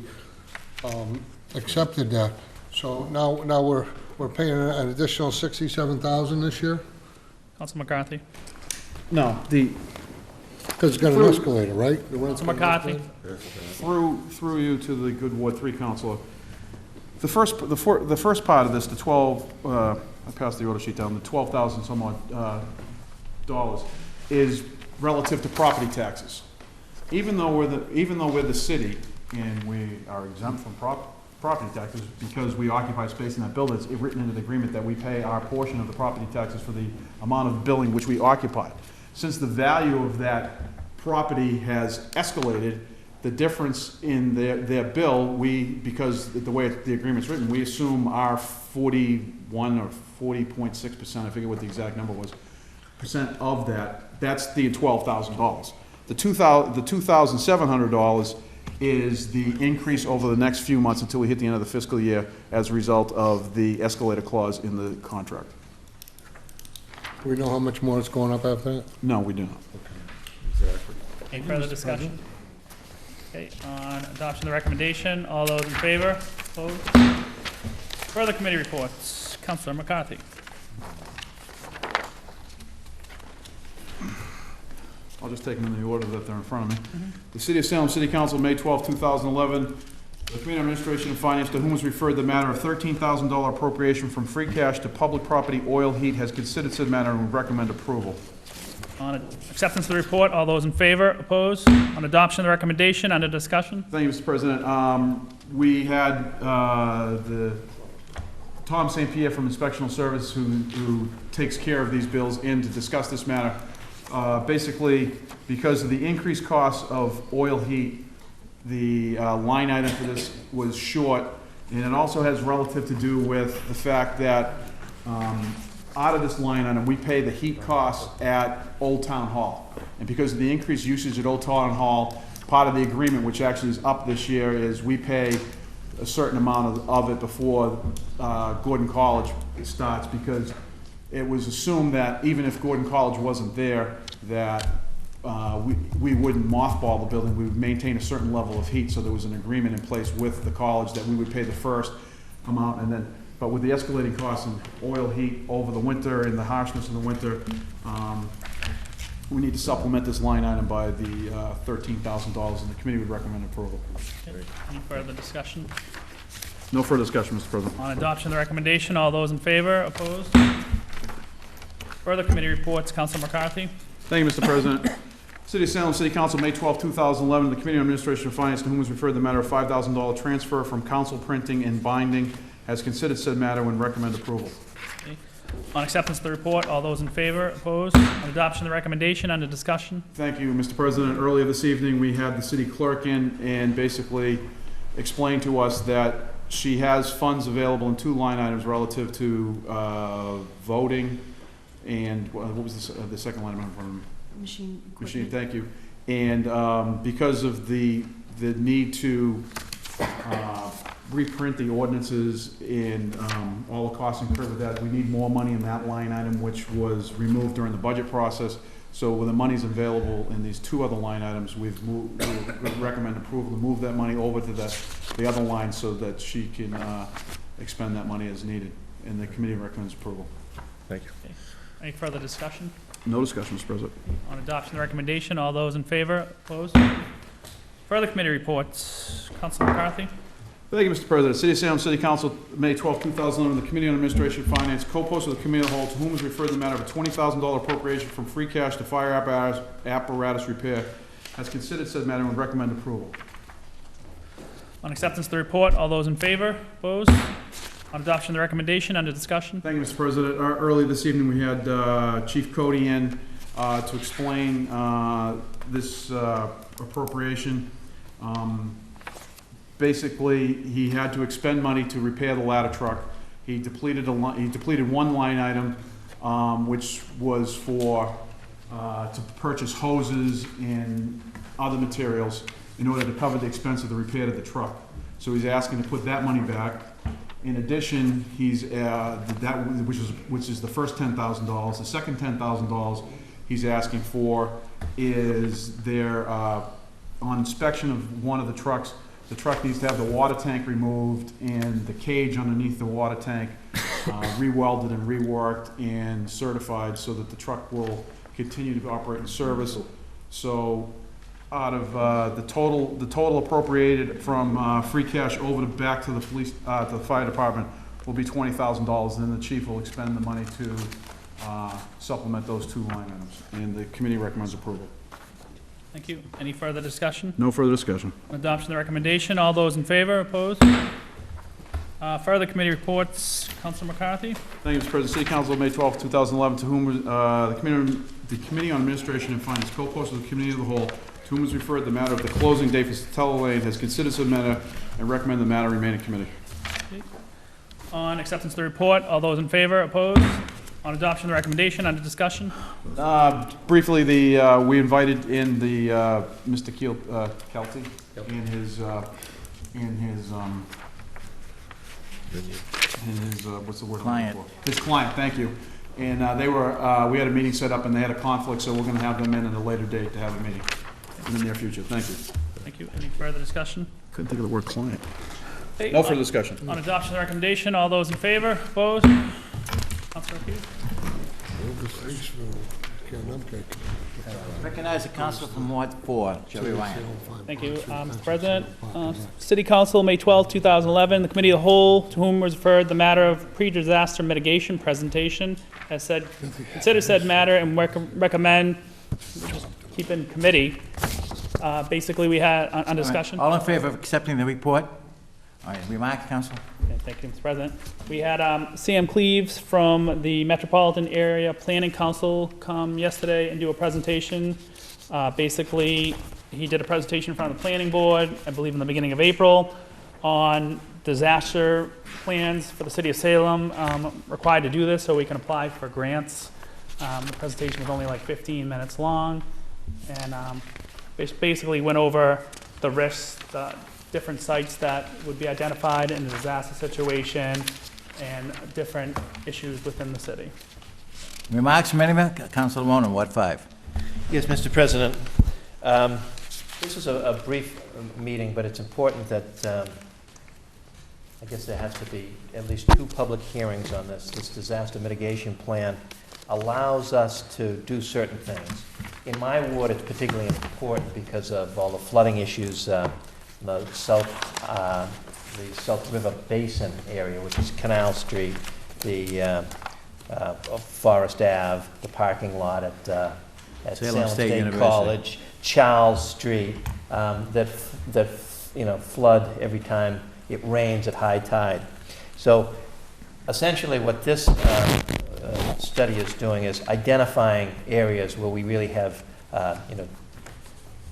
accepted that, so now we're paying an additional $67,000 this year? Council McCarthy. No, Because it's got an escalator, right? Council McCarthy. Through you to the good Ward 3 councilor. The first part of this, the 12, I passed the order sheet down, the $12,000 some odd dollars is relative to property taxes. Even though we're the city and we are exempt from property taxes because we occupy space in that building, it's written into the agreement that we pay our portion of the property taxes for the amount of building which we occupy. since the value of that property has escalated, the difference in their bill, because the way the agreement's written, we assume our 41 or 40.6%, I forget what the exact number was, percent of that's the $12,000. The $2,700 is the increase over the next few months until we hit the end of the fiscal year as a result of the escalator clause in the contract. Do we know how much more it's going up after that? No, we do not. Exactly. Any further discussion? Okay, on adoption of the recommendation, all those in favor? Opposed? Further committee reports. Councilor McCarthy. I'll just take them in the order that they're in front of me. The City of Salem City Council, May 12, 2011. The Community Administration and Finance, to whom was referred the matter of $13,000 appropriation from free cash to public property oil heat, has considered said matter and would recommend approval. On acceptance of the report, all those in favor? Opposed? On adoption of the recommendation, under discussion? Thank you, Mr. President. We had the Tom St. Pierre from Inspectional Service who takes care of these bills in to discuss this matter. Basically, because of the increased cost of oil heat, the line item for this was short, and it also has relative to do with the fact that out of this line item, we pay the heat costs at Old Town Hall. And because of the increased usage at Old Town Hall, part of the agreement, which actually is up this year, is we pay a certain amount of it before Gordon College starts, because it was assumed that even if Gordon College wasn't there, that we wouldn't mothball the building. We would maintain a certain level of heat, so there was an agreement in place with the college that we would pay the first amount, and then, but with the escalating costs in oil heat over the winter and the harshness of the winter, we need to supplement this line item by the $13,000, and the committee would recommend approval. Okay. Any further discussion? No further discussion, Mr. President. On adoption of the recommendation, all those in favor? Opposed? Further committee reports. Councilor McCarthy. Thank you, Mr. President. City of Salem City Council, May 12, 2011. The Committee on Administration and Finance, to whom was referred the matter of $5,000 transfer from council printing and binding, has considered said matter and recommend approval. Okay. On acceptance of the report, all those in favor? Opposed? On adoption of the recommendation, under discussion? Thank you, Mr. President. Earlier this evening, we had the city clerk in and basically explained to us that she has funds available in two line items relative to voting and what was the second line item from Machine equipment. machine? Thank you. And because of the need to reprint the ordinances and all the costs incurred with that, we need more money in that line item, which was removed during the budget process. So when the money's available in these two other line items, we recommend approval to move that money over to the other line so that she can expend that money as needed. And the committee recommends approval. Thank you. Okay. Any further discussion? No discussion, Mr. President. On adoption of the recommendation, all those in favor? Opposed? Further committee reports. Councilor McCarthy. Thank you, Mr. President. City of Salem City Council, May 12, 2011. The Committee on Administration and Finance, co-post with the Committee of the Whole, to whom is referred the matter of a $20,000 appropriation from free cash to fire apparatus repair, has considered said matter and would recommend approval. On acceptance of the report, all those in favor? Opposed? On adoption of the recommendation, under discussion? Thank you, Mr. President. Early this evening, we had Chief Cody in to explain this appropriation. Basically, he had to expend money to repair the ladder truck. He depleted one line item, which was for to purchase hoses and other materials in order to cover the expense of the repair of the truck. So he's asking to put that money back. In addition, he's which is the first $10,000. The second $10,000 he's asking for is there on inspection of one of the trucks. The truck needs to have the water tank removed and the cage underneath the water tank re-welded and reworked and certified so that the truck will continue to operate in service. So out of the total appropriated from free cash over to back to the police, to the fire department will be $20,000, and then the chief will expend the money to supplement those two line items. And the committee recommends approval. Thank you. Any further discussion? No further discussion. On adoption of the recommendation, all those in favor? Opposed? Further committee reports, Councilor McCarthy. Thank you, Mr. President. City Council, May 12, 2011, to whom the Committee on Administration and Finance, co-posted the Committee of the Whole, to whom is referred the matter of the closing date for Stella Lane, has considered the matter and recommend the matter remain in committee. On acceptance of the report, all those in favor, opposed? On adoption of the recommendation, under discussion? Briefly, we invited in the Mr. Kelty and his what's the word? Client. His client, thank you. And we had a meeting set up and they had a conflict, so we're gonna have them in at a later date to have a meeting in the near future. Thank you. Thank you. Any further discussion? Couldn't think of the word client. Okay, No further discussion. On adoption of the recommendation, all those in favor, opposed? Councilor O'Keefe. Recognize the council from Ward 4, Jerry Ryan. Thank you, Mr. President. City Council, May 12, 2011, the Committee of the Whole, to whom was referred the matter of pre-disaster mitigation presentation, has said, consider said matter and recommend, just keep in committee. Basically, we had, on discussion. All in favor of accepting the report? All right, remarks, council? Okay, thank you, Mr. President. We had Sam Cleaves from the Metropolitan Area Planning Council come yesterday and do a presentation. Basically, he did a presentation in front of the planning board, I believe in the beginning of April, on disaster plans for the city of Salem. Required to do this so we can apply for grants. The presentation was only like 15 minutes long, and basically went over the risks, the different sites that would be identified in a disaster situation, and different issues within the city. Remarks from anyone? Councilor Ronan, Ward 5. Yes, Mr. President. This is a brief meeting, but it's important that I guess there has to be at least 2 public hearings on this. This disaster mitigation plan allows us to do certain things. In my ward, it's particularly important because of all the flooding issues, the South River Basin area, which is Canal Street, the Forest Ave, the parking lot at Salem State University. College, Charles Street, that flood every time it rains at high tide. So essentially what this study is doing is identifying areas where we really have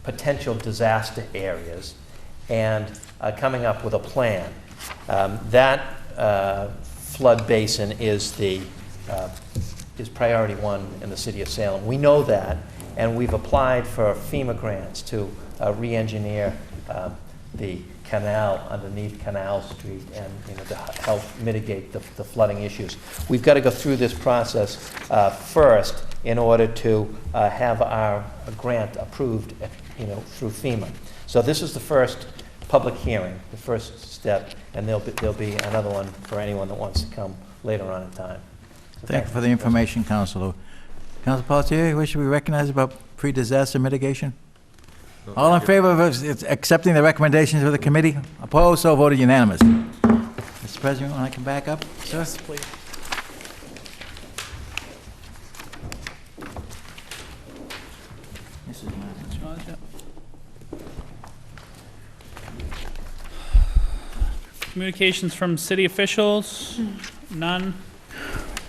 potential disaster areas, and coming up with a plan. That flood basin is priority 1 in the city of Salem. We know that, and we've applied for FEMA grants to re-engineer the canal underneath Canal Street and to help mitigate the flooding issues. We've got to go through this process first in order to have our grant approved through FEMA. So this is the first public hearing, the first step, and there'll be another one for anyone that wants to come later on in time. So Thank you for the information, Councilor. Councilor Pelletier, you wish to be recognized about pre-disaster mitigation? All in favor of accepting the recommendations of the committee? Opposed? So voted unanimous. Mr. President, when I come back up, sir? Yes, please. This is mine. Charge, yep. Communications from city officials, none.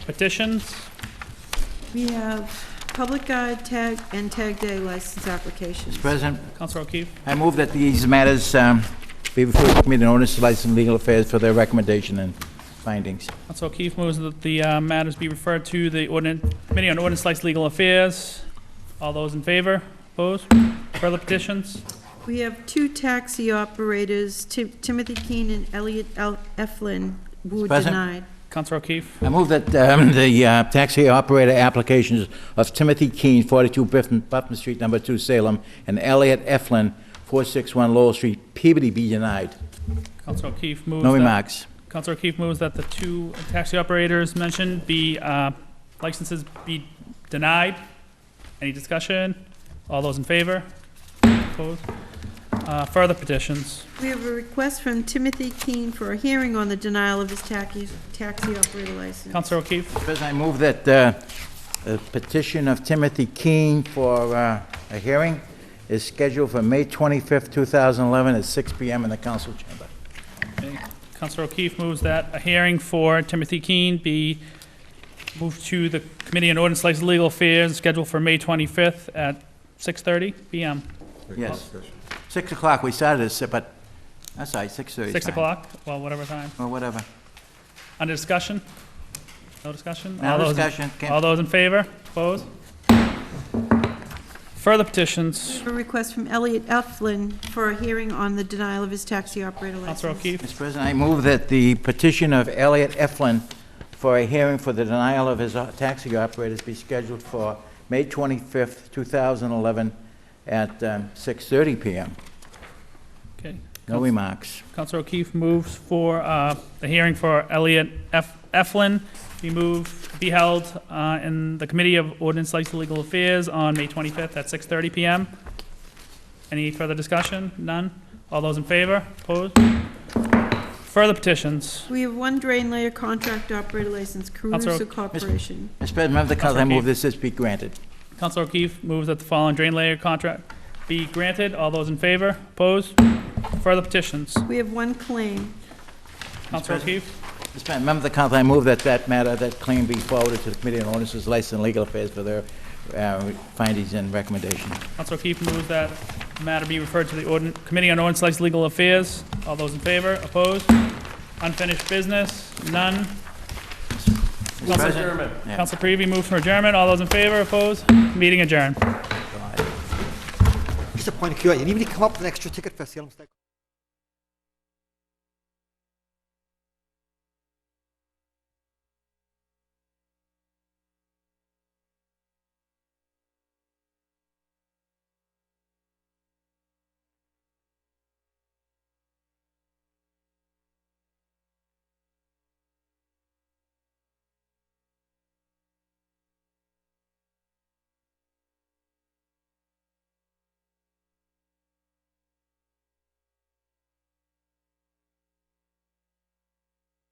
Petitions, We have public guide, tag, and tag day license applications. Mr. President, Councilor O'Keefe. I move that these matters be referred to the Committee on Ordinance, License, and Legal Affairs for their recommendation and findings. Councilor O'Keefe moves that the matters be referred to the Committee on Ordinance, License, Legal Affairs. All those in favor? Opposed? Further petitions? We have 2 taxi operators, Timothy Keene and Elliot Eflin, who were President? denied. Councilor O'Keefe. I move that the taxi operator applications of Timothy Keene, 42 Buffin Street, number 2, Salem, and Elliot Eflin, 461 Lowell Street, Peabody, be denied. Councilor O'Keefe moves No that- remarks. Councilor O'Keefe moves that the 2 taxi operators mentioned be, licenses be denied. Any discussion? All those in favor? Opposed? Further petitions? We have a request from Timothy Keene for a hearing on the denial of his taxi operator license. Councilor O'Keefe. President, I move that the petition of Timothy Keene for a hearing is scheduled for May 25th, 2011 at 6 p.m. in the council chamber. Okay. Counselor O'Keefe moves that a hearing for Timothy Keene be moved to the Committee on Ordinance, Licensing, Legal Affairs, scheduled for May 25th at 6:30 PM. Yes. 6 o'clock, we started this, but that's all right, 6:30. 6 o'clock, well, whatever time. Or whatever. Under discussion? No discussion? No All those- discussion. Can't- All those in favor? Opposed? Further petitions. A request from Elliot Eflin for a hearing on the denial of his taxi operator Counselor license. O'Keefe? Mr. President, I move that the petition of Elliot Eflin for a hearing for the denial of his taxi operators be scheduled for May 25th, 2011 at 6:30 PM. Okay. No remarks. Counselor O'Keefe moves for the hearing for Elliot Eflin be held in the Committee of Ordinance, Licensing, Legal Affairs on May 25th at 6:30 PM. Any further discussion? None? All those in favor? Opposed? Further petitions. We have one drain layer contract operator license, Counselor- Caruso Corporation. Mr. President, member of the council, I move this be granted. Counselor O'Keefe moves that the following drain layer contract be granted. All those in favor? Opposed? Further petitions. We have one claim. Counselor O'Keefe? Mr. President, member of the council, I move that that claim be forwarded to the Committee on Ordinances, Licensing, and Legal Affairs for their findings and recommendations. Counselor O'Keefe moves that matter be referred to the Committee on Ordinance, Licensing, Legal Affairs. All those in favor? Opposed? Unfinished business? None? Counselor President? Yeah. Counselor Creevy moves for adjournment. All those in favor? Opposed? Meeting adjourned. Just a point of curiosity, you need me to come up with an extra ticket for Salem State?